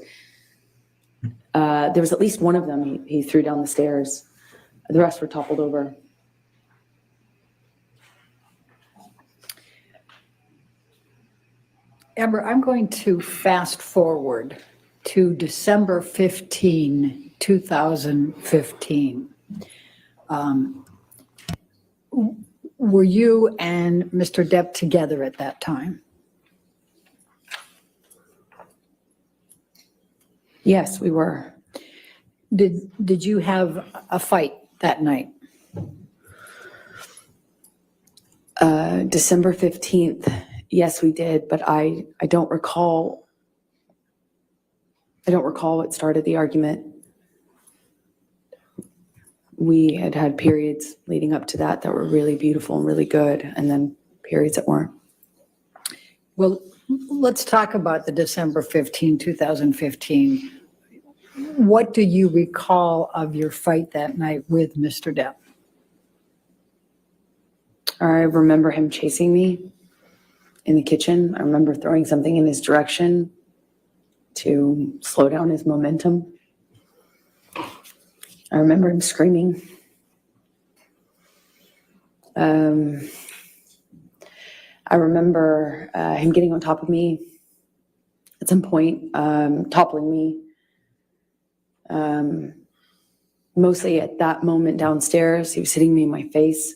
there was at least one of them he threw down the stairs. The rest were toppled over. Amber, I'm going to fast forward to December 15, 2015. Were you and Mr. Depp together at that time? Yes, we were. Did you have a fight that night? December 15th. Yes, we did, but I don't recall what started the argument. we had periods leading up to that were really beautiful and really good, and then periods that weren't. Well, let's talk about the December 15, 2015. What do you recall of your fight that night with Mr. Depp? I remember him chasing me in the kitchen. I remember throwing something in his direction to slow down his momentum. I remember him screaming. I remember him getting on top of me at some point, toppling me. Mostly at that moment downstairs, he was hitting me in my face.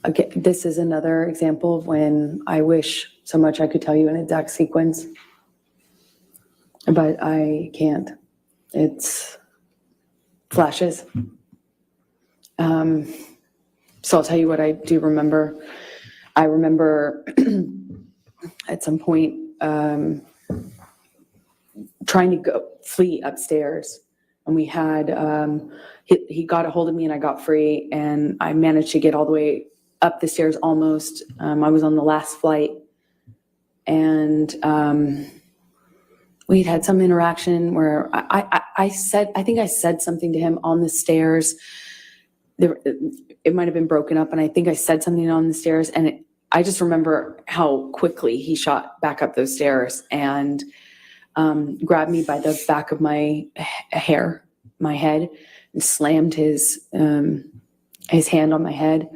Again, this is another example of when I wish so much I could tell you an exact sequence, but I can't. It's flashes. So I'll tell you what I do remember. I remember at some point trying to flee upstairs, and we had he got a hold of me and I got free, and I managed to get all the way up the stairs almost. I was on the last flight, and we'd had some interaction where I think I said something to him on the stairs. It might have been broken up, and I think I said something on the stairs, and I just remember how quickly he shot back up those stairs and grabbed me by the back of my head, and slammed his hand on my head.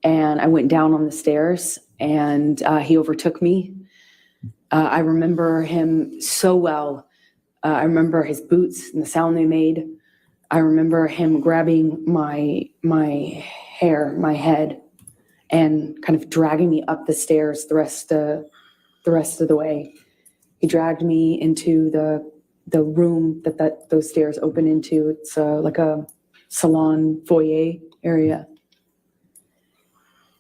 And I went down on the stairs, and he overtook me. I remember him so well. I remember his boots and the sound they made. I remember him grabbing my hair, my head, and kind of dragging me up the stairs the rest of the way. He dragged me into the room that those stairs open into. It's like a salon foyer area.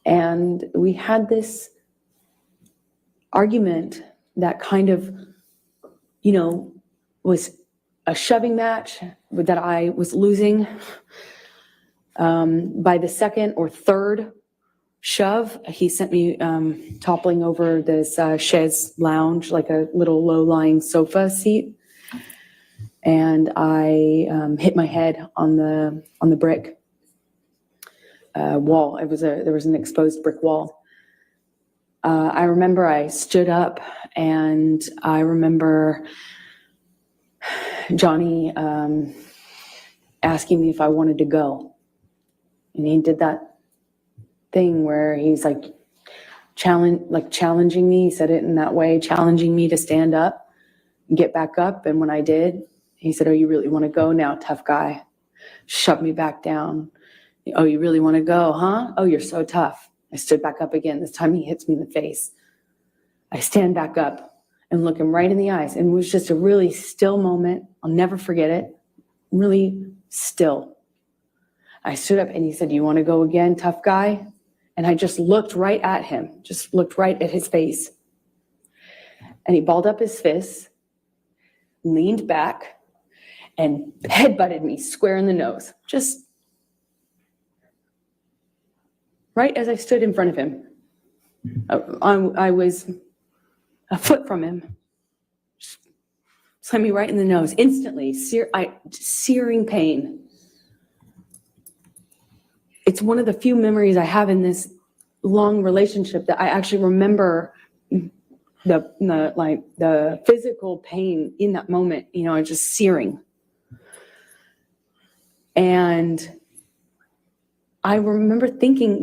And we had this argument that kind of, was a shoving match that I was losing. By the second or third shove, he sent me toppling over this chaise lounge, like a little low-lying sofa seat. And I hit my head on the brick wall. There was an exposed brick wall. I remember I stood up, and I remember Johnny asking me if I wanted to go. And he did that thing where he's like challenging me. He said it in that way, challenging me to stand up and get back up. And when I did, he said, "Oh, you really want to go now, tough guy?" Shoved me back down. "Oh, you really want to go, huh? Oh, you're so tough." I stood back up again. This time he hits me in the face. I stand back up and look him right in the eyes. And it was just a really still moment. I'll never forget it. Really still. I stood up and he said, "You want to go again, tough guy?" And I just looked right at him, just looked right at his face. And he balled up his fists, leaned back, and headbutted me square in the nose. Just right as I stood in front of him. I was a foot from him. Slammed me right in the nose. Instantly, searing pain. It's one of the few memories I have in this long relationship that I actually remember the physical pain in that moment, just searing. And I remember thinking,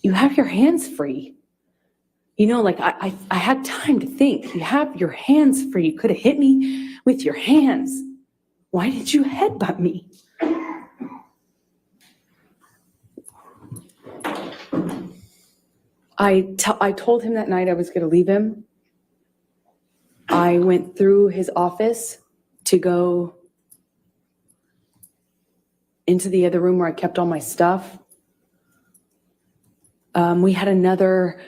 you have your hands free. I had time to think. You have your hands free. You could have hit me with your hands. Why did you headbutt me? I told him that night I was going to leave him. I went through his office to go into the other room where I kept all my stuff. We had another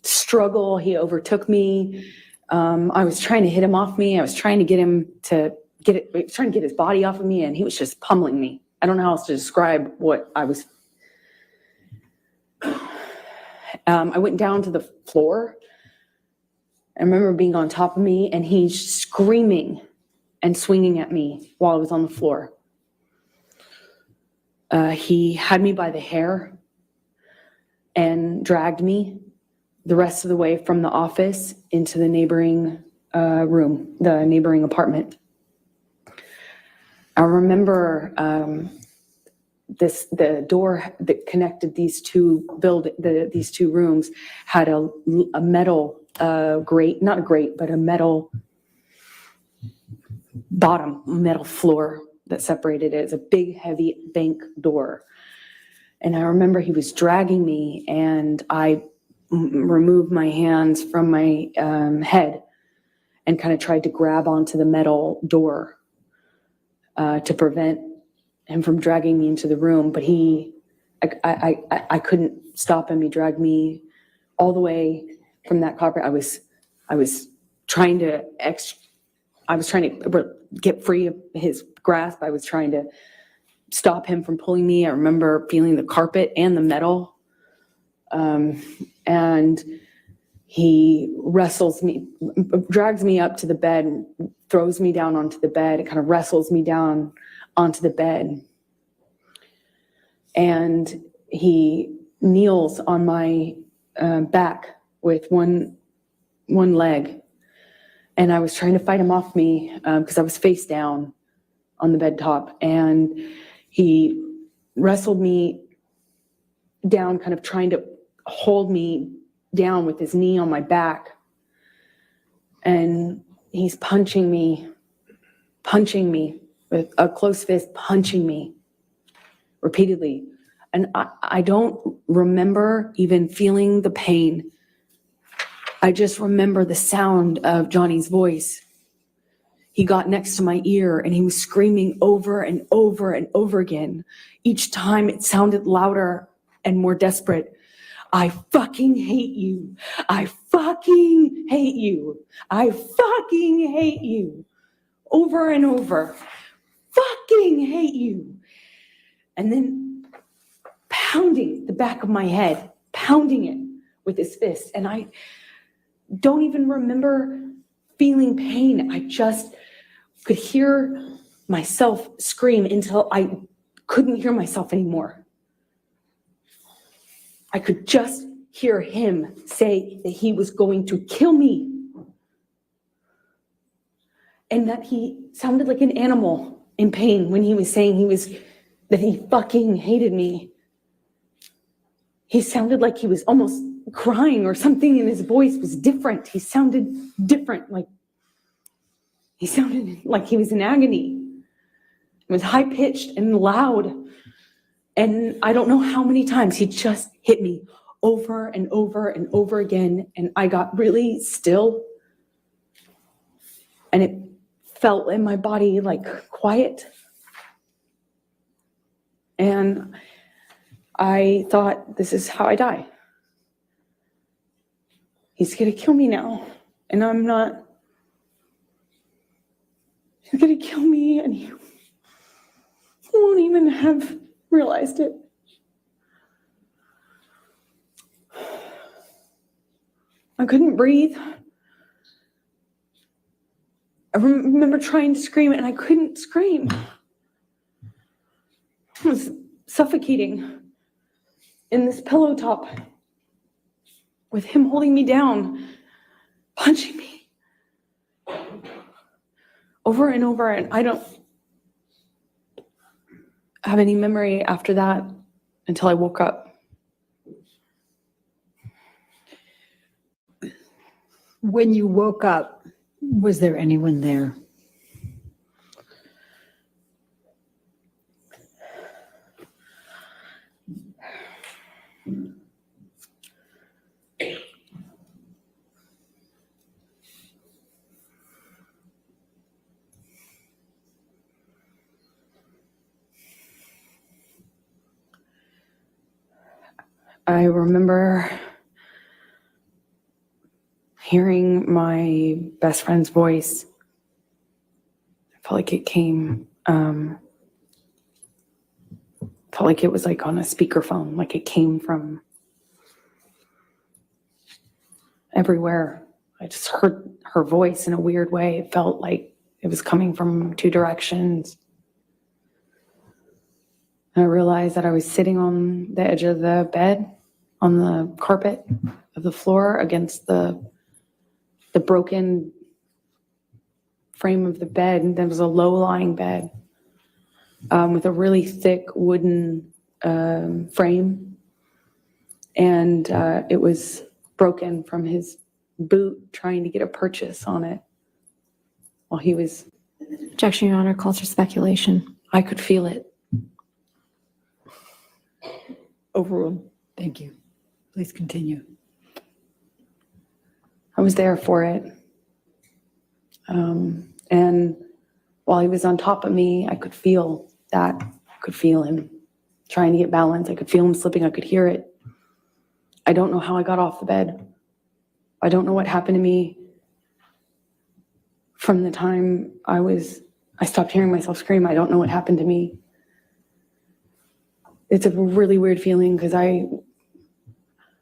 struggle. He overtook me. I was trying to hit him off me. I was trying to get him to trying to get his body off of me, and he was just pummeling me. I don't know how else to describe what I was. I went down to the floor. I remember being on top of me, and he's screaming and swinging at me while I was on the floor. He had me by the hair and dragged me the rest of the way from the office into the neighboring room, the neighboring apartment. I remember the door that connected these two rooms had a metal grate, not a grate, but a metal bottom, metal floor that separated it. It's a big, heavy bank door. And I remember he was dragging me, and I removed my hands from my head and kind of tried to grab onto the metal door to prevent him from dragging me into the room. But I couldn't stop him. He dragged me all the way from that carpet. I was trying to get free of his grasp. I was trying to stop him from pulling me. I remember feeling the carpet and the metal. And he wrestles me, drags me up to the bed, throws me down onto the bed. It kind of wrestles me down onto the bed. And he kneels on my back with one leg. And I was trying to fight him off me because I was face down on the bed top. And he wrestled me down, kind of trying to hold me down with his knee on my back. And he's punching me with a closed fist, punching me repeatedly. And I don't remember even feeling the pain. I just remember the sound of Johnny's voice. He got next to my ear and he was screaming over and over and over again. Each time it sounded louder and more desperate. I fucking hate you. I fucking hate you. I fucking hate you. Over and over. Fucking hate you. And then pounding the back of my head, pounding it with his fist. And I don't even remember feeling pain. I just could hear myself scream until I couldn't hear myself anymore. I could just hear him say that he was going to kill me. And that he sounded like an animal in pain when he was saying that he fucking hated me. He sounded like he was almost crying, or something in his voice was different. He sounded different, he sounded like he was in agony. It was high-pitched and loud. And I don't know how many times he just hit me over and over and over again. And I got really still. And it felt in my body like quiet. And I thought, this is how I die. He's going to kill me now. And I'm not. He's going to kill me, and he won't even have realized it. I couldn't breathe. I remember trying to scream, and I couldn't scream. I was suffocating in this pillow top with him holding me down, punching me over and over. And I don't have any memory after that until I woke up. When you woke up, was there anyone there? I remember hearing my best friend's voice. I felt like it came, felt like it was like on a speakerphone, like it came from everywhere. I just heard her voice in a weird way. It felt like it was coming from two directions. And I realized that I was sitting on the edge of the bed, on the carpet of the floor against the broken frame of the bed. And there was a low-lying bed with a really thick wooden frame. And it was broken from his boot trying to get a purchase on it while he was. Objection, Your Honor, calls for speculation. I could feel it. Overruled. Thank you. Please continue. I was there for it. And while he was on top of me, I could feel that. I could feel him trying to get balance. I could feel him slipping. I could hear it. I don't know how I got off the bed. I don't know what happened to me from the time I stopped hearing myself scream. I don't know what happened to me. It's a really weird feeling because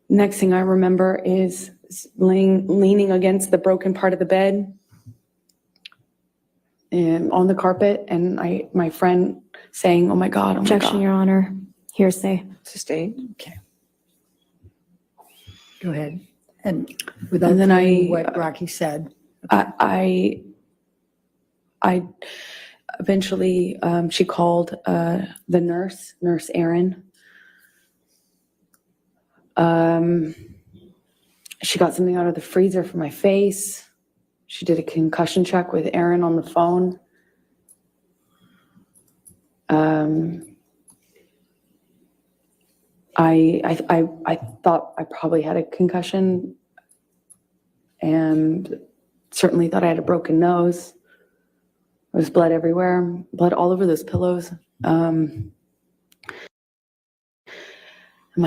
next thing I remember is leaning against the broken part of the bed and on the carpet, and my friend saying, "Oh my God, oh my Objection, God." Your Honor. Hearsay. Sustained. Okay. Go ahead. And without And then knowing what Rocky said. I eventually, she called the nurse Erin. She got something out of the freezer for my face. She did a concussion check with Erin on the phone. I thought I probably had a concussion and certainly thought I had a broken nose. There was blood everywhere, blood all over those pillows. My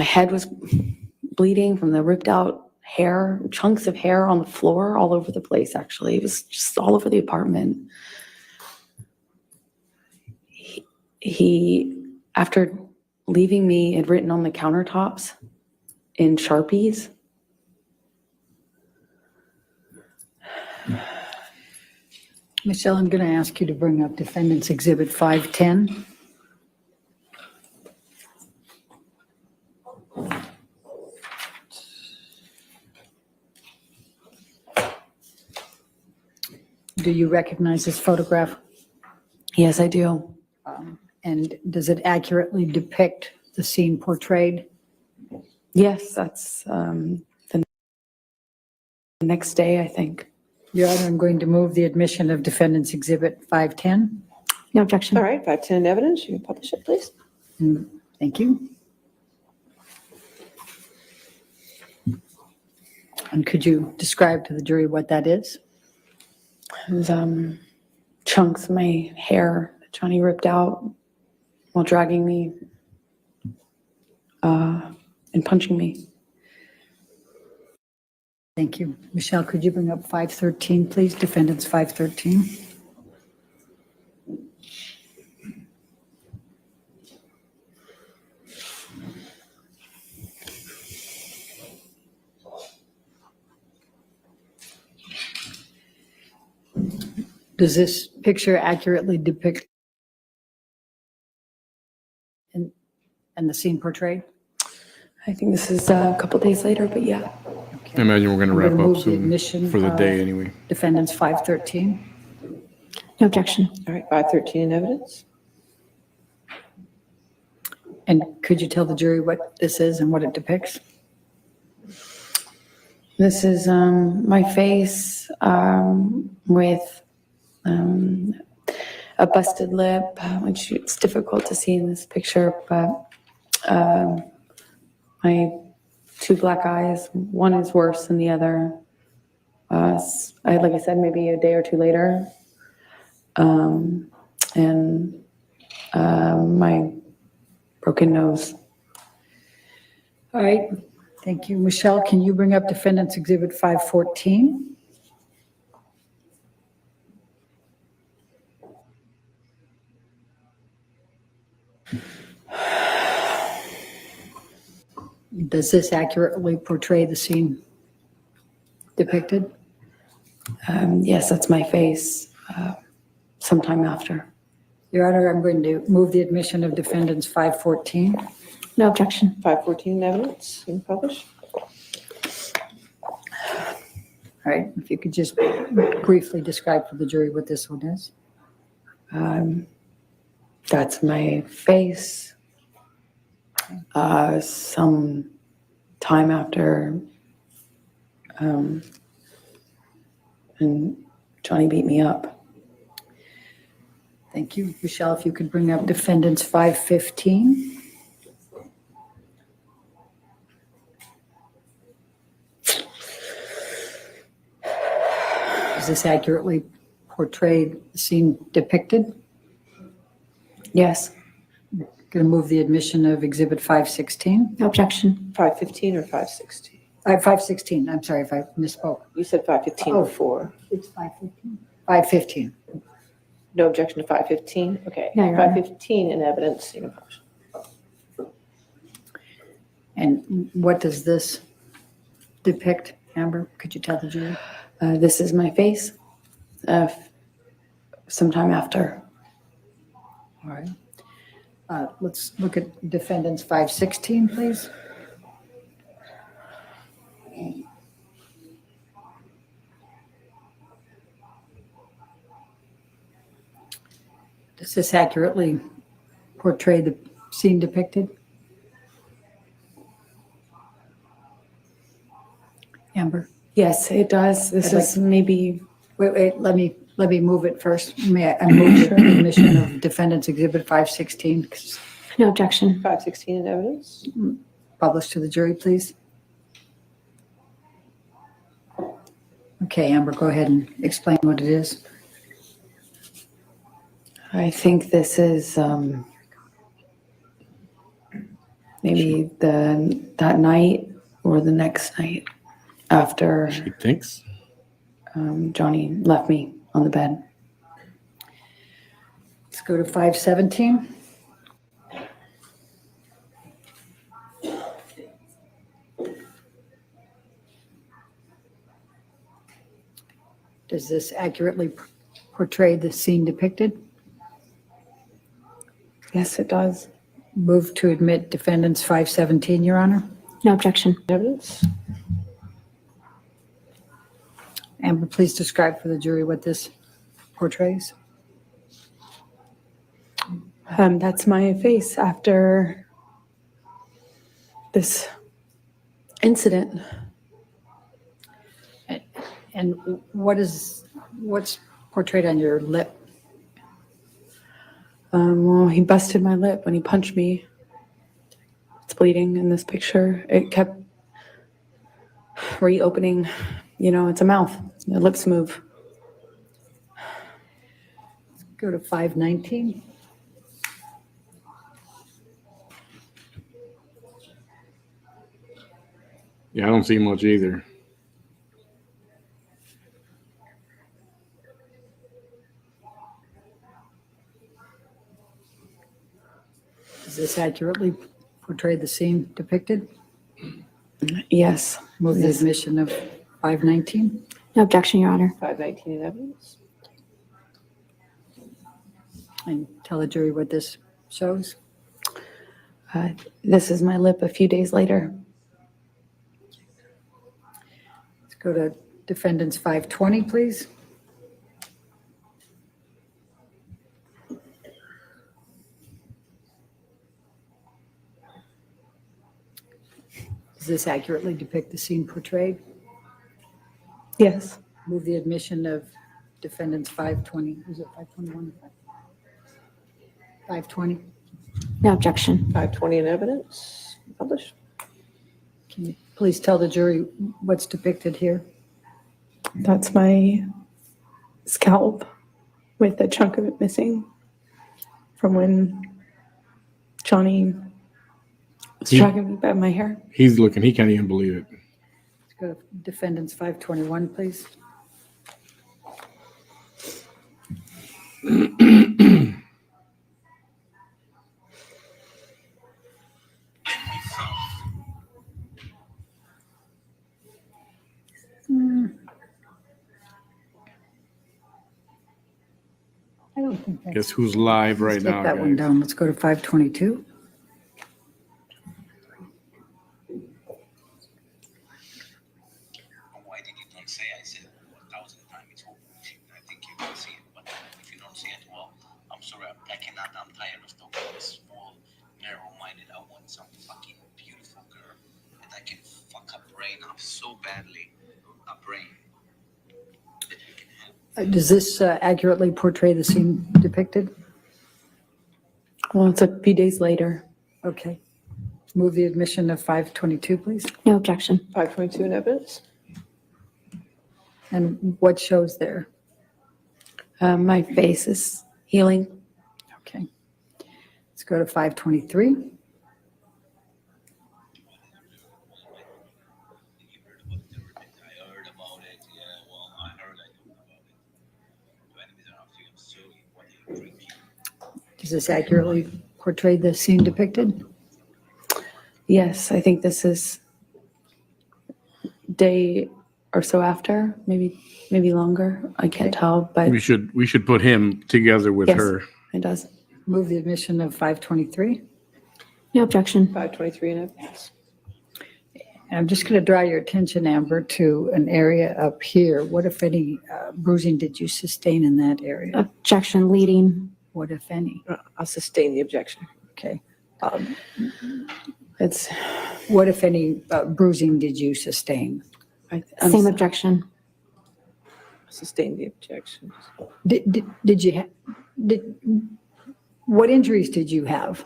head was bleeding from the ripped out hair, chunks of hair on the floor all over the place, actually. It was just all over the apartment. He, after leaving me, had written on the countertops in Sharpies. Michelle, I'm going to ask you to bring up Defendant's Exhibit 510. Do you recognize this photograph? Yes, I do. And does it accurately depict the scene portrayed? Yes, that's the next day, I think. Your Honor, I'm going to move the admission of Defendant's Exhibit 510. No objection. All right, 510 evidence. You can publish it, please. Thank you. And could you describe to the jury what that is? It was chunks of my hair that Johnny ripped out while dragging me and punching me. Thank you. Michelle, could you bring up 513, please? Defendant's 513. Does this picture accurately depict and the scene portrayed? I think this is a couple days later, but yeah. I imagine we're going to I'm wrap gonna up move the soon admission for the of day anyway. Defendant's 513. No objection. All right, 513 in evidence. And could you tell the jury what this is and what it depicts? This is my face with a busted lip, which it's difficult to see in this picture, but my two black eyes, one is worse than the other. Like I said, maybe a day or two later. And my broken nose. All right. Thank you. Michelle, can you bring up Defendant's Exhibit 514? Does this accurately portray the scene depicted? Yes, that's my face sometime after. Your Honor, I'm going to move the admission of defendants 514. No objection. 514 in evidence, you can publish. All right, if you could just briefly describe for the jury what this one is. That's my face. Some time after, and Johnny beat me up. Thank you. Michelle, if you could bring up defendants 515. Does this accurately portray the scene depicted? Yes. Going to move the admission of exhibit 516. No objection. 515 or 516? 516, I'm sorry if I misspoke. You said 515 Oh. before. It's 515. 515. No objection to 515? Okay. No, Your Honor. 515 in evidence, you can publish. And what does this depict, Amber? Could you tell the jury? This is my face sometime after. All right. Let's look at defendants 516, please. Does this accurately portray the scene depicted? Amber? Yes, it does. This I'd like is maybe, Wait, let me move it first. May I move the admission of defendants exhibit 516, No objection. 516 in evidence? published to the jury, please? Okay, Amber, go ahead and explain what it is. I think this is maybe that night or the next night after She thinks. Johnny left me on the bed. Let's go to 517. Does this accurately portray the scene depicted? Yes, it does. Move to admit defendants 517, Your Honor. No objection. Evidence? Amber, please describe for the jury what this portrays. That's my face after this incident. And what's portrayed on your lip? Well, he busted my lip when he punched me. It's bleeding in this picture. It kept reopening. You know, it's a mouth. The lips move. Go to 519. Yeah, I don't see much either. Does this accurately portray the scene depicted? Yes. Move the Yes. admission of 519. No objection, Your Honor. 519 in evidence? And tell the jury what this shows. This is my lip a few days later. Let's go to defendants 520, please. Does this accurately depict the scene portrayed? Yes. Move the admission of defendants 520. Is it 521? 520. No objection. 520 in evidence? Publish. Can you please tell the jury what's depicted here? That's my scalp with a chunk of it missing from when Johnny was dragging me by my hair. He's looking. He can't even believe it. Let's go to defendants 521, please. I don't think that's. Guess who's live right Let's now, take that one guys? down. Let's go to 522. Why did you don't say? I said 1,000 times. It's all bullshit. I think you can see it, but if you don't see it, well, I'm sorry. I cannot. I'm tired of talking this small, narrow-minded. I want some fucking beautiful girl that I can fuck her brain up so badly. A brain that you can have. Does this accurately portray the scene depicted? Well, it's a few days later. Okay. Move the admission of 522, please. No objection. 522 in evidence? And what shows there? My face is healing. Okay. Let's go to 523. You heard about the therapy. I heard about it. Yeah, well, I heard about it. Do enemies are not feeling silly when they drink you. Does this accurately portray the scene depicted? Yes, I think this is day or so after, maybe longer. I can't tell, but We should put him together with Yes. her. it does. Move the admission of 523. No objection. 523 in evidence? And I'm just going to draw your attention, Amber, to an area up here. What, if any, bruising did you sustain in that area? Objection leading. What, if any? I'll sustain the objection. Okay. It's What, if any, bruising did you sustain? I'm Same so- objection. Sustain the objection. Did you, what injuries did you have?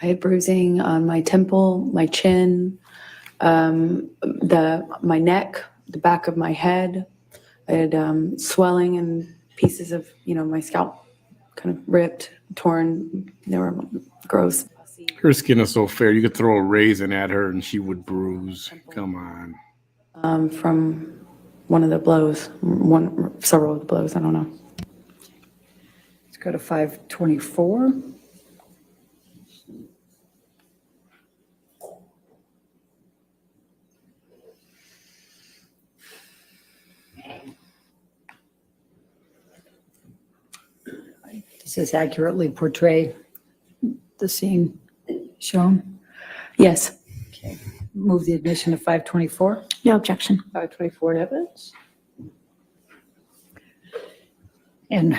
I had bruising on my temple, my chin, my neck, the back of my head. I had swelling and pieces of, my scalp kind of ripped, torn. They were gross. Her skin is so fair. You could throw a raisin at her and she would bruise. Come on. From one of the blows, several of the blows, I don't know. Let's go to 524. Does this accurately portray the scene shown? Yes, Move the admission of 524. No objection. 524 in evidence? And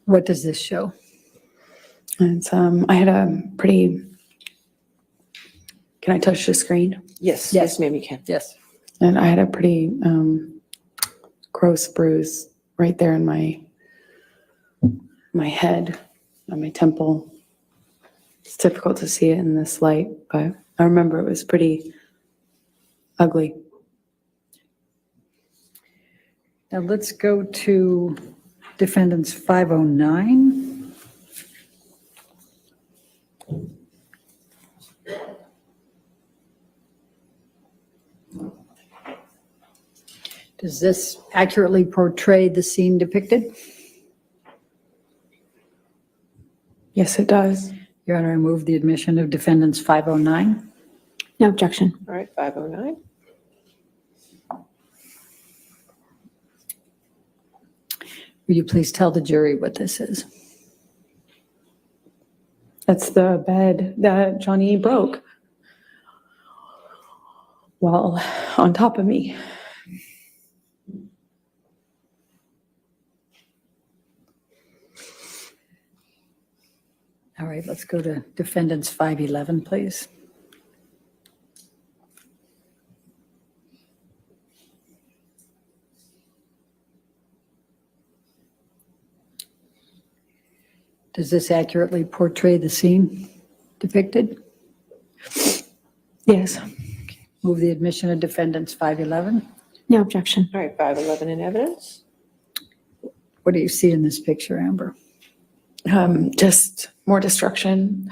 what does this show? it's, I had a pretty, can I touch the screen? Yes, Yes. yes, ma'am, you can. Yes. And I had a pretty gross bruise right there in my head, on my temple. It's difficult to see it in this light, but I remember it was pretty ugly. Now let's go to defendants 509. Does this accurately portray the scene depicted? Yes, it does. Your Honor, I move the admission of defendants 509. No objection. All right, 509. Will you please tell the jury what this is? That's the bed that Johnny broke while on top of me. All right, let's go to defendants 511, please. Does this accurately portray the scene depicted? Yes. Move the admission of defendants 511. No objection. All right, 511 in evidence? What do you see in this picture, Amber? Just more destruction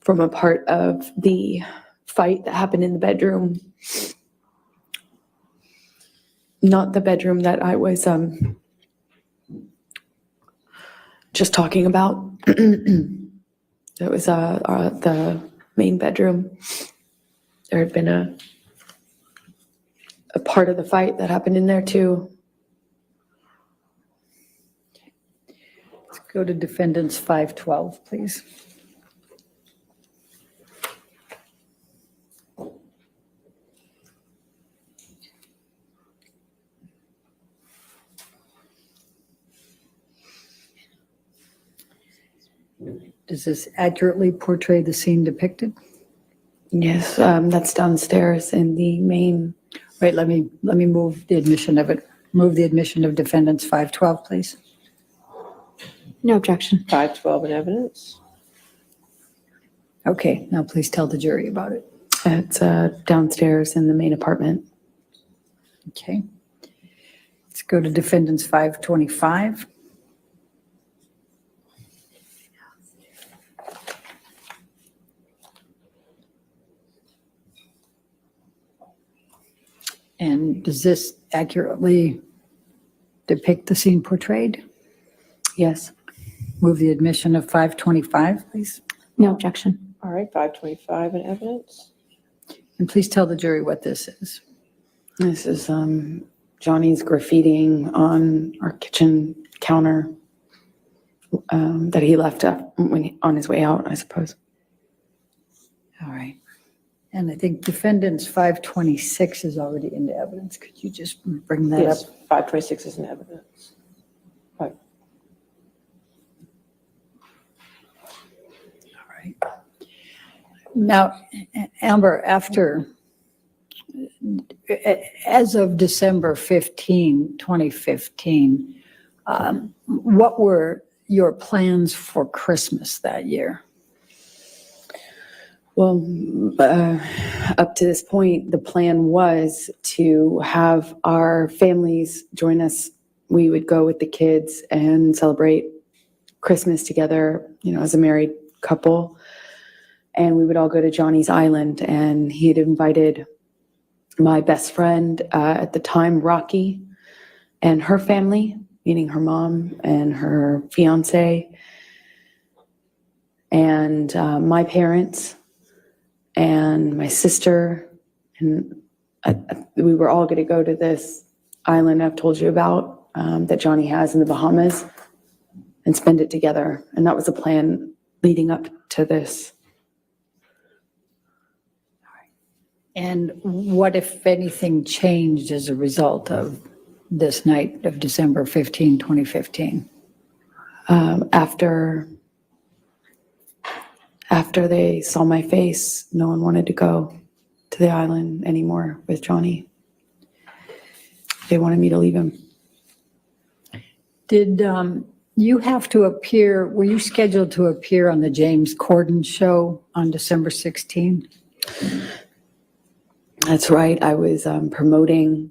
from a part of the fight that happened in the bedroom. Not the bedroom that I was just talking about. It was the main bedroom. There had been a part of the fight that happened in there too. Let's Go to defendants 512, please. Does this accurately portray the scene depicted? Yes, that's downstairs in the main. Right, let me move the admission of it. Move the admission of defendants 512, please. No objection. 512 in evidence. Okay, now please tell the jury about it. It's downstairs in the main apartment. Okay. Let's go to defendants 525. And does this accurately depict the scene portrayed? Yes. Move the admission of 525, please. No objection. All right, 525 in evidence. And please tell the jury what this is. This is Johnny's graffitiing on our kitchen counter that he left up on his way out, I suppose. All right. And I think defendants 526 is already into evidence. Could you just bring that Yes, up? 526 is in evidence. All right. Now, Amber, as of December 15, 2015, what were your plans for Christmas that year? Well, up to this point, the plan was to have our families join us. We would go with the kids and celebrate Christmas together, as a married couple. And we would all go to Johnny's Island. And he had invited my best friend at the time, Rocky, and her family, meaning her mom and her fiance, and my parents, and my sister, and we were all going to go to this island I've told you about that Johnny has in the Bahamas and spend it together. And that was the plan leading up to this. And what, if anything, changed as a result of this night of December 15, 2015? After they saw my face, no one wanted to go to the island anymore with Johnny. They wanted me to leave him. Did you have to appear, were you scheduled to appear on the James Corden show on December 16? That's right. I was promoting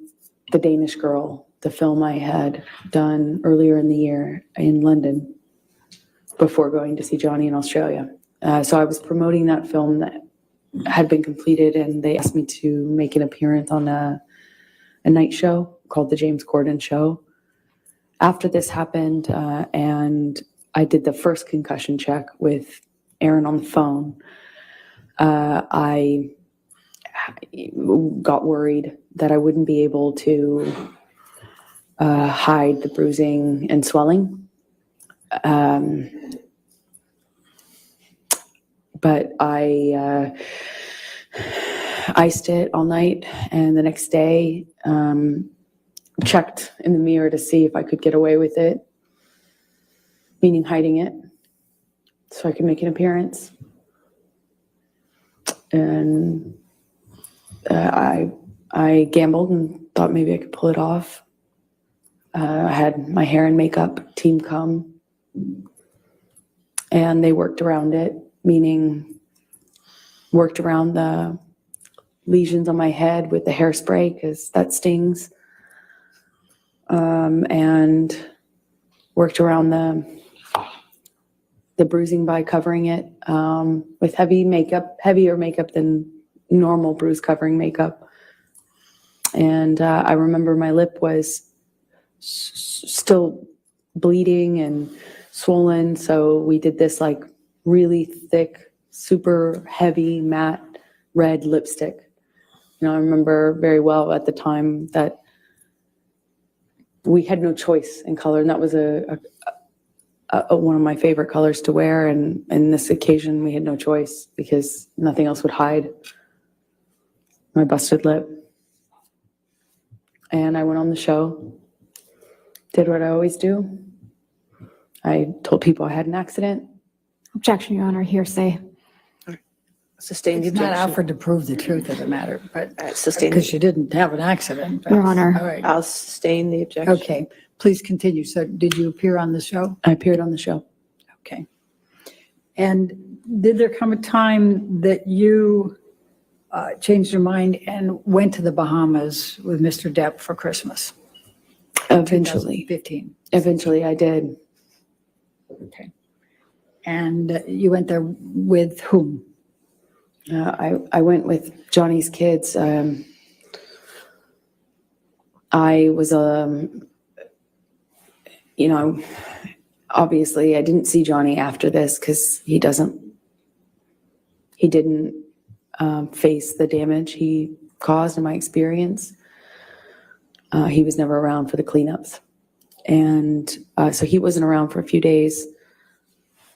The Danish Girl, the film I had done earlier in the year in London before going to see Johnny in Australia. So I was promoting that film that had been completed, and they asked me to make an appearance on a night show called The James Corden Show. After this happened, and I did the first concussion check with Aaron on the phone, I got worried that I wouldn't be able to hide the bruising and swelling. But I iced it all night, and the next day checked in the mirror to see if I could get away with it, meaning hiding it, so I could make an appearance. And I gambled and thought maybe I could pull it off. I had my hair and makeup team come, and they worked around it, meaning worked around the lesions on my head with the hairspray, because that stings, and worked around the bruising by covering it with heavier makeup than normal bruise covering makeup. And I remember my lip was still bleeding and swollen, so we did this like really thick, super heavy, matte red lipstick. I remember very well at the time that we had no choice in color, and that was a one of my favorite colors to wear. And in this occasion, we had no choice because nothing else would hide my busted lip. And I went on the show, did what I always do. I told people I had an accident. Objection, Your Honor, hearsay. Sustain the It's not objection. offered to prove the truth of the matter, but Sustain, because you didn't have an accident. but- Your Honor. All right. I'll sustain the objection. Okay, please continue. So did you appear on the show? I appeared on the show. Okay. And did there come a time that you changed your mind and went to the Bahamas with Mr. Depp for Christmas? Eventually, 2015. I did. Okay. And you went there with whom? I went with Johnny's kids. I was, obviously I didn't see Johnny after this because he didn't face the damage he caused in my experience. He was never around for the cleanups. And so he wasn't around for a few days.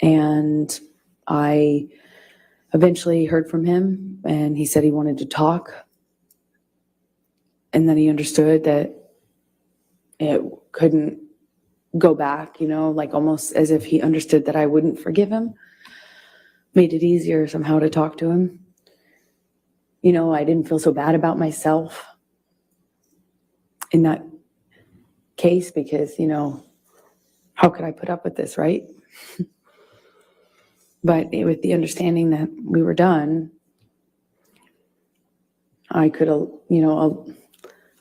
And I eventually heard from him and he said he wanted to talk. And then he understood that it couldn't go back, like almost as if he understood that I wouldn't forgive him. Made it easier somehow to talk to him. I didn't feel so bad about myself in that case because, how could I put up with this, right? But with the understanding that we were done, I could,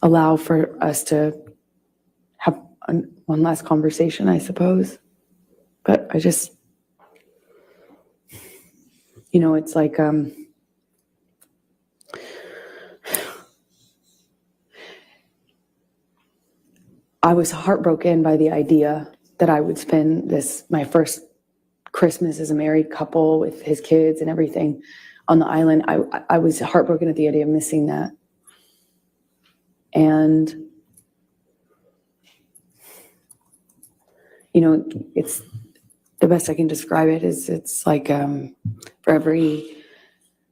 allow for us to have one last conversation, I suppose. But I just, it's like, I was heartbroken by the idea that I would spend my first Christmas as a married couple with his kids and everything on the island. I was heartbroken at the idea of missing that. And, it's the best I can describe it is it's like for every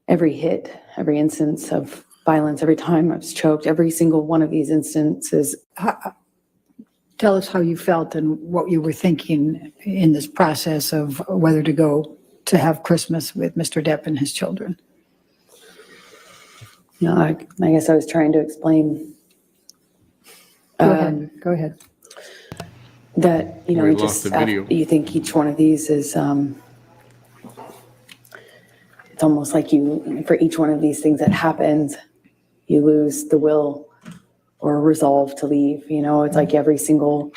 hit, every instance of violence, every time I was choked, every single one of these instances. Tell us how you felt and what you were thinking in this process of whether to go to have Christmas with Mr. Depp and his children. I guess I was trying to explain. Go ahead. That, We lost the video. you think each one of these is, it's almost like for each one of these things that happens, you lose the will or resolve to leave. It's like every single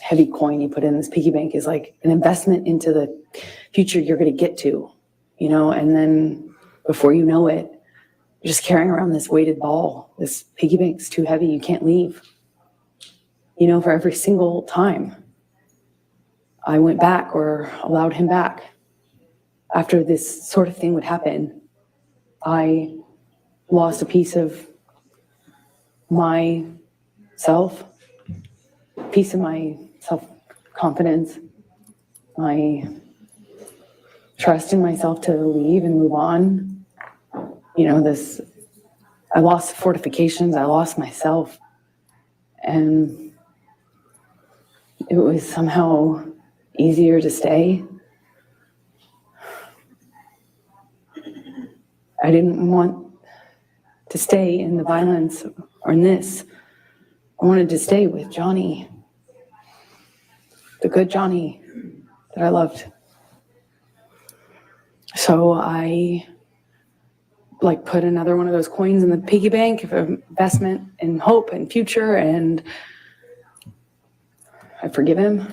heavy coin you put in this piggy bank is like an investment into the future you're going to get to, and then before you know it, you're just carrying around this weighted ball. This piggy bank's too heavy. You can't leave, for every single time I went back or allowed him back after this sort of thing would happen. I lost a piece of myself, piece of my self-confidence, my trust in myself to leave and move on. I lost fortifications, I lost myself, and it was somehow easier to stay. I didn't want to stay in the violence or in this. I wanted to stay with Johnny, the good Johnny that I loved. So I put another one of those coins in the piggy bank of investment in hope and future, and I forgive him.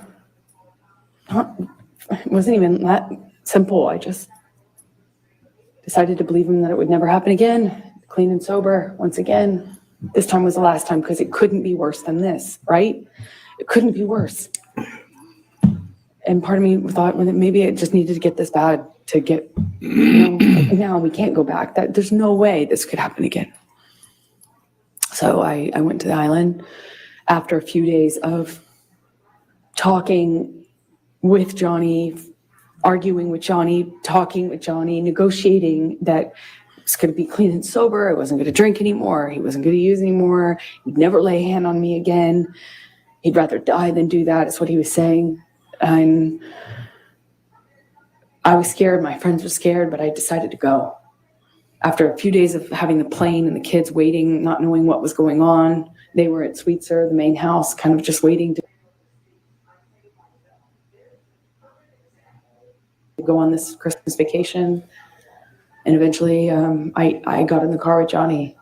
It wasn't even that simple. I just decided to believe him that it would never happen again, clean and sober once again. This time was the last time because it couldn't be worse than this, right? It couldn't be worse. And part of me thought maybe it just needed to get this bad to get, now we can't go back. There's no way this could happen again. So I went to the island after a few days of talking with Johnny, arguing with Johnny, talking with Johnny, negotiating that I was going to be clean and sober. I wasn't going to drink anymore. He wasn't going to use anymore. He'd never lay a hand on me again. He'd rather die than do that, is what he was saying. And I was scared. My friends were scared, but I decided to go. After a few days of having the plane and the kids waiting, not knowing what was going on, they were at Sweetser, the main house, kind of just waiting to go on this Christmas vacation. And eventually I got in the car with Johnny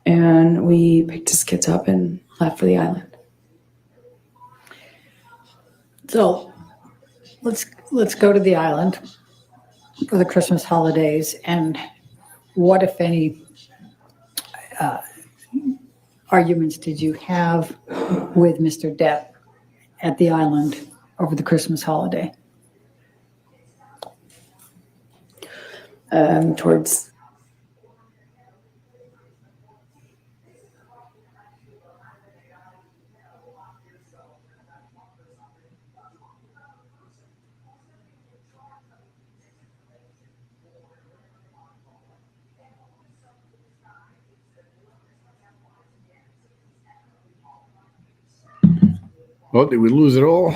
and we picked his kids up and left for the island. So let's go to the island for the Christmas holidays. And what, if any, arguments did you have with Mr. Depp at the island over the Christmas holiday? Towards Well, did we lose it all?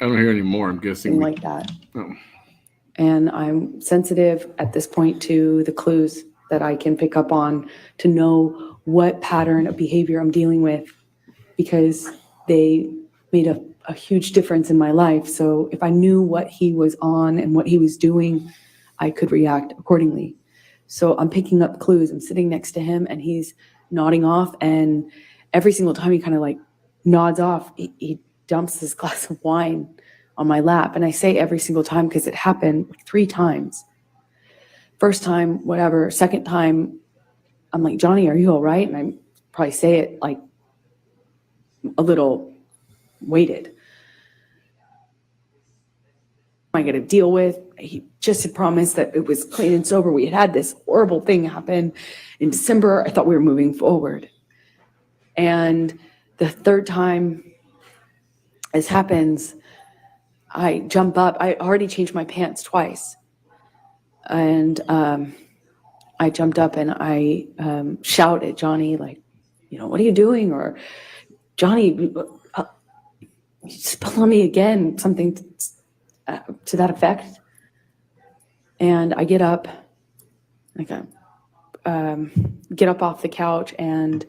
I don't hear any more. I'm guessing. something like that. Oh. And I'm sensitive at this point to the clues that I can pick up on to know what pattern of behavior I'm dealing with, because they made a huge difference in my life. So if I knew what he was on and what he was doing, I could react accordingly. So I'm picking up clues. I'm sitting next to him and he's nodding off. And every single time he kind of like nods off, he dumps his glass of wine on my lap. And I say every single time because it happened like 3 times. First time, whatever. Second time, I'm like, Johnny, are you all right? And I probably say it like a little weighted. I got to deal with. He just had promised that it was clean and sober. We had this horrible thing happen in December. I thought we were moving forward. And the third time this happens, I jump up. I already changed my pants twice. And I jumped up and I shout at Johnny, like, what are you doing? Or, Johnny, you spill on me again, something to that effect. And I get up, get up off the couch, and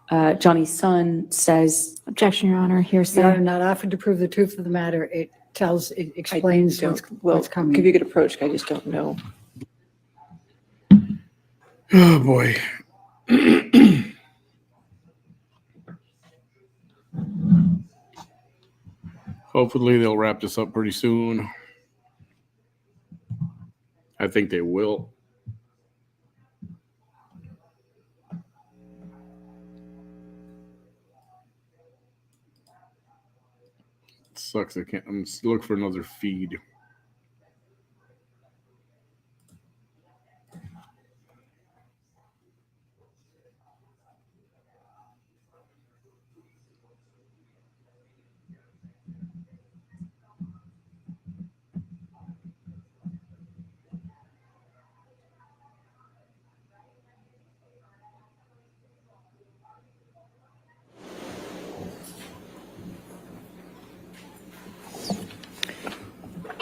Johnny's son says, Objection, Your Honor, hearsay. You're not offered to prove the truth of the matter. It explains what's coming. Give you a good approach. I just don't know. Oh boy. Hopefully they'll wrap this up pretty soon. I think they will. It sucks. I can't. I'm just looking for another feed.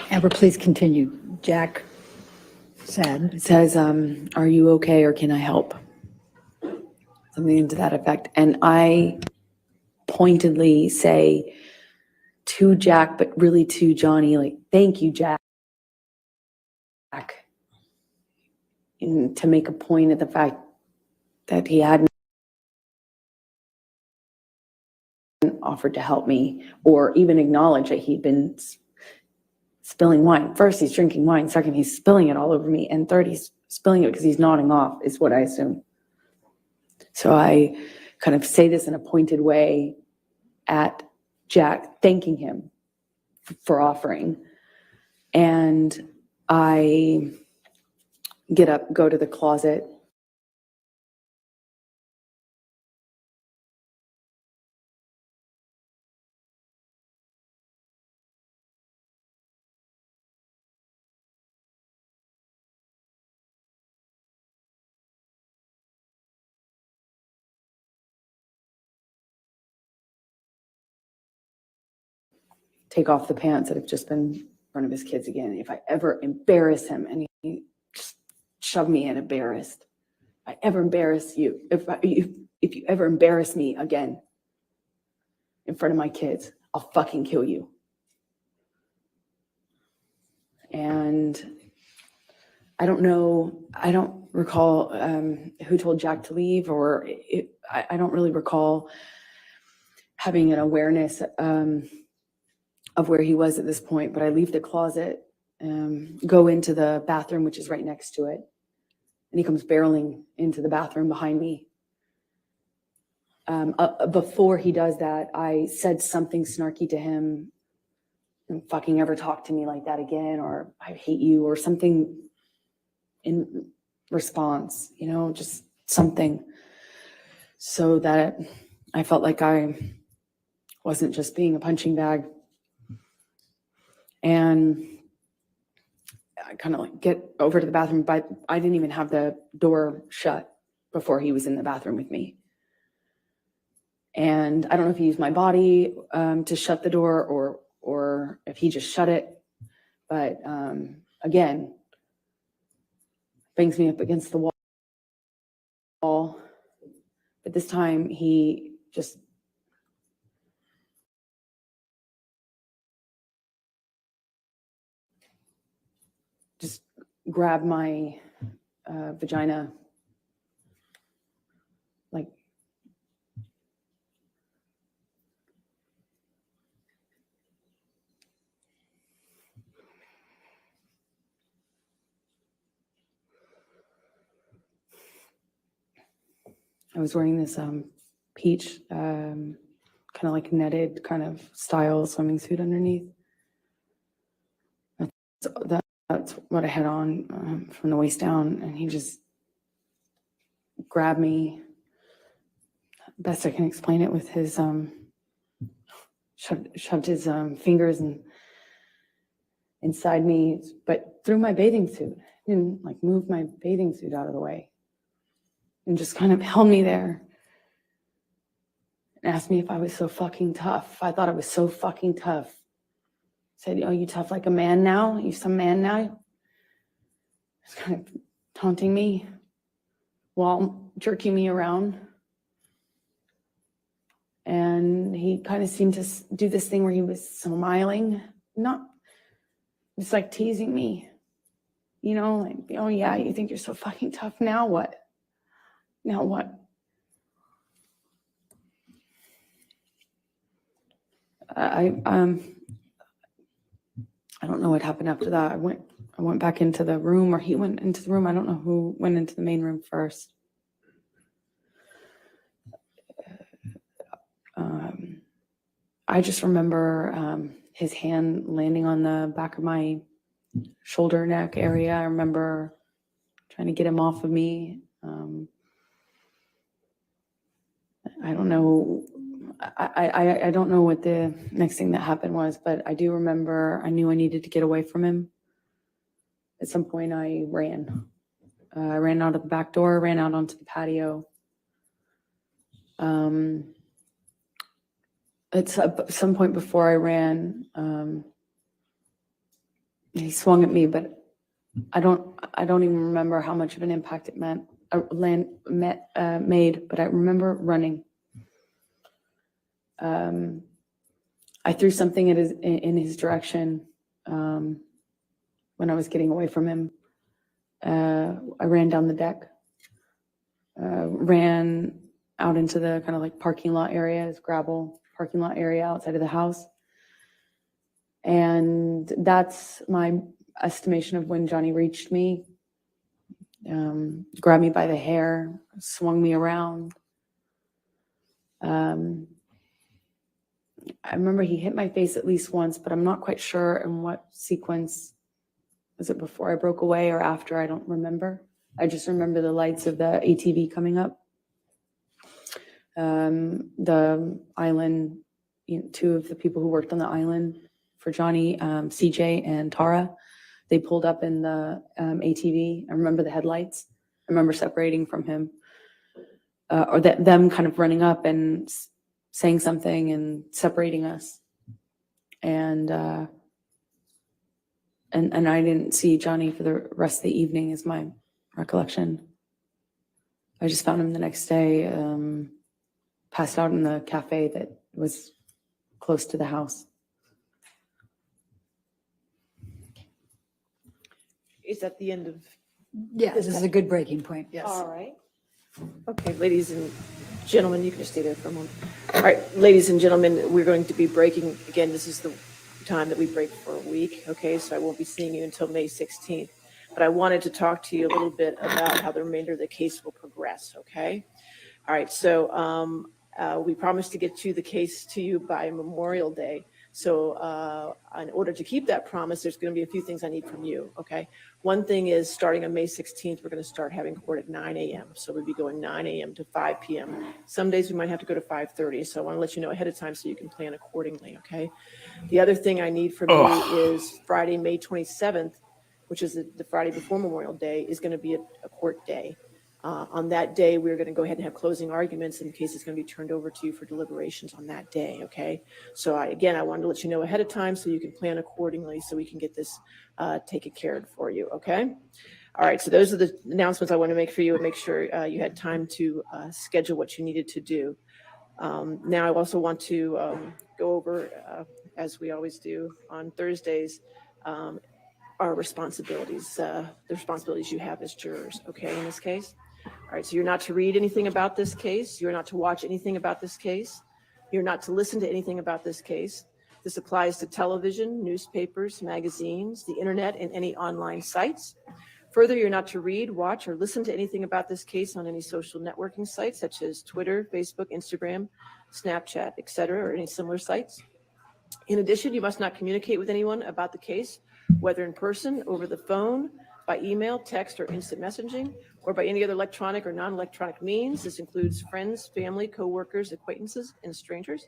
Amber, please continue. Jack said. it says, are you okay or can I help? Something to that effect. And I pointedly say to Jack, but really to Johnny, like, thank you, Jack. And to make a point of the fact that he hadn't offered to help me or even acknowledge that he'd been spilling wine. First, he's drinking wine. Second, he's spilling it all over me. And third, he's spilling it because he's nodding off, is what I assume. So I kind of say this in a pointed way at Jack, thanking him for offering. And I get up, go to the closet. Take off the pants that have just been in front of his kids again. If I ever embarrass him and he just shove me in embarrassed, if I ever embarrass you, if you ever embarrass me again in front of my kids, I'll fucking kill you. And I don't know, I don't recall who told Jack to leave, or I don't really recall having an awareness of where he was at this point, but I leave the closet, go into the bathroom, which is right next to it. And he comes barreling into the bathroom behind me. Before he does that, I said something snarky to him. Don't fucking ever talk to me like that again, or I hate you, or something in response, just something, so that I felt like I wasn't just being a punching bag. And I kind of like get over to the bathroom, but I didn't even have the door shut before he was in the bathroom with me. And I don't know if he used my body to shut the door, or if he just shut it. But again, bangs me up against the wall. But this time he just grabbed my vagina, like I was wearing this peach kind of like netted kind of style swimming suit underneath. That's what I had on from the waist down, and he just grabbed me. Best I can explain it with his shoved his fingers inside me, but through my bathing suit. He didn't like move my bathing suit out of the way, and just kind of held me there and asked me if I was so fucking tough. I thought I was so fucking tough. Said, "Oh, you tough like a man now? You some man now?" He's kind of taunting me while jerking me around. And he kind of seemed to do this thing where he was smiling, not just like teasing me, like, "Oh yeah, you think you're so fucking tough. Now what? Now what?" I don't know what happened after that. I went back into the room, or he went into the room. I don't know who went into the main room first. I just remember his hand landing on the back of my shoulder neck area. I remember trying to get him off of me. I don't know. I don't know what the next thing that happened was, but I do remember I knew I needed to get away from him. At some point, I ran. I ran out of the back door, ran out onto the patio. At some point before I ran, he swung at me, but I don't even remember how much of an impact it made. But I remember running. I threw something in his direction when I was getting away from him. I ran down the deck, ran out into the kind of like parking lot area, this gravel parking lot area outside of the house. And that's my estimation of when Johnny reached me, grabbed me by the hair, swung me around. I remember he hit my face at least once, but I'm not quite sure in what sequence Was it before I broke away or after? I don't remember. I just remember the lights of the ATV coming up. The island, two of the people who worked on the island for Johnny, CJ and Tara, they pulled up in the ATV. I remember the headlights. I remember separating from him, or them kind of running up and saying something and separating us. And I didn't see Johnny for the rest of the evening, is my recollection. I just found him the next day, passed out in the cafe that was close to the house. Is that the end of? Yeah, this is a good breaking point, yes. All right. Okay, ladies and gentlemen, you can just stay there for a moment. All right, ladies and gentlemen, we're going to be breaking, again, this is the time that we break for a week, okay? So I won't be seeing you until May 16th. But I wanted to talk to you a little bit about how the remainder of the case will progress, okay? All right, so we promised to get to the case to you by Memorial Day. So in order to keep that promise, there's going to be a few things I need from you, okay? One thing is starting on May 16th, we're going to start having court at 9 a.m. So we'll be going 9 a.m. to 5 p.m. Some days we might have to go to 5:30. So I want to let you know ahead of time so you can plan accordingly, okay? The other thing I need from you is Friday, May 27th, which is the Friday before Memorial Day, is going to be a court day. On that day, we're going to go ahead and have closing arguments, and the case is going to be turned over to you for deliberations on that day, okay? So I wanted to let you know ahead of time so you can plan accordingly so we can get this taken care of for you, okay? All right, so those are the announcements I want to make for you and make sure you had time to schedule what you needed to do. Now, I also want to go over, as we always do on Thursdays, our responsibilities, the responsibilities you have as jurors, okay, in this case. All right, so you're not to read anything about this case. You're not to watch anything about this case. You're not to listen to anything about this case. This applies to television, newspapers, magazines, the internet, and any online sites. Further, you're not to read, watch, or listen to anything about this case on any social networking sites such as Twitter, Facebook, Instagram, Snapchat, etc., or any similar sites. In addition, you must not communicate with anyone about the case, whether in person, over the phone, by email, text, or instant messaging, or by any other electronic or non-electronic means. This includes friends, family, coworkers, acquaintances, and strangers.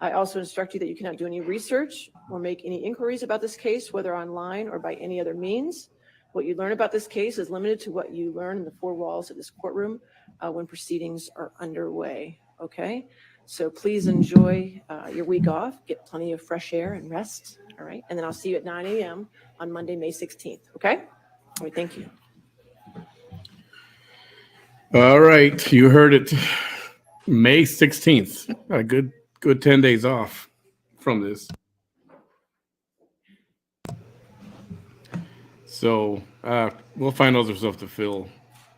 I also instruct you that you cannot do any research or make any inquiries about this case, whether online or by any other means. What you learn about this case is limited to what you learn in the four walls of this courtroom when proceedings are underway, okay? So please enjoy your week off, get plenty of fresh air and rest, all right? And then I'll see you at 9 a.m. on Monday, May 16th, okay? All right, thank you. All right, you heard it. May 16th. A good 10 days off from this. So we'll find other stuff to fill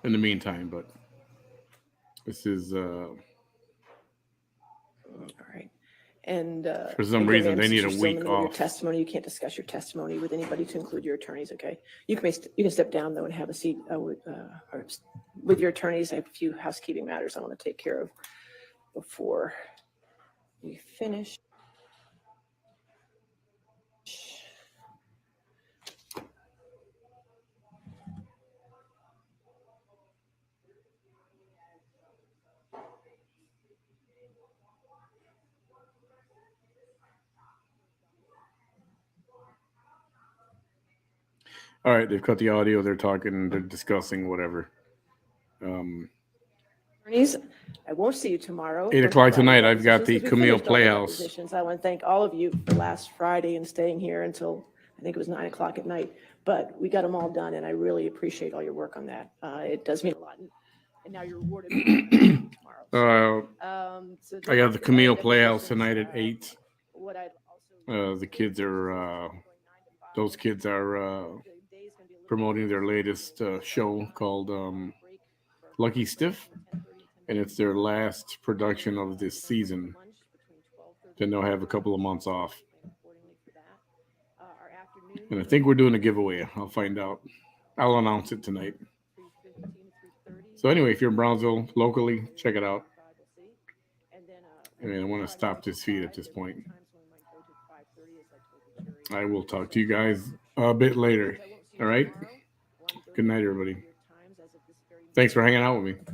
in the meantime, but this is All right. And for some again, reason ma'am, they since need you're a still in week the middle of your off. testimony, you can't discuss your testimony with anybody to include your attorneys, okay? You can step down though and have a seat with your attorneys. I have a few housekeeping matters I want to take care of before we finish. All right, they've cut the audio. They're talking. They're discussing whatever. Attorneys, I won't see you tomorrow. 8 for o'clock Friday tonight, I've got the depositions, 'cause we Camille finished all the Playhouse. depositions. I want to thank all of you for last Friday and staying here until, I think it was 9 o'clock at night. But we got them all done, and I really appreciate all your work on that. It does mean a lot. And now you're rewarded tomorrow. So I got the Camille Playhouse depositions, tonight at 8. what I'd also The kids are, those kids are promoting their latest show called Lucky Stiff, and it's their last production of this season. Then they'll have a couple of months off. And I think we're doing a giveaway. I'll find out. I'll announce it tonight. So anyway, if you're in Brownsville locally, check it out. I mean, I want to stop this feed at this point. I will talk to you guys a bit later. All right. Good night, everybody. Thanks for hanging out with me.